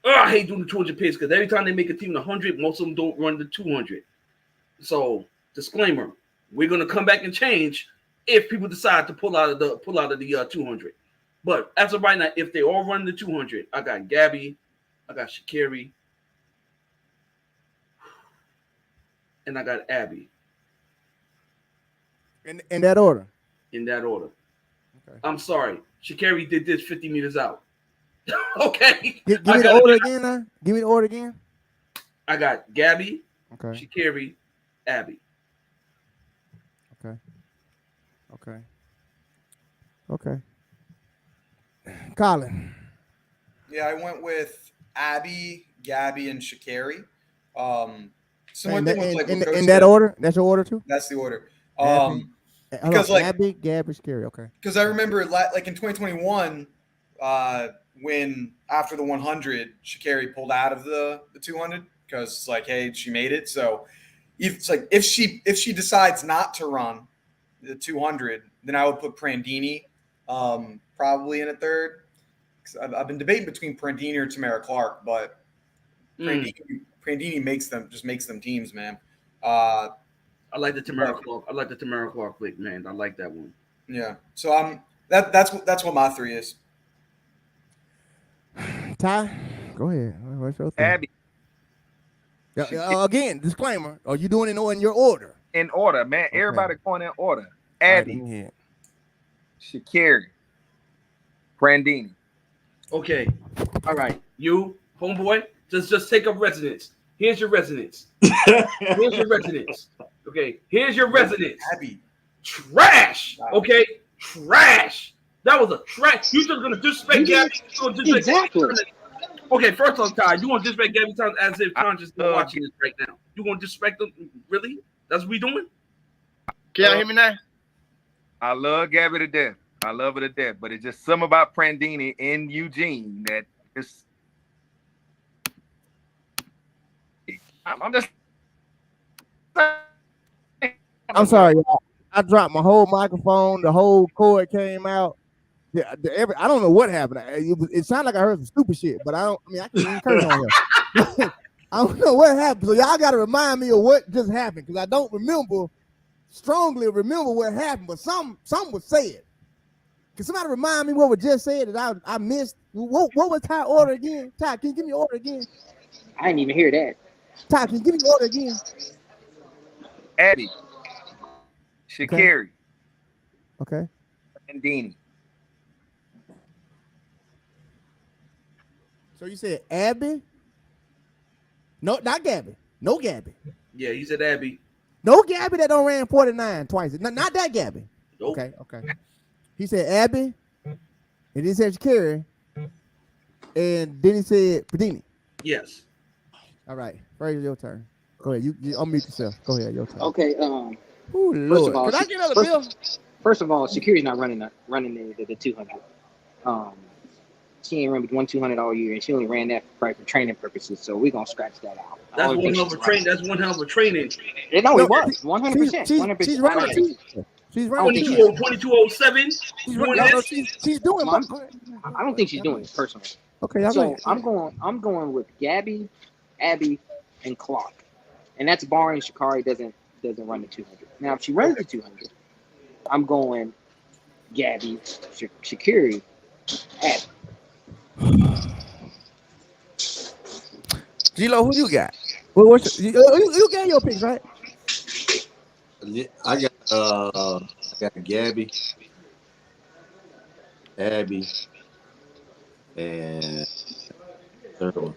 I hate doing the 200 pace because every time they make a team 100, most of them don't run the 200. So disclaimer: we're gonna come back and change if people decide to pull out of the 200. But as of right now, if they all run the 200, I got Gabby, I got Sha'Carri, and I got Abby. In that order. In that order. Okay. I'm sorry. Sha'Carri did this 50 meters out. Okay. Give me the order again, now. Give me the order again. I got Gabby, okay, Sha'Carri, Abby. Okay. Colin. Yeah, I went with Abby, Gabby, and Sha'Carri. Similar thing with like in that order? That's your order too? That's the order. Because Abby, Gabby, Sha'Carri. Okay. Because I remember like in 2021, when after the 100, Sha'Carri pulled out of the 200 because it's like, hey, she made it. So it's like if she decides not to run the 200, then I would put Prandini probably in a third. I've been debating between Prandini or Tamara Clark, but Prandini makes them teams, man. I like the Tamara Clark. I like the Tamara Clark pick, man. I like that one. Yeah. So that's what my 3 is. Ty, go ahead. What's your 3? Abby. Again, disclaimer. Are you doing it in your order? In order, man. Okay. Everybody going in order. Abby, right, Sha'Carri, Prandini. Okay. All right. You, homeboy, just take up residence. Here's your residence. Here's your residence. Okay. Here's your residence. Abby. Trash. Okay. Trash. That was a trash. You just gonna disrespect Gabby. Exactly. Okay, first off, Ty, you want to disrespect Gabby Towns as if conscious watching this right now. You want to disrespect them? Really? That's what we doing? Can y'all hear me now? I love Gabby to death. I love her to death, but it's just something about Prandini in Eugene that is. I'm just. I'm sorry, y'all. I dropped my whole microphone. The whole cord came out. I don't know what happened. It sounded like I heard some stupid shit, but I can't even curse on here. I don't know what happened. So y'all got to remind me of what just happened because I don't strongly remember what happened, but something was said. Can somebody remind me what was just said that I missed? What was Ty order again? Ty, can you give me order again? I didn't even hear that. Ty, can you give me order again? Abby, Sha'Carri, okay, Prandini. So you said Abby? No, not Gabby. No Gabby. Yeah, you said Abby. No Gabby that don't ran 49 twice. Not that Gabby. Nope. Okay. He said Abby, and then he said Sha'Carri, and then he said Prandini. Yes. All right. Fraser, your turn. Go ahead. You unmute yourself. Go ahead. Your turn. Okay. Ooh, Lord. Can I get another bill? First of all, Sha'Carri's not running the 200. She ain't run with 1-200 all year, and she only ran that for training purposes. So we're gonna scratch that out. That's one hell of a training. That's one hell of a training. It was 100%. She's running. She's running. 2207. She's doing. I don't think she's doing it personally. Okay, so I'm going with Gabby, Abby, and Clark. And that's barring Sha'Carri doesn't run the 200. Now, if she runs the 200, I'm going Gabby, Sha'Carri, Abby. G-Lo, who you got? You got your picks, right? Yeah, I got Gabby, Abby, and third one.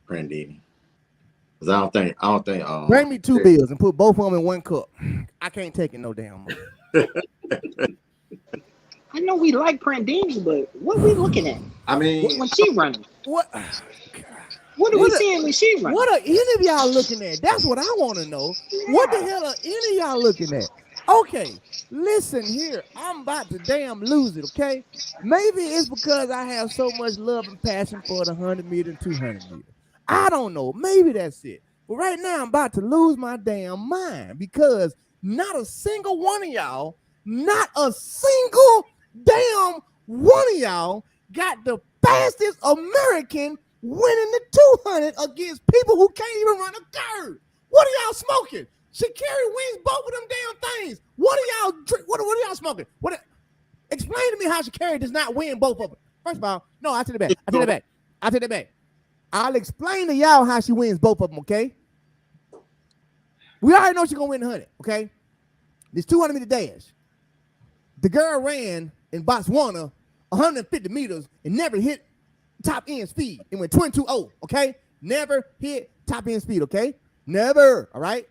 Brandini. Cause I don't think Bring me 2 bills and put both of them in 1 cup. I can't take it no damn more. I know we like Prandini, but what are we looking at? I mean, when she running? What? What are we seeing when she running? What are any of y'all looking at? That's what I want to know. Yeah. What the hell are any of y'all looking at? Okay, listen here. I'm about to damn lose it, okay? Maybe it's because I have so much love and passion for the 100-meter and 200-meter. I don't know. Maybe that's it. But right now, I'm about to lose my damn mind because not a single one of y'all, not a single damn one of y'all got the fastest American winning the 200 against people who can't even run a curve. What are y'all smoking? Sha'Carri wins both of them damn things. What are y'all smoking? Explain to me how Sha'Carri does not win both of them. First of all, no, I take it back. I'll explain to y'all how she wins both of them, okay? We already know she's going to win the 100, okay? This 200-meter dash. The girl ran in Botswana 150 meters and never hit top end speed. It went 22.0, okay? Never hit top end speed, okay? Never, all right?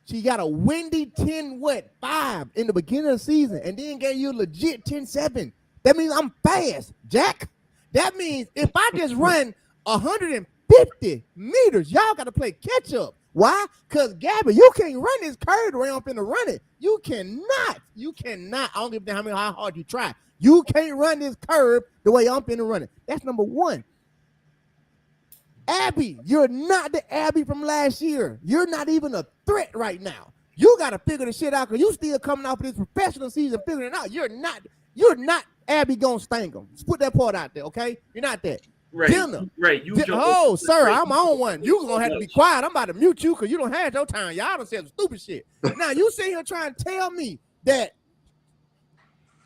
She got a windy 10.5 in the beginning of the season and then gave you a legit 10.7. That means I'm fast, Jack. That means if I just run 150 meters, y'all got to play catch up. Why? Because, Gabby, you can't run this curve the way I'm finna run it. You cannot. I don't give a damn how hard you try. You can't run this curve the way I'm finna run it. That's number one. Abby, you're not the Abby from last year. You're not even a threat right now. You got to figure the shit out because you still coming off of this professional season figuring it out. You're not Abby gonna sting them. Just put that part out there, okay? You're not that. Right. Dinner. Right. Sir, I'm on one. You gonna have to be quiet. I'm about to mute you because you don't have your time. Y'all done said some stupid shit. Now you sit here trying to tell me that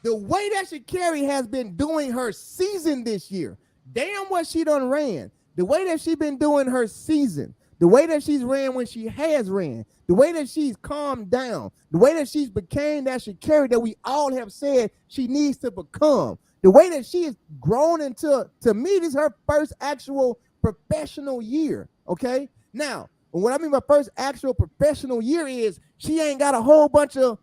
the way that Sha'Carri has been doing her season this year, damn what she done ran. The way that she's been doing her season, the way that she's ran when she has ran, the way that she's calmed down, the way that she's became that Sha'Carri that we all have said she needs to become, the way that she has grown into, to me, this is her first actual professional year, okay? Now, what I mean by first actual professional year is she ain't got a whole bunch of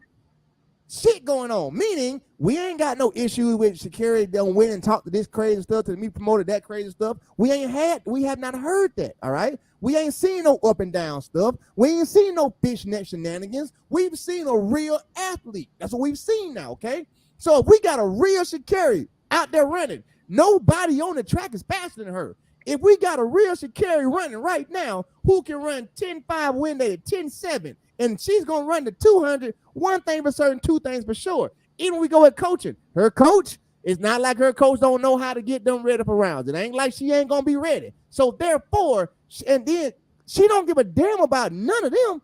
shit going on, meaning we ain't got no issue with Sha'Carri don't win and talk to this crazy stuff, to me promoted that crazy stuff. We have not heard that, all right? We ain't seen no up and down stuff. We ain't seen no fishnet shenanigans. We've seen a real athlete. That's what we've seen now, okay? So if we got a real Sha'Carri out there running, nobody on the track is faster than her. If we got a real Sha'Carri running right now, who can run 10.5 win day, 10.7, and she's going to run the 200, one thing for certain, two things for sure. Even when we go at coaching, her coach, it's not like her coach don't know how to get them ready for rounds. It ain't like she ain't going to be ready. So therefore, and then she don't give a damn about none of them.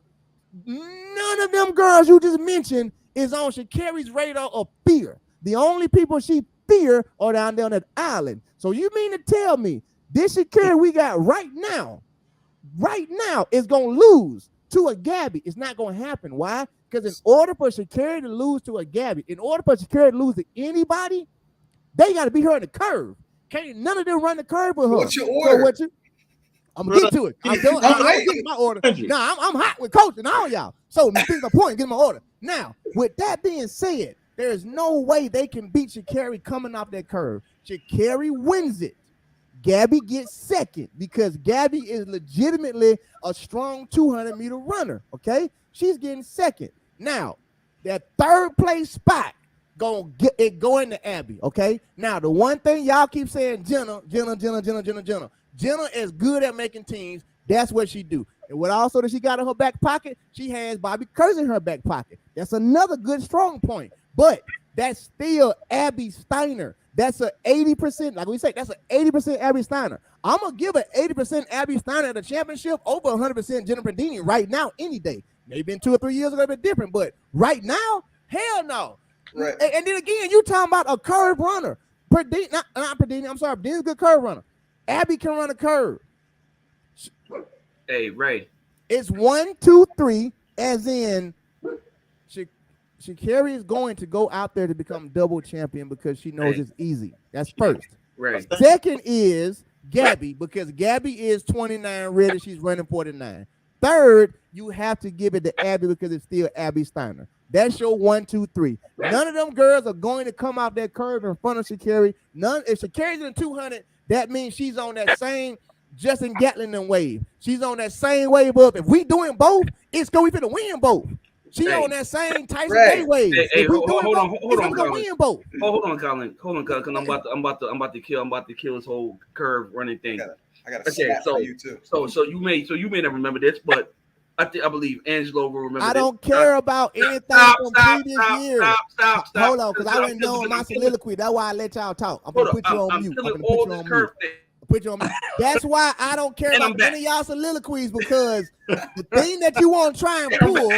None of them girls you just mentioned is on Sha'Carri's radar of fear. The only people she fear are down there on that island. So you mean to tell me this Sha'Carri we got right now is going to lose to a Gabby? It's not going to happen. Why? Because in order for Sha'Carri to lose to a Gabby, in order for Sha'Carri to lose to anybody, they got to beat her in the curve. Can't none of them run the curve with her. What's your order? So I'm going to get to it. I'm getting my order. Now, I'm hot with coaching all y'all. So, the point, get my order. Now, with that being said, there's no way they can beat Sha'Carri coming off that curve. Sha'Carri wins it. Gabby gets second because Gabby is legitimately a strong 200-meter runner, okay? She's getting second. Now, that third place spot going to Abby, okay? Now, the one thing y'all keep saying, Jenna is good at making teams. That's what she do. And what also that she got in her back pocket, she has Bobby Kersey in her back pocket. That's another good strong point. But that's still Abby Steiner. that's a 80%. Like we say, that's an 80% Abby Steiner. I'm gonna give an 80% Abby Steiner at the championship over 100% Jennifer Dini right now, any day. Maybe in 2 or 3 years, it'll be different, but right now, hell no. Right. And then again, you talking about a curve runner. Not Perdini, I'm sorry, Perdini's a good curve runner. Abby can run a curve. Hey, Ray. It's 1, 2, 3, as in Sha'Carri is going to go out there to become double champion because she knows it's easy. That's first. Right. Second is Gabby, because Gabby is 29 ready. She's running 49. Third, you have to give it to Abby because it's still Abby Steiner. That's your 1, 2, 3. None of them girls are going to come out that curve in front of Sha'Carri. If Sha'Carri's in 200, that means she's on that same Justin Gatlin wave. She's on that same wave up. If we doing both, it's going to be to win both. She on that same Tyson Day wave. Hey, hold on, Colin. Win both. Hold on, Colin. Because I'm about to kill this whole curve running thing. I got a stat for you too. So you may not remember this, but I believe Angelo will remember. I don't care about anything from previous years. Stop. Hold on, because I wasn't doing my soliloquy. That's why I let y'all talk. I'm gonna put you on mute. Put you on mute. That's why I don't care about any of y'all soliloquies, because the thing that you want to try and pull,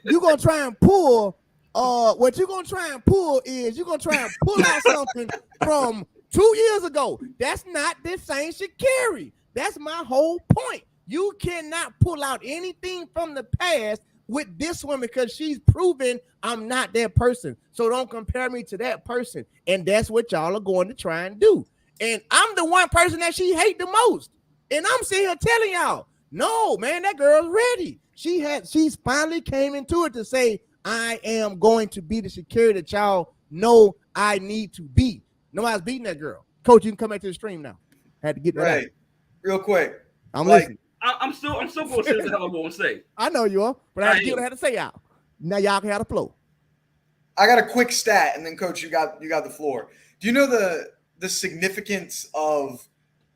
you're gonna try and pull. What you're gonna try and pull is you're gonna try and pull out something from 2 years ago. That's not the same Sha'Carri. That's my whole point. You cannot pull out anything from the past with this one because she's proven I'm not that person. So don't compare me to that person. And that's what y'all are going to try and do. And I'm the one person that she hate the most. And I'm sitting here telling y'all, no, man, that girl's ready. She's finally came into it to say, I am going to be the Sha'Carri that y'all know I need to be. Nobody's beating that girl. Coach, you can come back to the stream now. Had to get that out. Real quick. I'm listening. I'm still going to say what the hell I'm going to say. I know you are, but I get what I had to say out. Now y'all can have the flow. I got a quick stat, and then Coach, you got the floor. Do you know the significance of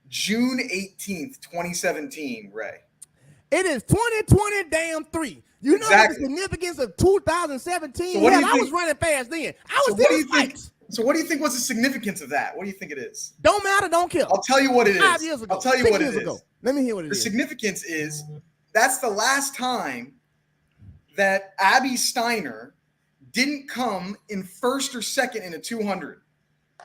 June 18th, 2017, Ray? It is 2020-3. You know the significance of 2017? So I was running fast then. I was doing fights. So what do you think was the significance of that? What do you think it is? Don't matter, don't kill. I'll tell you what it is. 5 years ago. I'll tell you what it is. Ago. Let me hear what it is. The significance is that's the last time that Abby Steiner didn't come in first or second in a 200.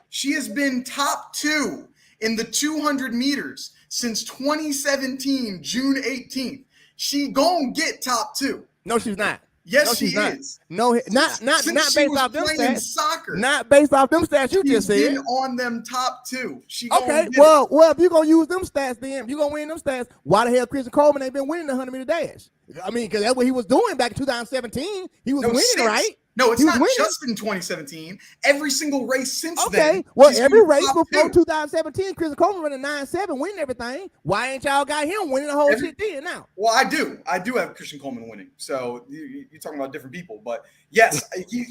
She has been top 2 in the 200 meters since 2017, June 18th. She gonna get top 2. No, she's not. Yes, no, she is. No, not based off them stats. Soccer. Not based off them stats you just said. She's been on them top 2. Okay, well, if you're going to use them stats, then you're going to win them stats. Why the hell Christian Coleman ain't been winning the 100-meter dash? I mean, because that's what he was doing back in 2017. He was winning, right? No, it's not just in 2017. Every single race since then. Okay, well, every race before 2017, Christian Coleman running 9.7, winning everything. Why ain't y'all got him winning the whole shit then now? Well, I do have Christian Coleman winning. So you're talking about different people, but yes,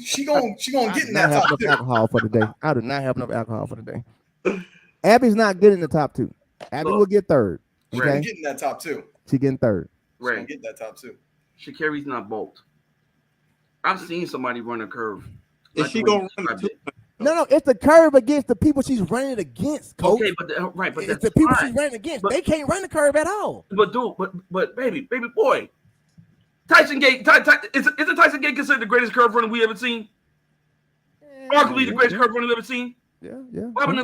she gonna get in that top 2. Alcohol for the day. I do not have enough alcohol for the day. Abby's not getting the top 2. Abby will get third. Okay, right. Getting that top 2. She getting third. Right, get that top 2. Sha'Carri's not bulked. I've seen somebody run a curve. Is she gonna run it? No, it's the curve against the people she's running against, Coach. Okay, but it's the people she's running against. They can't run the curve at all. But baby boy, Tyson Gate. Isn't Tyson Gate considered the greatest curve runner we ever seen? Arguably the greatest curve runner we've ever seen. Yeah. What happened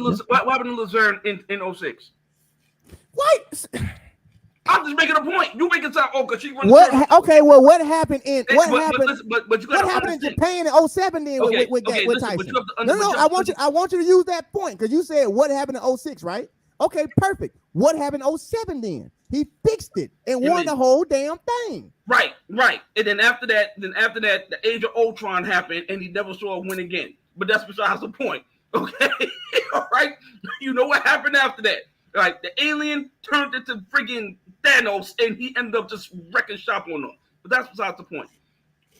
to Luzerne in 06? What? I'm just making a point. You make it sound because she runs. Okay, well, what happened in what happened in Japan in 07 then with Tyson? No, I want you to use that point because you said what happened in 06, right? Okay, perfect. What happened in 07 then? He fixed it and won the whole damn thing. Right. And then after that, the Age of Ultron happened, and he never saw a win again. But that's besides the point. Okay, all right. You know what happened after that? Like the alien turned into freaking Thanos, and he ended up just wrecking shop on them. But that's besides the point.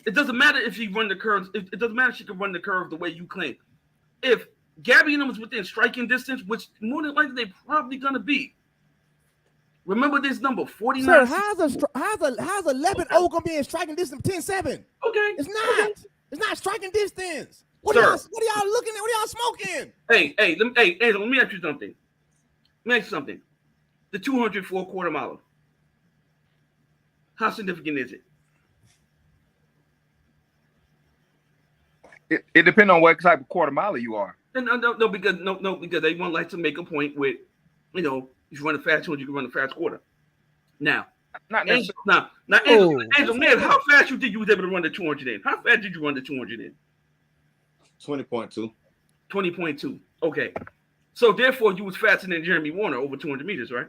It doesn't matter if she run the curves. It doesn't matter if she can run the curve the way you claim. If Gabby and them was within striking distance, which more than likely they're probably gonna be. Remember this number 49. Sir, how's 11 gonna be in striking distance 10-7? Okay, it's not. It's not striking distance. What are y'all looking at? What are y'all smoking? Hey, Angelo, let me ask you something. The 200 for a quarter mile. How significant is it? It depends on what type of quarter miler you are. No, because they want like to make a point with, if you run a fast 200, you can run a fast quarter. Now, Angelo, man, how fast you think you was able to run the 200 in? How fast did you run the 200 in? 20.2. 20.2. Okay. So therefore, you was faster than Jeremy Warner over 200 meters, right?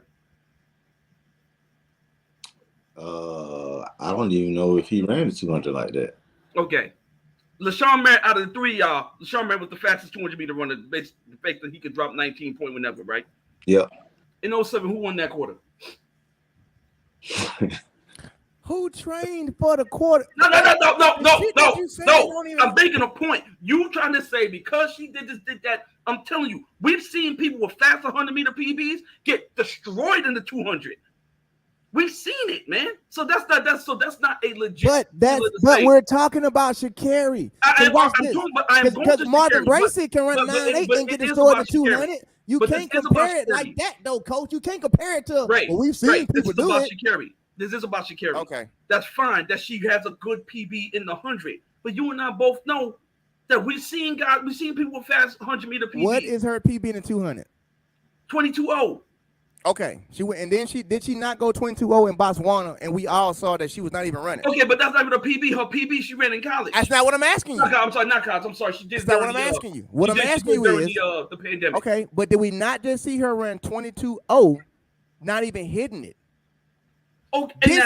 I don't even know if he ran the 200 like that. Okay. LaShawn Merritt, out of the three y'all, LaShawn Merritt was the fastest 200 meter runner, based the fact that he could drop 19 point whenever, right? Yeah. In 07, who won that quarter? Who trained for the quarter? No. I'm making a point. You trying to say because she did that. I'm telling you, we've seen people with fast 100 meter PBs get destroyed in the 200. We've seen it, man. So that's not a legit. But we're talking about Sha'Carri. Because Marvin Bracey can run 9.8 and get destroyed in 200. You can't compare it like that, though, Coach. You can't compare it to. Right. Well, we've seen people do it. This is about Sha'Carri. Okay. That's fine that she has a good PB in the 100. But you and I both know that we've seen people with fast 100 meter PB. What is her PB in the 200? 22.0. Okay. She went, and then did she not go 22.0 in Botswana? And we all saw that she was not even running. Okay, but that's not even a PB. Her PB she ran in college. That's not what I'm asking you. I'm sorry, not college. I'm sorry. She did. That's not what I'm asking you. What I'm asking you is the pandemic. Okay, but did we not just see her run 22.0, not even hitting it? Okay,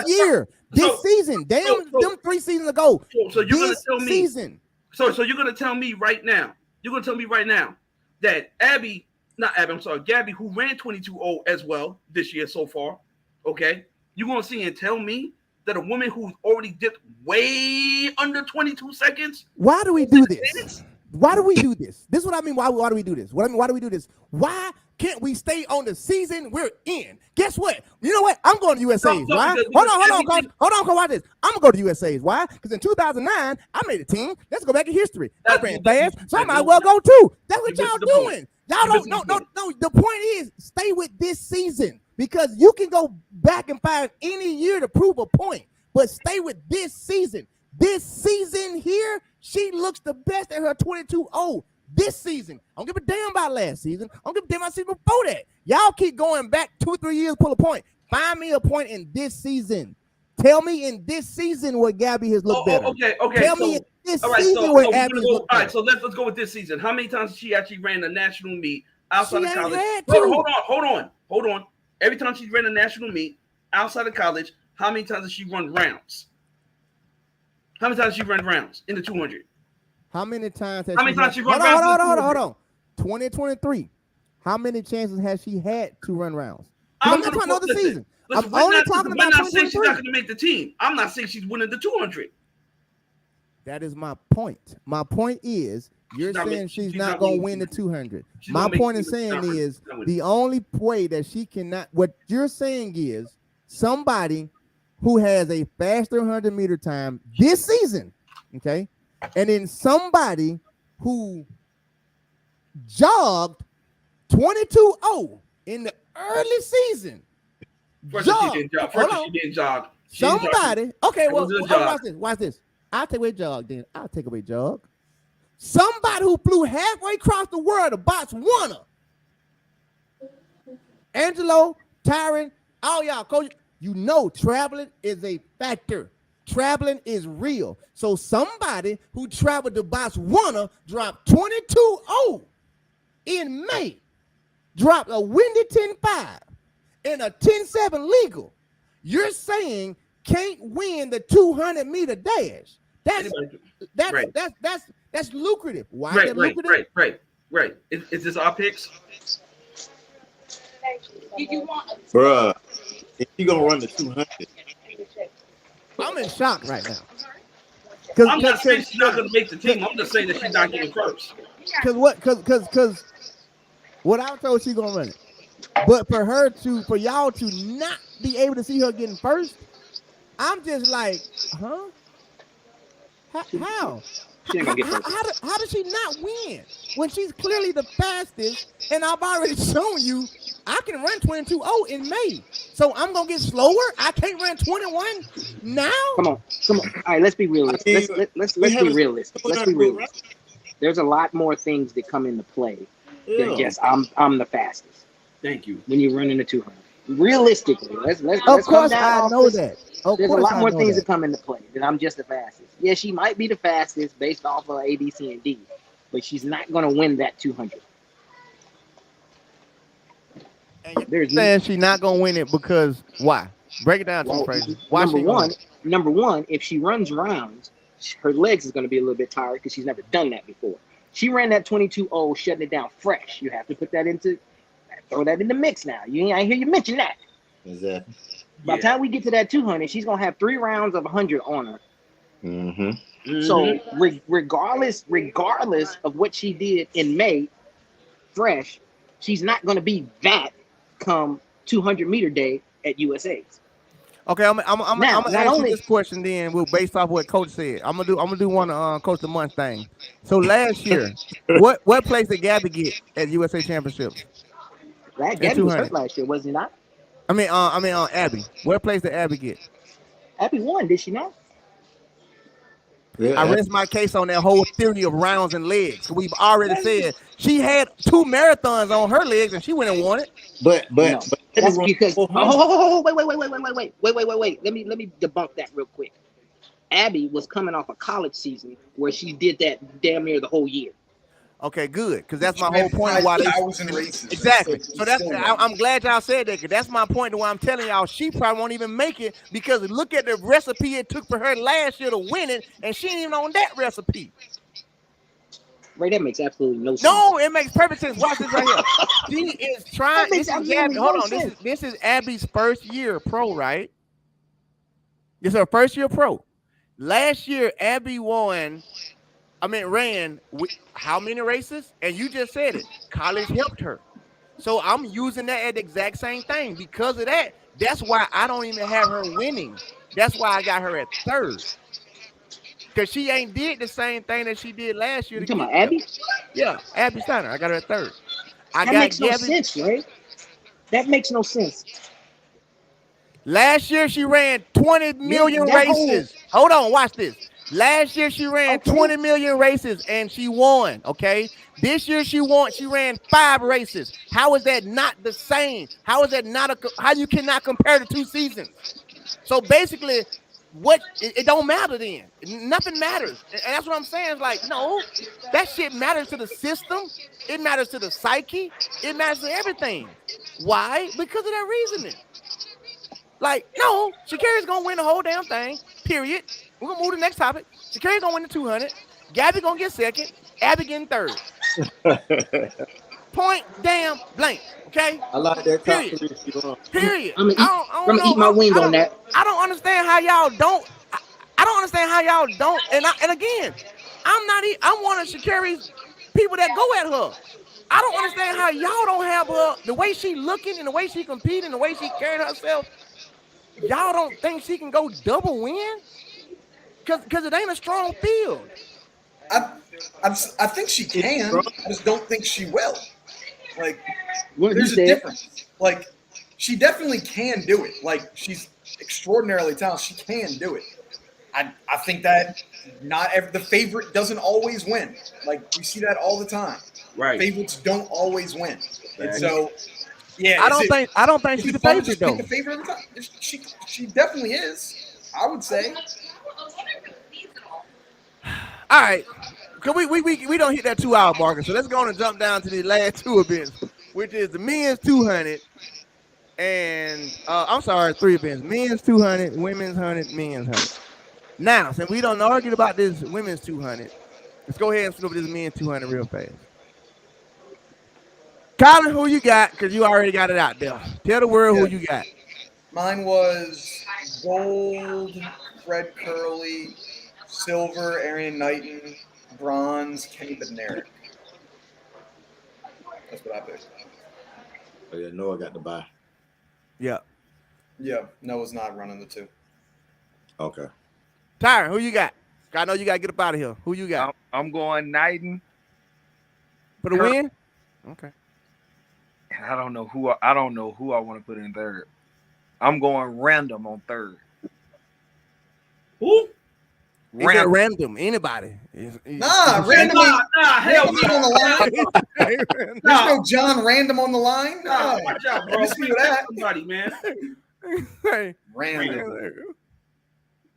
this season, them 3 seasons ago. So you're gonna tell me season. So you're gonna tell me right now. You're gonna tell me right now that Gabby, who ran 22.0 as well this year so far. Okay, you're gonna see and tell me that a woman who's already dipped way under 22 seconds. Why do we do this? Why do we do this? This is what I mean. Why do we do this? Why do we do this? Why can't we stay on the season we're in? Guess what? You know what? I'm going to USA's. Why? Hold on, Coach. Watch this. I'm going to go to USA's. Why? Because in 2009, I made a team. Let's go back in history. I ran fast, so I might as well go too. That's what y'all doing. Y'all don't. No. The point is, stay with this season because you can go back and find any year to prove a point, but stay with this season. This season here, she looks the best at her 22.0 this season. I don't give a damn about last season. I don't give a damn about season before that. Y'all keep going back 2-3 years, pull a point. Find me a point in this season. Tell me in this season where Gabby has looked better. Okay. Tell me in this season where Gabby has looked better. All right, so let's go with this season. How many times she actually ran a national meet outside of college? Hold on. Every time she ran a national meet outside of college, how many times did she run rounds? How many times she run rounds in the 200? How many times she run rounds? Hold on. 2023. How many chances has she had to run rounds? I'm not talking about the season. I'm only talking about 2023. I'm not saying she's not going to make the team. I'm not saying she's winning the 200. That is my point. My point is you're saying she's not going to win the 200. My point in saying is the only way that she cannot. What you're saying is somebody who has a faster 100 meter time this season, okay, and then somebody who jogged 22.0 in the early season. First she didn't jog. Somebody, okay, well, watch this. I'll take away jog then. I'll take away jog. Somebody who flew halfway across the world to Botswana. Angelo, Tyron, all y'all, Coach. You know traveling is a factor. Traveling is real. So somebody who traveled to Botswana dropped 22.0 in May, dropped a windy 10.5 and a 10.7 legal. You're saying can't win the 200 meter dash. That's lucrative. Why is that lucrative? Right. Is this our picks? Bruh, if you gonna run the 200, I'm in shock right now. I'm not saying she's not gonna make the team. I'm just saying that she's not getting first. Because what I was told she's gonna run it, but for y'all to not be able to see her getting first, I'm just like, huh? How? She ain't gonna get first. How does she not win when she's clearly the fastest? And I've already shown you I can run 22.0 in May. So I'm gonna get slower. I can't run 21 now. Come on. All right, let's be realistic. Let's be realistic. Let's be realistic. There's a lot more things that come into play than just I'm the fastest. Thank you. When you run into 200, realistically, let's Of course, down I know that. There's a lot more things that come into play than I'm just the fastest. Yeah, she might be the fastest based off of A, B, C, and D, but she's not going to win that 200. And you're saying she's not going to win it because why? Break it down to me, Fraser. Why? Number one, if she runs rounds, her legs is going to be a little bit tired because she's never done that before. She ran that 22.0, shutting it down fresh. You have to put that throw that in the mix now. I hear you mention that. Exactly. By the time we get to that 200, she's gonna have 3 rounds of 100 on her. Mm-hmm. So regardless of what she did in May, fresh, she's not gonna be that come 200 meter day at USA's. Okay, I'm gonna ask you this question then. We'll based off what Coach said. I'm gonna do one Coach of the Month thing. So last year, what place did Gabby get at USA Championships? Gabby was hurt last year, was he not? I mean, Abby. What place did Abby get? Abby won, did she not? Yeah, I rest my case on that whole theory of rounds and legs. We've already said she had 2 marathons on her legs and she went and won it. But that's because wait. Let me debunk that real quick. Abby was coming off a college season where she did that damn near the whole year. Okay, good, because that's my whole point. Why exactly? So I'm glad y'all said that, because that's my point. To why I'm telling y'all she probably won't even make it, because look at the recipe it took for her last year to win it, and she ain't even on that recipe. Right, that makes absolutely no sense. No, it makes perfect sense. Watch this right here. She is trying. This is Abby. Hold on. This is Abby's first year pro, right? This is her first year pro. Last year, Abby ran how many races? And you just said it. College helped her. So I'm using that as the exact same thing. Because of that, that's why I don't even have her winning. That's why I got her at 3rd. Because she ain't did the same thing that she did last year. You talking about Abby? Yeah, Abby Steiner. I got her at 3rd. That makes no sense, right? That makes no sense. Last year, she ran 20 million races. Hold on, watch this. Last year she ran 20 million races and she won. Okay, this year she ran 5 races. How is that not the same? How is that not how you cannot compare the 2 seasons? So basically, it don't matter then. Nothing matters, and that's what I'm saying. It's like, no, that shit matters to the system. It matters to the psyche. It matters to everything. Why? Because of that reasoning. Like, no, Sha'Carri's gonna win the whole damn thing. Period. We're gonna move to the next topic. Sha'Carri's gonna win the 200. Gabby gonna get 2nd. Abby getting 3rd. Point damn blank. Okay. I like that. Period. I'm gonna eat my wings on that. I don't understand how y'all don't. I don't understand how y'all don't. And again, I'm one of Sha'Carri's people that go at her. I don't understand how y'all don't have her, the way she looking and the way she competing, the way she carrying herself. Y'all don't think she can go double win? Because it ain't a strong field. I think she can. I just don't think she will. Like, there's a difference. Like, she definitely can do it. Like, she's extraordinarily talented. She can do it. I think that the favorite doesn't always win. Like, we see that all the time. Right. Favorites don't always win. And so, yeah. I don't think she's the favorite, though. The favorite every time? She definitely is, I would say. All right. Cause we don't hit that 2-hour marker. So let's go on and jump down to the last 2 events, which is the men's 200 and 3 events. Men's 200, women's 100, men's 100. Now, since we don't argue about this women's 200, let's go ahead and flip this men's 200 real fast. Colin, who you got? Because you already got it out there. Tell the world who you got. Mine was gold, Fred Curley, silver, Arian Knighton, bronze, Kenny Bednarik. That's what I picked. Oh, yeah, Noah got the bye. Yeah. Yeah, Noah's not running the 2. Okay. Tyron, who you got? I know you gotta get up out of here. Who you got? I'm going Knighton. For the win? Okay. I don't know who I want to put in third. I'm going random on third. Who? Random. Anybody? Nah, random. Hell Random on the line. There's no John Random on the line. Nah, watch out, bro. Miss me with that. Somebody, man. Hey, Random.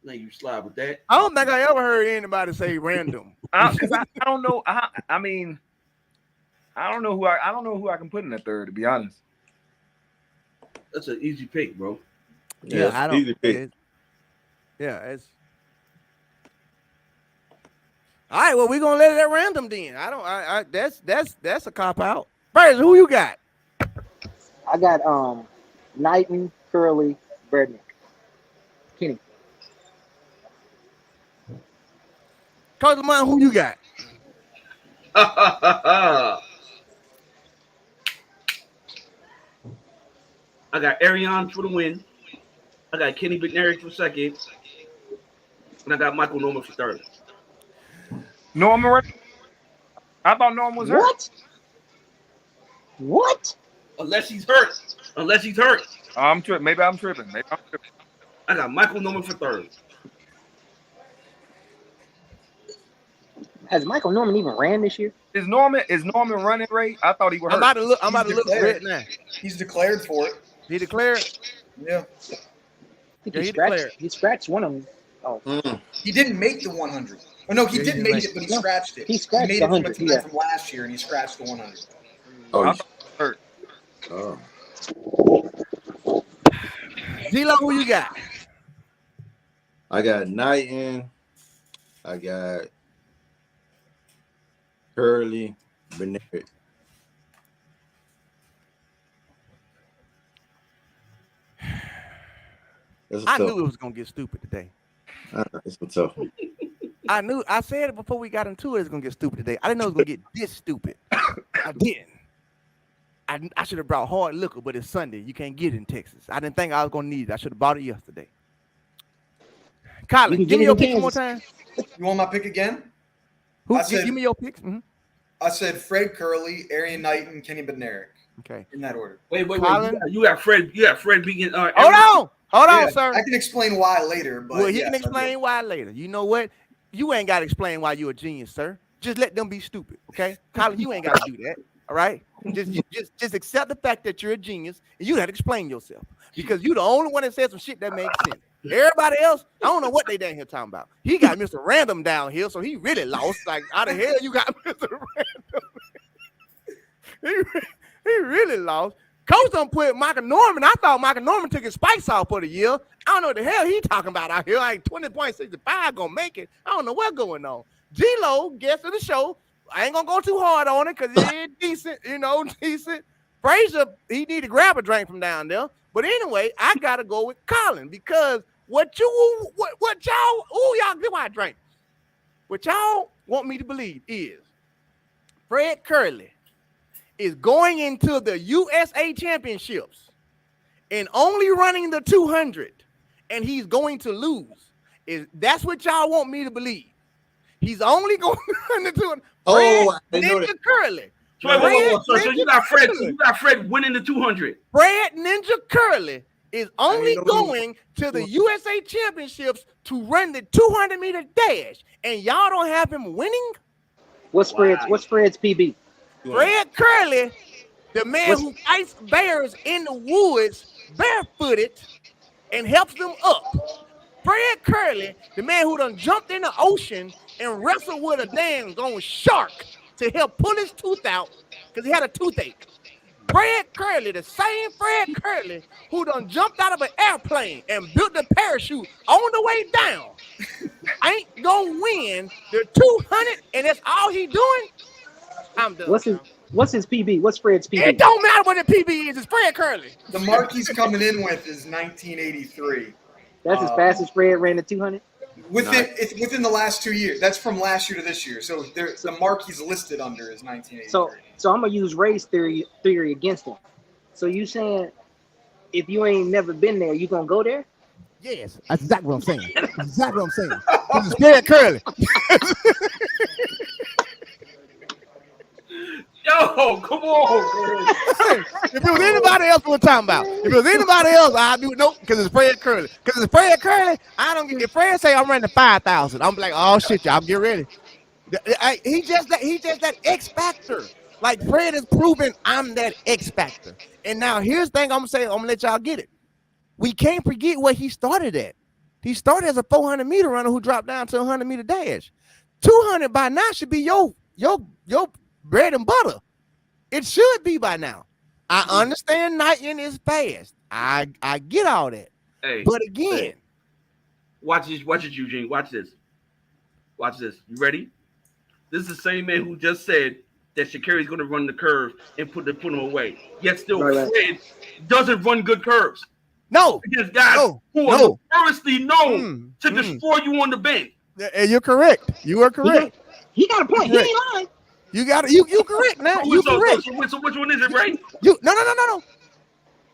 Let you slide with that. I don't think I ever heard anybody say random. Because I don't know. I mean, I don't know who I can put in the third. To be honest. That's an easy pick, bro. Yeah, I don't. Easy pick. It's all right. Well, we're gonna let it at random then. I that's a cop out. Fraser, who you got? I got Knighton, Curly, Birdman, Kenny. Coach Lamont, who you got? I got Ariane for the win. I got Kenny McNary for second. And I got Michael Norman for third. Norman? I thought Norman was hurt. What? Unless he's hurt. I'm tripping. Maybe I'm tripping. I got Michael Norman for third. Has Michael Norman even ran this year? Is Norman running, Ray? I thought he was hurt. I'm about to look right now. He's declared for it. He declared. Yeah. I think he scratched one of them. Oh. He didn't make the 100. Oh no, he didn't make it, but he scratched it. He scratched made the it from 100 a time from last year, and he scratched the 100. Oh, I he's thought he was hurt. oh. Zelo, who you got? I got Knighton. I got Curly, Bernard. I knew it was gonna get stupid today. It's a tough one. I said it before we got into it. It's gonna get stupid today. I didn't know it was gonna get this stupid. I didn't. I should have brought hard liquor, but it's Sunday. You can't get it in Texas. I didn't think I was gonna need it. I should have bought it yesterday. Colin, give me your pick one more time. You want my pick again? Give me your picks. Mm-hmm. I said Fred Curley, Arian Knighton, Kenny Bednarik. Okay. In that order. Wait. Colin? You got Fred being. Hold on, sir. I can explain why later. But Well, he can explain why later. You know what? You ain't got to explain why you're a genius, sir. Just let them be stupid, okay? Colin, you ain't got to do that, all right? Just accept the fact that you're a genius, and you have to explain yourself because you're the only one that said some shit that makes sense. Everybody else, I don't know what they down here talking about. He got Mr. Random down here, so he really lost. Like, how the hell you got Mr. Random? He really lost. Coach don't put Michael Norman. I thought Michael Norman took his spikes off for the year. I don't know what the hell he talking about out here. Like 20.65 gonna make it. I don't know what's going on. G-Lo, guest of the show. I ain't gonna go too hard on it because it is decent, decent. Fraser, he need to grab a drink from down there. But anyway, I gotta go with Colin because what y'all give my drink. What y'all want me to believe is Fred Curley is going into the USA Championships and only running the 200, and he's going to lose. That's what y'all want me to believe? He's only going to run the 200. Oh, Fred Ninja Curly. So you got Fred winning the 200. Fred Ninja Curly is only going to the USA Championships to run the 200-meter dash, and y'all don't have him winning? What's Fred's PB? Fred Curley, the man who fights bears in the woods barefooted and helps them up. Fred Curley, the man who done jumped in the ocean and wrestled with a dang shark to help pull his tooth out because he had a toothache. Fred Curley, the same Fred Curley who done jumped out of an airplane and built a parachute on the way down, ain't gonna win the 200, and that's all he doing? I'm done. What's his PB? What's Fred's PB? It don't matter what the PB is. It's Fred Curley. The mark he's coming in with is 1983. That's as fast as Fred ran the 200? It's within the last 2 years. That's from last year to this year. So the mark he's listed under is 1983. So I'm gonna use race theory against him. So you saying if you ain't never been there, you gonna go there? Yes, that's exactly what I'm saying. That's exactly what I'm saying. Because it's Fred Curly. Yo, come on, Hey, if it was anybody else, we're talking about. If it was anybody else, I'd be nope, because it's Fred Curly. Because it's Fred Curly, I don't get. If Fred say I'm running 5,000, I'm like, oh shit, y'all get ready. He's just that X factor. Like Fred has proven I'm that X factor. And now here's the thing I'm gonna say. I'm gonna let y'all get it. We can't forget where he started at. He started as a 400-meter runner who dropped down to a 100-meter dash. 200 by now should be your bread and butter. It should be by now. I understand Knighton is fast. I get all that. Hey, but again, watch this, Eugene. Watch this. You ready? This is the same man who just said that Sha'Carri's going to run the curve and put him away. Yet still, Fred doesn't run good curves. No, against guys who are notoriously known to destroy you on the bench. You're correct. You are correct. He got a point. He ain't lying. You got it. You correct now. You correct. So which one is it, Ray? No.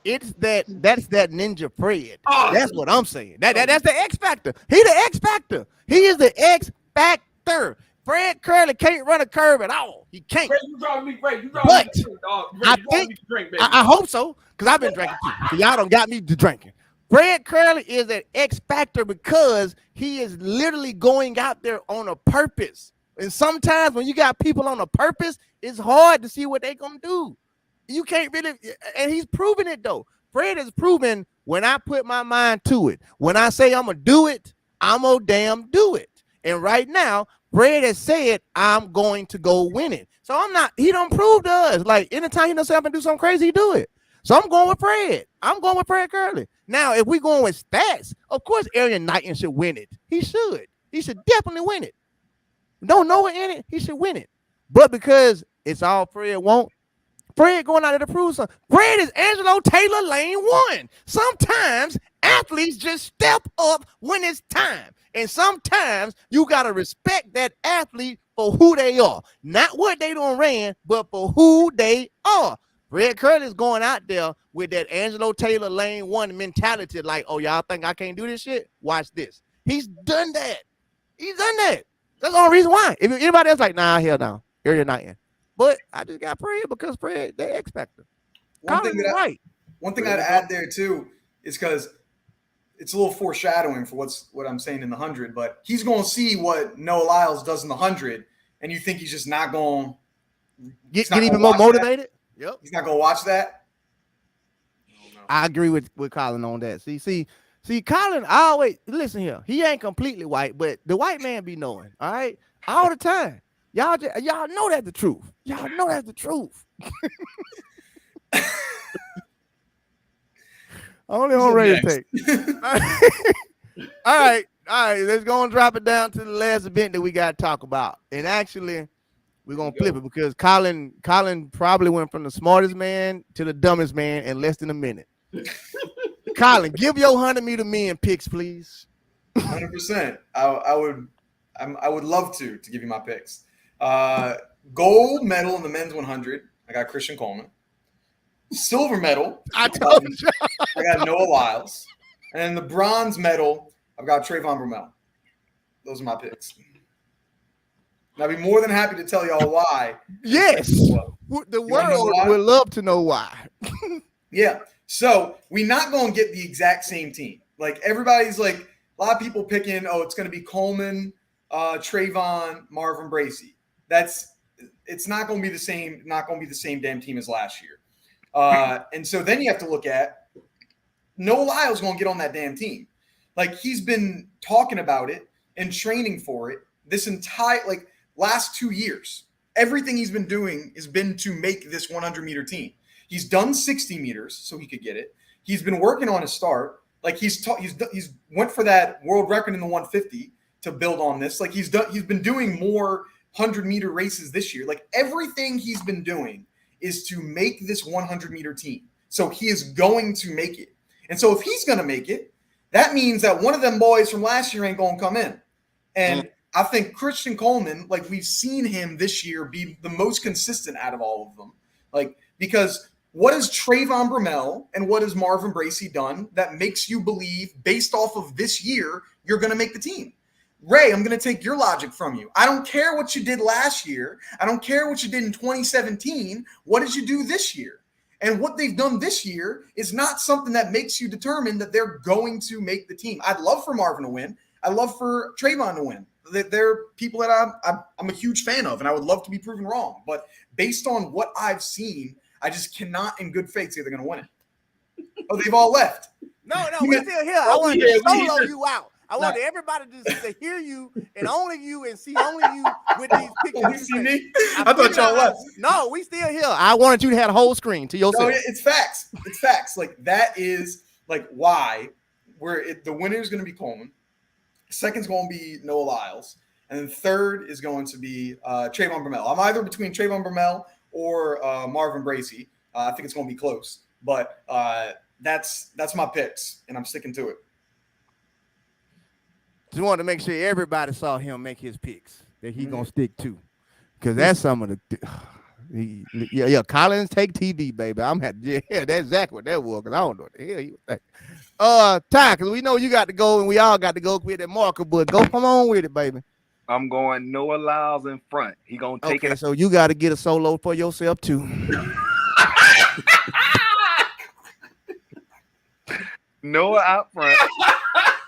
It's that's that Ninja Fred. That's what I'm saying. That's the X factor. He the X factor. He is the X factor. Fred Curly can't run a curve at all. He can't. Ray, you driving me, Ray. But I hope so, because I've been drinking too. So y'all don't got me to drinking. Fred Curly is an X factor because he is literally going out there on a purpose. And sometimes when you got people on a purpose, it's hard to see what they're going to do. You can't really, and he's proven it though. Fred has proven when I put my mind to it, when I say I'm going to do it, I'm going to damn do it. And right now, Fred has said, I'm going to go win it. So he don't prove to us. Like anytime he does say I'm going to do something crazy, he do it. So I'm going with Fred. I'm going with Fred Curly. Now, if we going with stats, of course, Arian Knighton should win it. He should. He should definitely win it. Don't know it in it, he should win it. But because it's all Fred won't, Fred going out there to prove something. Fred is Angelo Taylor Lane 1. Sometimes athletes just step up when it's time. And sometimes you got to respect that athlete for who they are. Not what they done ran, but for who they are. Fred Curly is going out there with that Angelo Taylor Lane 1 mentality like, oh, y'all think I can't do this shit? Watch this. He's done that. He's done that. That's the only reason why. If anybody else like, nah, hell no. You're not in. But I just got Fred because Fred, they X factor. One thing I'd add there too is because it's a little foreshadowing for what I'm saying in the 100, but he's going to see what Noah Lyles does in the 100, and you think he's just not going to get even more motivated? That? Yep. He's not going to watch that? I agree with Colin on that. See, Colin, I always listen here. He ain't completely white, but the white man be knowing, all right? All the time. Y'all know that's the truth. Y'all know that's the truth. Only on RaesTake. All right. Let's go and drop it down to the last event that we got to talk about. And actually, we're gonna flip it because Colin probably went from the smartest man to the dumbest man in less than a minute. Colin, give your 100-meter men picks, please. 100%. I would love to give you my picks. Gold medal in the men's 100. I got Christian Coleman. Silver medal. I told you. I got Noah Lyles. And the bronze medal, I've got Trayvon Bromell. Those are my picks. And I'd be more than happy to tell y'all why. Yes. The world would love to know why. Yeah. So we're not going to get the exact same team. Like everybody's like, a lot of people picking, it's going to be Coleman, Trayvon, Marvin Bracey. It's not going to be the same damn team as last year. And so then you have to look at Noah Lyles going to get on that damn team. Like he's been talking about it and training for it this entire last 2 years. Everything he's been doing has been to make this 100-meter team. He's done 60 meters so he could get it. He's been working on his start. Like he's went for that world record in the 150 to build on this. Like he's been doing more 100-meter races this year. Like everything he's been doing is to make this 100-meter team. So he is going to make it. And so if he's going to make it, that means that one of them boys from last year ain't going to come in. And I think Christian Coleman, like we've seen him this year be the most consistent out of all of them. Like because What has Trayvon Bromell and what has Marvin Bracey done that makes you believe, based off of this year, you're going to make the team? Ray, I'm going to take your logic from you. I don't care what you did last year. I don't care what you did in 2017. What did you do this year? And what they've done this year is not something that makes you determine that they're going to make the team. I'd love for Marvin to win. I'd love for Trayvon to win. They're people that I'm a huge fan of, and I would love to be proven wrong. But based on what I've seen, I just cannot in good faith say they're going to win it. Oh, they've all left. No, we still here. I want to solo you out. I want everybody to hear you and only you and see only you with these pictures. You see me? I thought y'all left. No, we still here. I wanted you to have a whole screen to yourself. No, it's facts. It's facts. Like that is like why the winner is going to be Coleman. Second's going to be Noah Lyles. And then third is going to be Trayvon Bromell. I'm either between Trayvon Bromell or Marvin Bracey. I think it's going to be close. But that's my picks, and I'm sticking to it. Just wanted to make sure everybody saw him make his picks that he going to stick to. Because that's some of the Collins take TV, baby. That's exactly what that was, because I don't know what the hell he was thinking. Ty, because we know you got to go, and we all got to go with that marker, but come on with it, baby. I'm going Noah Lyles in front. He gonna take it. So you got to get a solo for yourself too. Noah out front.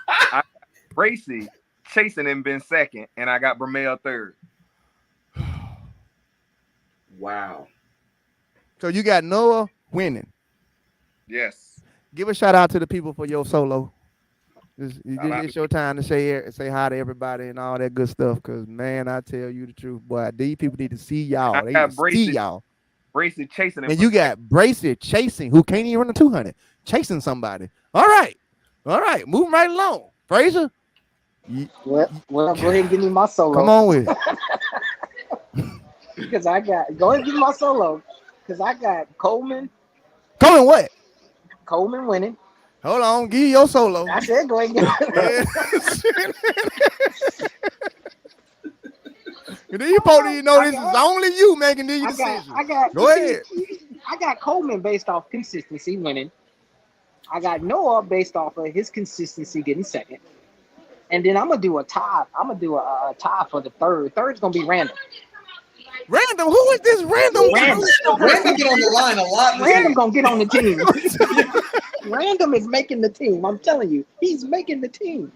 I got Bracey chasing him, been second, and I got Bromell third. Wow. So you got Noah winning. Yes. Give a shout out to the people for your solo. It's your time to say hi to everybody and all that good stuff. Because man, I tell you the truth, boy, these people need to see y'all. They need to see y'all. Bracey chasing him, and you got Bracey chasing, who can't even run a 200, chasing somebody. All right, moving right along, Fraser. Well, go ahead and give me my solo. Come on with it. Because go ahead and give me my solo. Because I got Coleman. Coleman what? Coleman winning. Hold on, give you your solo. I said go ahead and get And then you probably know this is only you making these decisions. Go ahead. I got Coleman based off consistency winning. I got Noah based off of his consistency getting second. And then I'm gonna do a tie. I'm gonna do a tie for the third. Third's gonna be random. Random? Who is this random? Random get on the line a lot. Random gonna get on the team. Random is making the team. I'm telling you, he's making the team.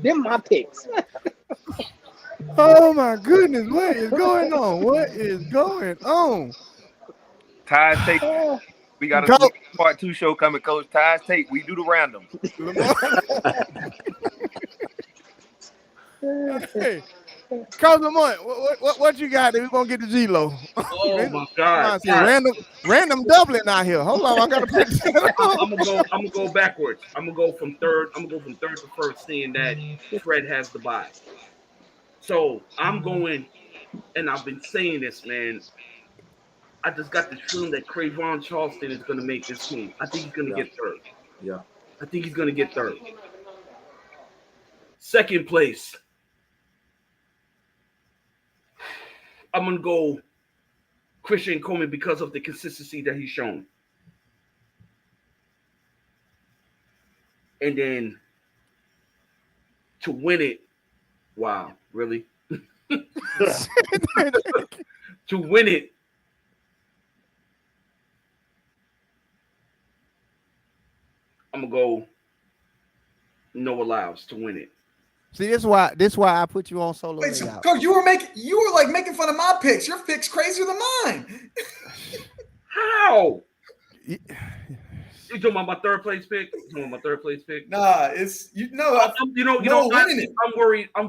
Them my picks. Oh my goodness, what is going on? What is going on? Ties take. We got a part 2 show coming, Coach. Ties take. We do the random. Hey, Coach Lamont, what you got? We're gonna get the G-Lo. Oh my God! Random doubling out here. Hold on, I gotta put that on. I'm gonna go backwards. I'm gonna go from third to first, seeing that Fred has the bye. So I'm going, and I've been saying this, man. I just got the feeling that Cravon Charleston is gonna make this team. I think he's gonna get third. Yeah. I think he's gonna get third. Second place. I'm going to go Christian Coleman because of the consistency that he's shown. And then to win it, wow, really? To win it, I'm going to go Noah Lyles to win it. See, this is why I put you on solo. Wait, so, Coach, you were making fun of my picks. Your picks crazier than mine. How? You talking about my third place pick? Nah, it's I'm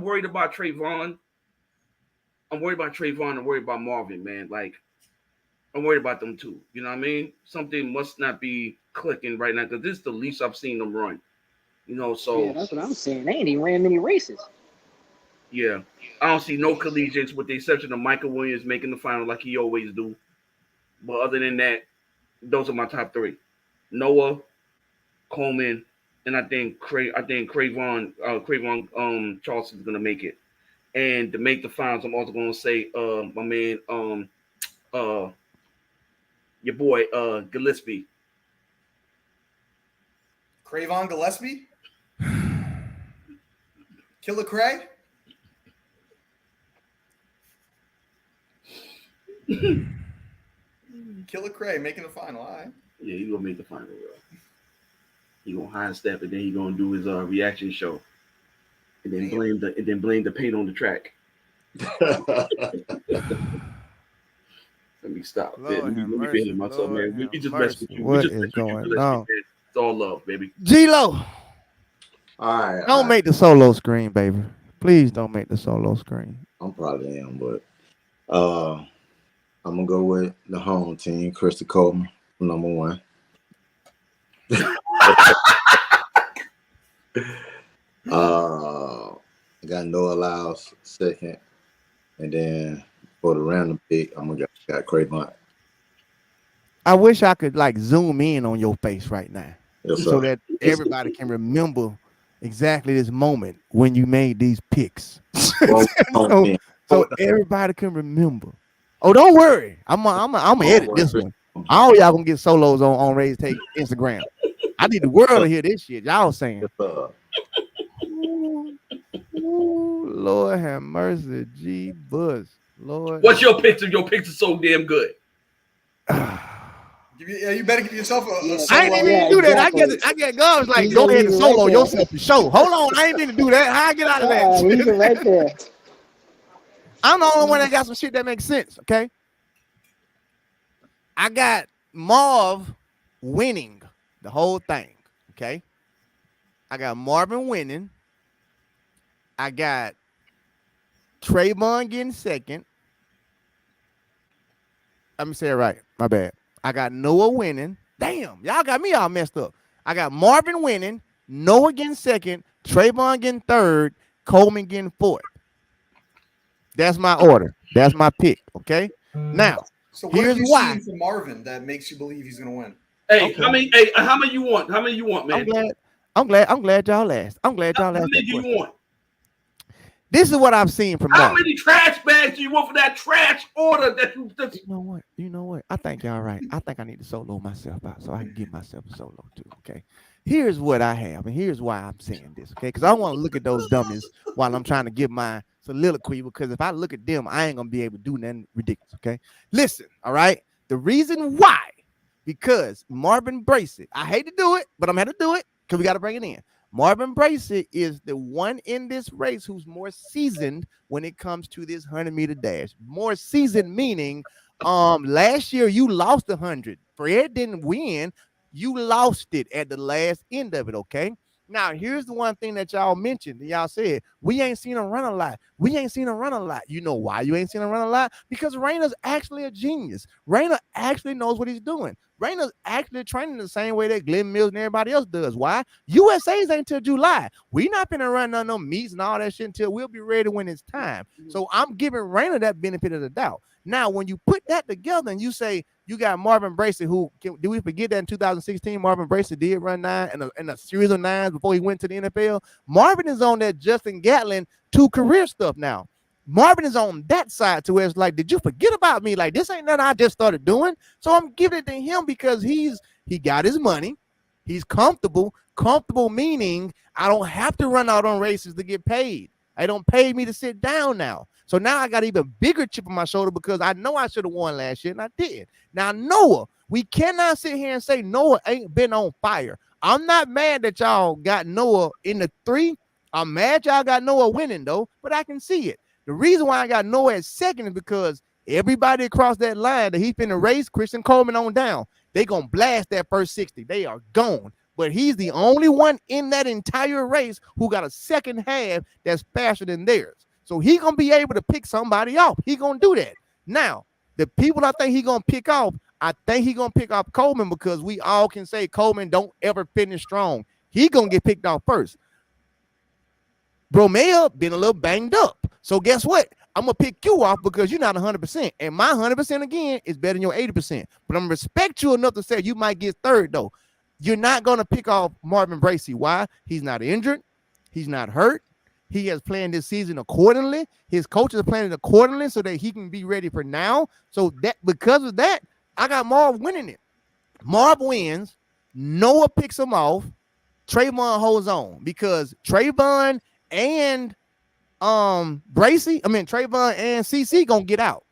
worried about Trayvon. I'm worried about Trayvon and worried about Marvin, man. Like, I'm worried about them too. You know what I mean? Something must not be clicking right now because this is the least I've seen them run. You know, so yeah, that's what I'm saying. They ain't even ran many races. Yeah, I don't see no collegiates with the exception of Michael Williams making the final like he always do. But other than that, those are my top 3: Noah, Coleman, and I think Cravon Charleston is gonna make it. And to make the finals, I'm also gonna say my man Your boy Gillespie. Cravon Gillespie? Killer Cray? Killer Cray making the final. All right. Yeah, he's gonna make the final, bro. He gonna high step and then he gonna do his reaction show. And then blame the paint on the track. Let me stop. Let me feel myself, man. We just mess with you. What we just is going on? It's all love, baby. G-Lo. All right. Don't make the solo screen, baby. Please don't make the solo screen. I'm probably am, but I'm gonna go with the home team, Christy Coleman, number one. I got Noah Lyles second, and then for the random pick, I'm gonna got Craymont. I wish I could like zoom in on your face right now, Yes, so that everybody can remember exactly this moment when you made these picks. So everybody can remember. Oh, don't worry. I'm gonna edit this one. All y'all gonna get solos on RaesTake Instagram. I need the world to hear this shit. Y'all saying. Ooh, Lord have mercy, G Buzz. Lord. What's your picks? Your picks are so damn good. You better give yourself a solo. I ain't even do that. Exactly. I get guns like go ahead and solo yourself to show. Hold on, I ain't mean to do that. How I get out of that? Leave it right there. I'm the only one that got some shit that makes sense. Okay. I got Marv winning the whole thing. Okay. I got Marvin winning. I got Trayvon getting second. Let me say it right. My bad. I got Noah winning. Damn, y'all got me all messed up. I got Marvin winning, Noah getting second, Trayvon getting third, Coleman getting fourth. That's my order. That's my pick. Okay. Now, so what here's have you why. seen from Marvin that makes you believe he's gonna win? Hey, okay. How many you want? How many you want, man? I'm glad y'all asked. I'm glad y'all asked. How many do you want? This is what I've seen from How many trash bags do you want for that trash order that you just... You know what? I think y'all right. I think I need to solo myself out so I can give myself a solo too. Okay. Here's what I have, and here's why I'm saying this. Okay, because I want to look at those dummies while I'm trying to give my soliloquy. Because if I look at them, I ain't gonna be able to do nothing ridiculous. Okay. Listen, all right. The reason why, because Marvin Bracey, I hate to do it, but I'm gonna have to do it because we got to bring it in. Marvin Bracey is the one in this race who's more seasoned when it comes to this 100-meter dash. More seasoned meaning, last year you lost 100. Fred didn't win. You lost it at the last end of it, okay? Now, here's the one thing that y'all mentioned. Y'all said, we ain't seen him run a lot. We ain't seen him run a lot. You know why you ain't seen him run a lot? Because Rayner's actually a genius. Rayner actually knows what he's doing. Rayner's actually training the same way that Glenn Mills and everybody else does. Why? USA's ain't until July. We not gonna run none of them meets and all that shit until we'll be ready when it's time. So I'm giving Rayner that benefit of the doubt. Now, when you put that together and you say you got Marvin Bracey, who do we forget that in 2016 Marvin Bracey did run 9 in a series of 9s before he went to the NFL. Marvin is on that Justin Gatlin 2 career stuff now. Marvin is on that side to where it's like, did you forget about me? Like, this ain't nothing I just started doing. So I'm giving it to him because he got his money. He's comfortable. Comfortable meaning I don't have to run out on races to get paid. They don't pay me to sit down now. So now I got even bigger chip on my shoulder because I know I should have won last year and I did. Now, Noah, we cannot sit here and say Noah ain't been on fire. I'm not mad that y'all got Noah in the 3. I'm mad y'all got Noah winning, though, but I can see it. The reason why I got Noah at second is because everybody across that line that he's finna race, Christian Coleman on down, they going to blast that first 60. They are gone. But he's the only one in that entire race who got a second half that's faster than theirs. So he going to be able to pick somebody off. He going to do that. Now, the people I think he going to pick off, I think he going to pick off Coleman because we all can say Coleman don't ever finish strong. He going to get picked off first. Bromell been a little banged up. So guess what? I'm going to pick you off because you're not 100%. And my 100% again is better than your 80%. But I'm going to respect you enough to say you might get third, though. You're not going to pick off Marvin Bracey. Why? He's not injured. He's not hurt. He has planned this season accordingly. His coaches are planning accordingly so that he can be ready for now. So that because of that, I got Marv winning it. Marv wins. Noah picks him off. Trayvon holds on because Trayvon and Trayvon and CC gonna get out.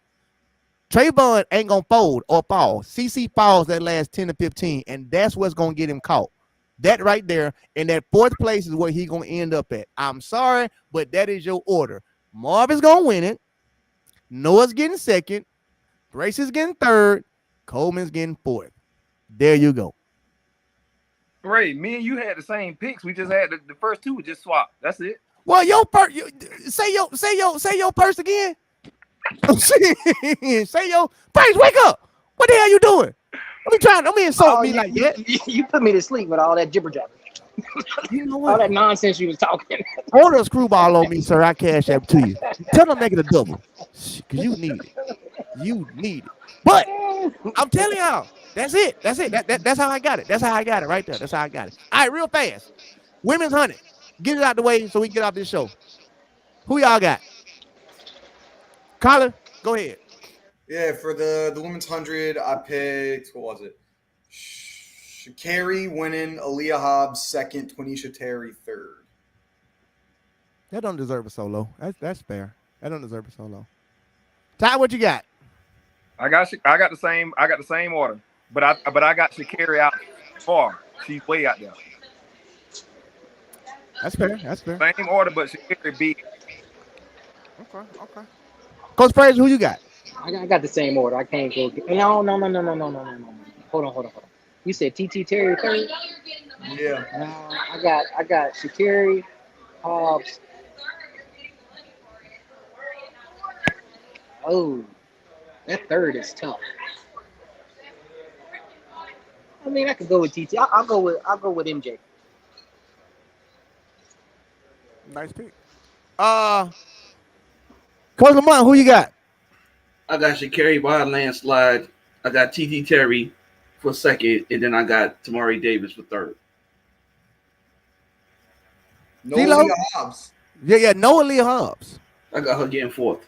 Trayvon ain't gonna fold or fall. CC falls that last 10 to 15, and that's what's gonna get him caught. That right there, and that fourth place is where he's gonna end up at. I'm sorry, but that is your order. Marv is gonna win it. Noah's getting second. Grace is getting third. Coleman's getting fourth. There you go. Ray, me and you had the same picks. We just had the first two just swapped. That's it. Well, say your first again. Say your first. Wake up. What the hell you doing? Don't be insult me like that. You put me to sleep with all that jibber jabber. You know what? All that nonsense you was talking. Order a screwball on me, sir. I cash app to you. Tell them make it a double. Because you need it. You need it. But I'm telling y'all, that's it. That's it. That's how I got it. That's how I got it right there. That's how I got it. All right, real fast. Women's 100. Get it out the way so we can get off this show. Who y'all got? Colin, go ahead. Yeah, for the women's 100, I picked, what was it? Sha'Carri winning, Aaliyah Hobbs second, Twanisha Terry third. That don't deserve a solo. That's fair. That don't deserve a solo. Ty, what you got? I got the same order, but I got Sha'Carri out far. She's way out there. That's fair. That's fair. Same order, but Sha'Carri beat. Okay. Coach Fraser, who you got? I got the same order. I can't go. No. Hold on. You said TT Terry third? Yeah. I got Sha'Carri, Hobbs. Oh, that third is tough. I mean, I could go with TT. I'll go with MJ. Nice pick. Coach Lamont, who you got? I got Sha'Carri by a landslide. I got TT Terry for second, and then I got Tamari Davis for third. No Aaliyah Hobbs. Yeah, no Aaliyah Hobbs. I got her getting fourth.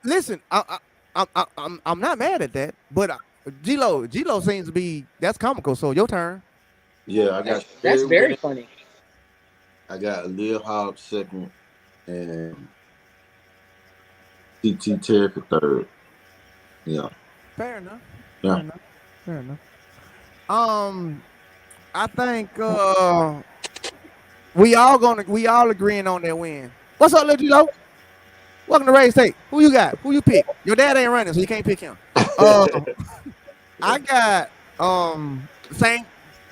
Listen, I'm not mad at that, but G-Lo seems to be that's comical. So your turn. Yeah, I got. That's very funny. I got Aaliyah Hobbs second, and TT Terry for third. Yeah. Fair enough. Yeah. Fair enough. I think we all agreeing on that win. What's up, little G-Lo? Welcome to RaesTake. Who you got? Who you pick? Your dad ain't running, so you can't pick him. I got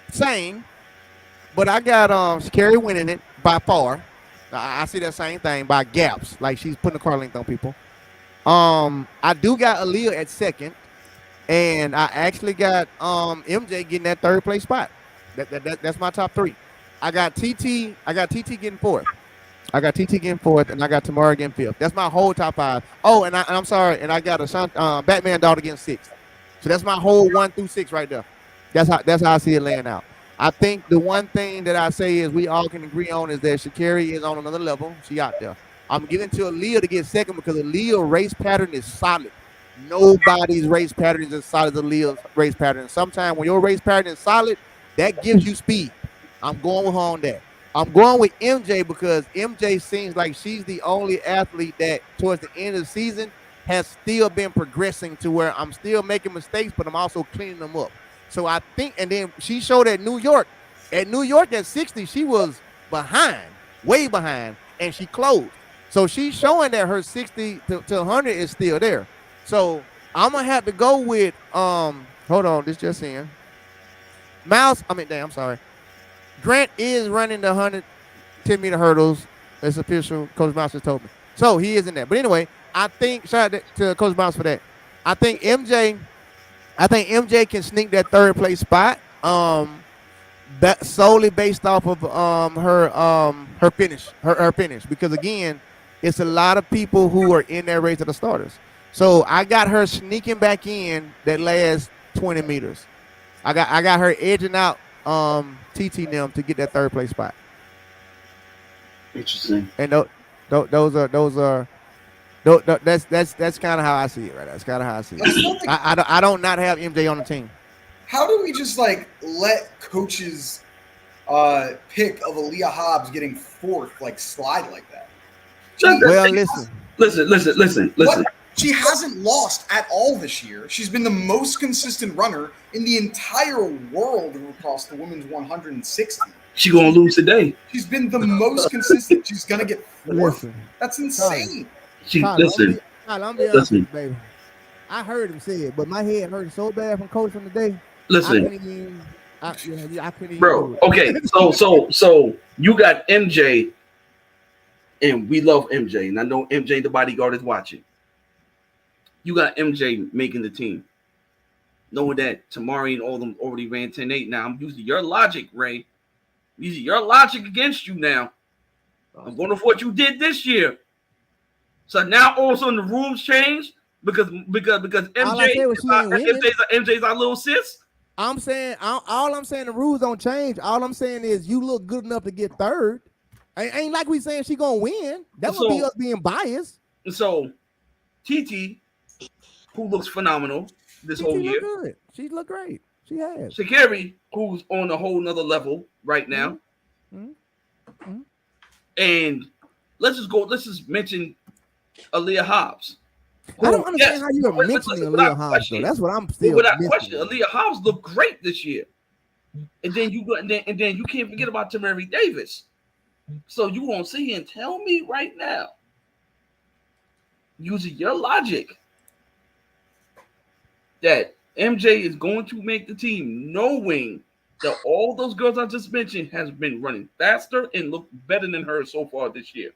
same, but I got Sha'Carri winning it by far. I see that same thing by gaps, like she's putting the car length on people. I do got Aaliyah at second, and I actually got MJ getting that third place spot. That's my top three. I got TT getting fourth. And I got Tamara getting fifth. That's my whole top five. Oh, and I'm sorry, and I got a Batman daughter getting sixth. So that's my whole 1 through 6 right there. That's how I see it laying out. I think the one thing that I say is we all can agree on is that Sha'Carri is on another level. She out there. I'm giving to Aaliyah to get second because Aaliyah's race pattern is solid. Nobody's race pattern is as solid as Aaliyah's race pattern. Sometimes when your race pattern is solid, that gives you speed. I'm going with her on that. I'm going with MJ because MJ seems like she's the only athlete that towards the end of the season has still been progressing to where I'm still making mistakes, but I'm also cleaning them up. So I think, and then she showed at New York. At New York at 60, she was behind, way behind, and she closed. So she's showing that her 60 to 100 is still there. So I'm going to have to go with, hold on, this just in. I'm sorry. Grant is running the 110-meter hurdles. It's official. Coach Mouse just told me. So he is in there. But anyway, I think, shout out to Coach Mouse for that. I think MJ can sneak that third place spot. That solely based off of her finish. Because again, it's a lot of people who are in that race that are starters. So I got her sneaking back in that last 20 meters. I got her edging out TT and them to get that third place spot. Interesting. And those That's kind of how I see it, right? That's kind of how I see it. I don't not have MJ on the team. How do we just like let coaches pick of Aaliyah Hobbs getting fourth like slide like that? Well, listen. She hasn't lost at all this year. She's been the most consistent runner in the entire world across the women's 160. She gonna lose today. She's been the most consistent. She's gonna get fourth. Listen. That's insane. Listen. I'm be honest with you, baby. I heard him say it, but my head hurt so bad from coaching today. Listen. I couldn't even Bro, okay. So you got MJ, and we love MJ, and I know MJ the bodyguard is watching. You got MJ making the team. Knowing that Tamari and all of them already ran 10-8. Now I'm using your logic, Ray. Using your logic against you now. I'm going off what you did this year. So now all of a sudden the rules change because MJ's our little sis. I'm saying all I'm saying the rules don't change. All I'm saying is you look good enough to get third. Ain't like we saying she gonna win. That would be us being biased. So TT, who looks phenomenal this whole year. Good. She look great. She has. Sha'Carri, who's on a whole nother level right now. Mm-hmm. And let's just mention Aaliyah Hobbs. I don't understand how you are mentioning Aaliyah Hobbs though. That's what I'm still without question. Aaliyah Hobbs looked great this year. And then you can't forget about Tamari Davis. So you won't sit here and tell me right now, using your logic, that MJ is going to make the team, knowing that all those girls I just mentioned has been running faster and look better than her so far this year.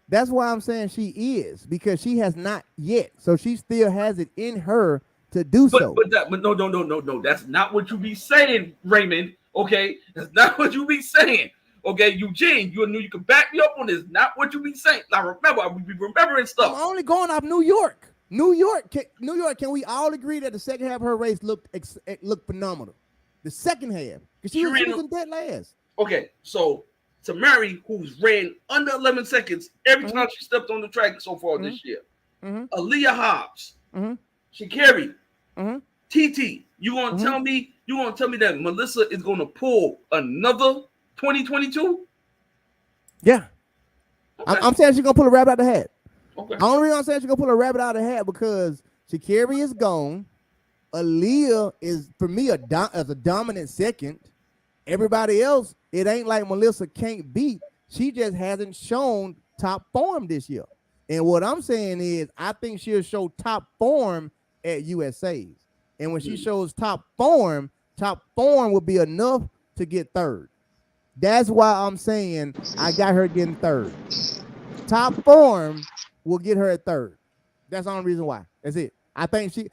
That's why I'm saying she is, because she has not yet. So she still has it in her to do so. But no. That's not what you be saying, Raymond. Okay, that's not what you be saying. Okay, Eugene, you can back me up on this. Not what you be saying. Now remember, I will be remembering stuff. I'm only going off New York. New York. Can we all agree that the second half of her race looked phenomenal? The second half, because she was in dead last. Okay, so Tamari, who's ran under 11 seconds every time she stepped on the track so far this year. Aaliyah Hobbs, Sha'Carri, TT. You gonna tell me that Melissa is gonna pull another 2022? Yeah. Okay. I'm saying she's gonna pull a rabbit out of the hat. Okay. The only reason I'm saying she's gonna pull a rabbit out of the hat because Sha'Carri is gone. Aaliyah is, for me, as a dominant second. Everybody else, it ain't like Melissa can't beat. She just hasn't shown top form this year. And what I'm saying is, I think she'll show top form at USA's. And when she shows top form will be enough to get third. That's why I'm saying I got her getting third. Top form will get her at third. That's the only reason why. That's it. I think she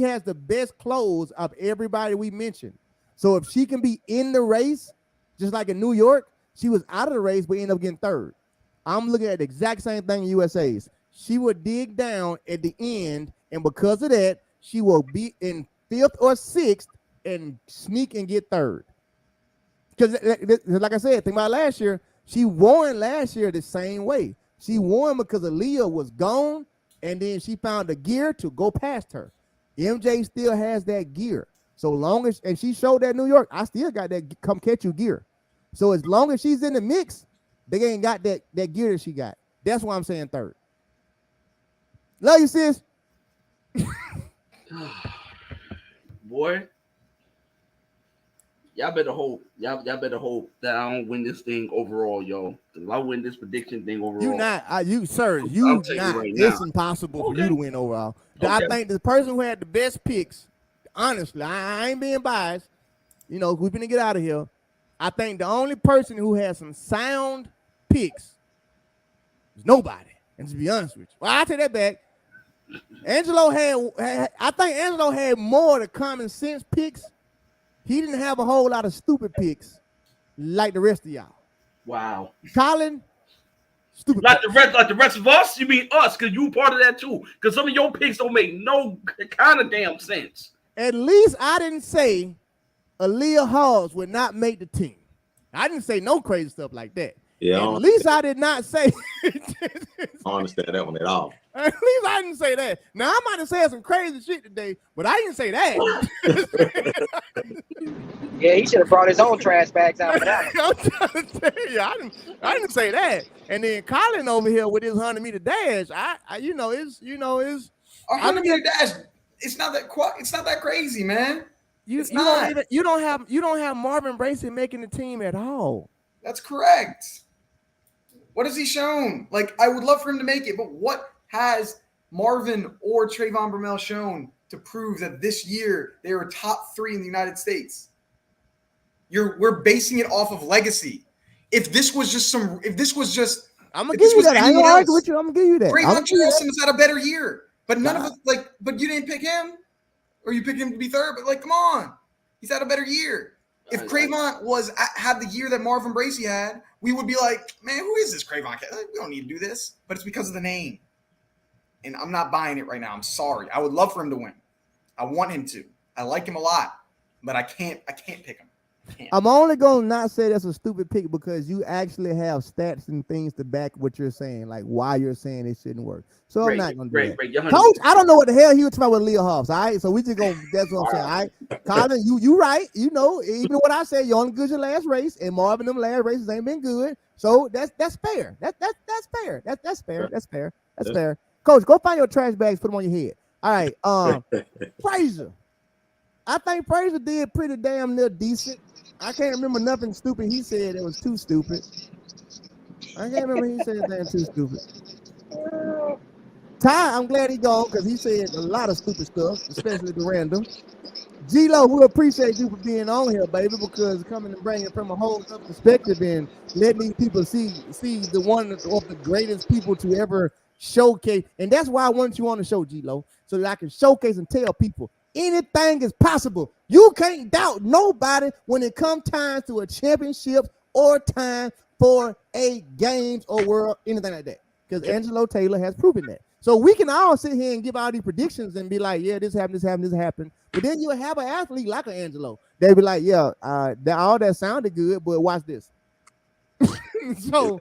has the best clothes of everybody we mentioned. So if she can be in the race, just like in New York, she was out of the race but ended up getting third. I'm looking at the exact same thing in USA's. She will dig down at the end, and because of that, she will be in 5th or 6th and sneak and get third. Because like I said, think about last year, she won last year the same way. She won because Aaliyah was gone, and then she found a gear to go past her. MJ still has that gear. So long as, and she showed that New York, I still got that come catch you gear. So as long as she's in the mix, they ain't got that gear that she got. That's why I'm saying third. Love you, sis. Boy, y'all better hope that I don't win this thing overall, yo. If I win this prediction thing overall, You not. It's impossible for you to win overall. Okay. I think the person who had the best picks, honestly, I ain't being biased. You know, we're gonna get out of here. I think the only person who has some sound picks is nobody. And to be honest with you, well, I take that back. Angelo I think Angelo had more of the common sense picks. He didn't have a whole lot of stupid picks like the rest of y'all. Wow. Colin, stupid. Like the rest of us? You mean us, because you part of that too. Because some of your picks don't make no kind of damn sense. At least I didn't say Aaliyah Hobbs would not make the team. I didn't say no crazy stuff like that. Yeah, At least I did not say. I don't understand that one at all. At least I didn't say that. Now I might have said some crazy shit today, but I didn't say that. Yeah, he should have brought his own trash bags out for that one. I'm trying to tell you, I didn't say that. And then Colin over here with his 100-meter dash, I a 100-meter dash. It's not that crazy, man. You don't have Marvin Bracey making the team at all. That's correct. What has he shown? Like, I would love for him to make it, but what has Marvin or Trayvon Bromell shown to prove that this year they were top 3 in the United States? We're basing it off of legacy. If this was just I'm gonna give you that. I ain't gonna argue with you. I'm gonna give you that. Trayvon Charleston has had a better year, but none of us but you didn't pick him, or you picked him to be third. But come on, he's had a better year. If Cravon had the year that Marvin Bracey had, we would be like, man, who is this Cravon cat? We don't need to do this. But it's because of the name. And I'm not buying it right now. I'm sorry. I would love for him to win. I want him to. I like him a lot, but I can't pick him. I'm only gonna not say that's a stupid pick because you actually have stats and things to back what you're saying, like why you're saying it shouldn't work. So I'm not gonna do that. Coach, I don't know what the hell he was talking about with Leah Hobbs. All right, so we just go. That's what I'm saying. All right, Colin, you right. You know, even what I said, you only good your last race, and Marvin them last races ain't been good. So that's fair. That's fair. That's fair. That's fair. Coach, go find your trash bags, put them on your head. All right, Frazier. I think Frazier did pretty damn near decent. I can't remember nothing stupid he said that was too stupid. I can't remember he said anything too stupid. Ty, I'm glad he gone because he said a lot of stupid stuff, especially the random. G-Lo, we appreciate you for being on here, baby, because coming and bringing it from a whole other perspective and letting these people see the one of the greatest people to ever showcase. And that's why I wanted you on the show, G-Lo, so that I can showcase and tell people anything is possible. You can't doubt nobody when it comes time to a championship or time for a games or world, anything like that. Because Angelo Taylor has proven that. So we can all sit here and give all these predictions and be like, yeah, this happened. But then you'll have an athlete like an Angelo. They'll be like, yeah, all that sounded good, but watch this. So,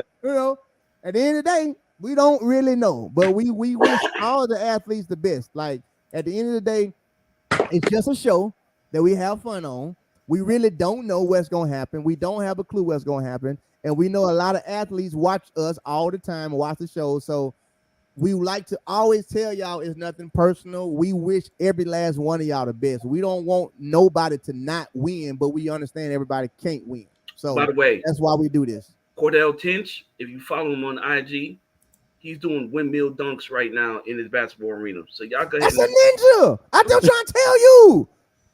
at the end of the day, we don't really know. But we wish all the athletes the best. Like, at the end of the day, it's just a show that we have fun on. We really don't know what's going to happen. We don't have a clue what's going to happen. And we know a lot of athletes watch us all the time and watch the show. So we like to always tell y'all it's nothing personal. We wish every last one of y'all the best. We don't want nobody to not win, but we understand everybody can't win. So by the way, that's why we do this. Cordell Tinch, if you follow him on IG, he's doing windmill dunks right now in his basketball arena. So y'all go ahead. That's a ninja. I'm just trying to tell you.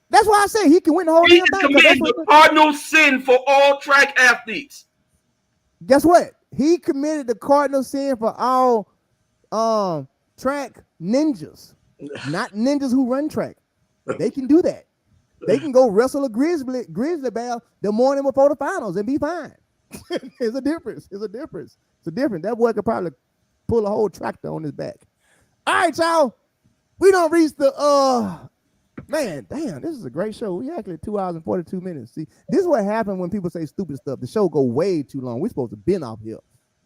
That's why I say he can win the whole damn thing. He committed the cardinal sin for all track athletes. Guess what? He committed the cardinal sin for all track ninjas, not ninjas who run track. They can do that. They can go wrestle a grizzly bear the morning before the finals and be fine. It's a difference. That boy could probably pull a whole tractor on his back. All right, y'all. We don't reach the man, damn, this is a great show. We actually 2 hours and 42 minutes. See, this is what happened when people say stupid stuff. The show go way too long. We're supposed to been off here.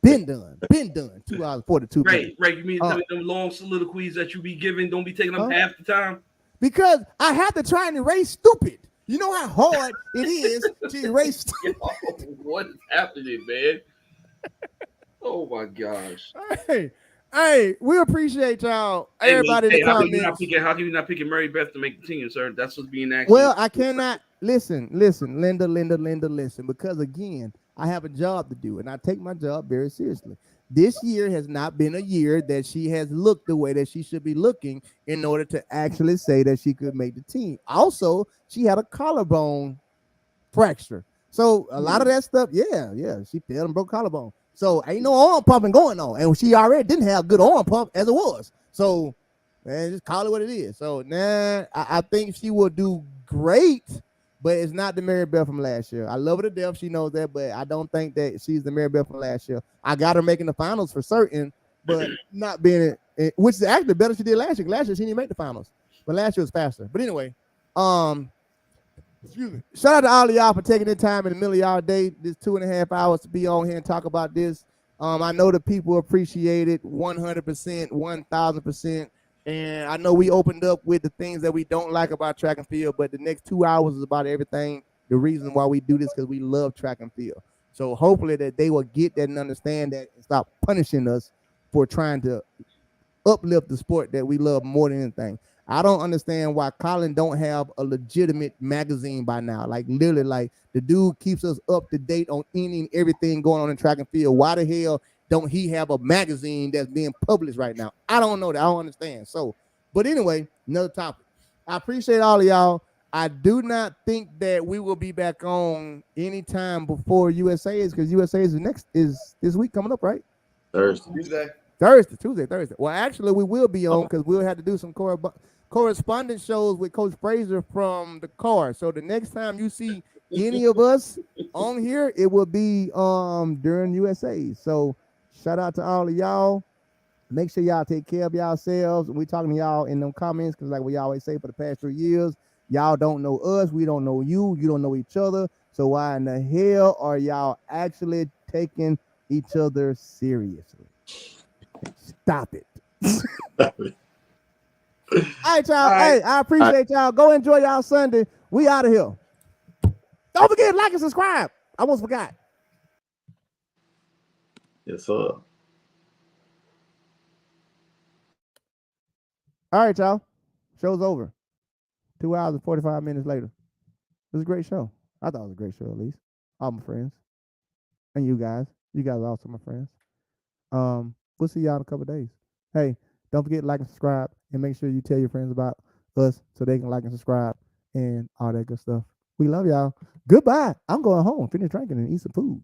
Been done. 2 hours 42 minutes. Right. You mean them long soliloquies that you be giving don't be taking up half the time? Because I have to try and erase stupid. You know how hard it is to erase stupid. What is happening, man? Oh my gosh. Hey, we appreciate y'all. Everybody in the comments. How can you not picking Mary Beth to make the team, sir? That's what's being asked. Well, I cannot listen, Linda, listen, because again, I have a job to do and I take my job very seriously. This year has not been a year that she has looked the way that she should be looking in order to actually say that she could make the team. Also, she had a collarbone fracture. So a lot of that stuff, yeah, she fell and broke collarbone. So ain't no arm pumping going on. And she already didn't have good arm pump as it was. So, man, just call it what it is. So, I think she will do great, but it's not the Mary Beth from last year. I love her to death. She knows that, but I don't think that she's the Mary Beth from last year. I got her making the finals for certain, but not being it, which is actually better she did last year. Last year, she didn't make the finals, but last year was faster. But anyway, Excuse me. Shout out to all of y'all for taking the time in the middle of y'all day, this 2.5 hours to be on here and talk about this. I know the people appreciate it 100%, 1,000%. And I know we opened up with the things that we don't like about track and field, but the next 2 hours is about everything. The reason why we do this because we love track and field. So hopefully that they will get that and understand that and stop punishing us for trying to uplift the sport that we love more than anything. I don't understand why Colin don't have a legitimate magazine by now. Like literally, like the dude keeps us up to date on any and everything going on in track and field. Why the hell don't he have a magazine that's being published right now? I don't know that. I don't understand. So, but anyway, another topic. I appreciate all of y'all. I do not think that we will be back on anytime before USA is because USA is this week coming up, right? Tuesday. Thursday. Well, actually, we will be on because we'll have to do some correspondence shows with Coach Frazier from the car. So the next time you see any of us on here, it will be during USA. So shout out to all of y'all. Make sure y'all take care of yourselves. We're talking to y'all in them comments because like we always say for the past 3 years, y'all don't know us. We don't know you. You don't know each other. So why in the hell are y'all actually taking each other seriously? Stop it. All right, y'all. Hey, I appreciate y'all. Go enjoy y'all Sunday. We out of here. Don't forget to like and subscribe. I almost forgot. Yes, sir. All right, y'all. Show's over. 2 hours and 45 minutes later. It was a great show. I thought it was a great show, at least. All my friends. And you guys. You guys are also my friends. We'll see y'all in a couple of days. Hey, don't forget to like and subscribe and make sure you tell your friends about us so they can like and subscribe and all that good stuff. We love y'all. Goodbye. I'm going home, finish drinking and eat some food.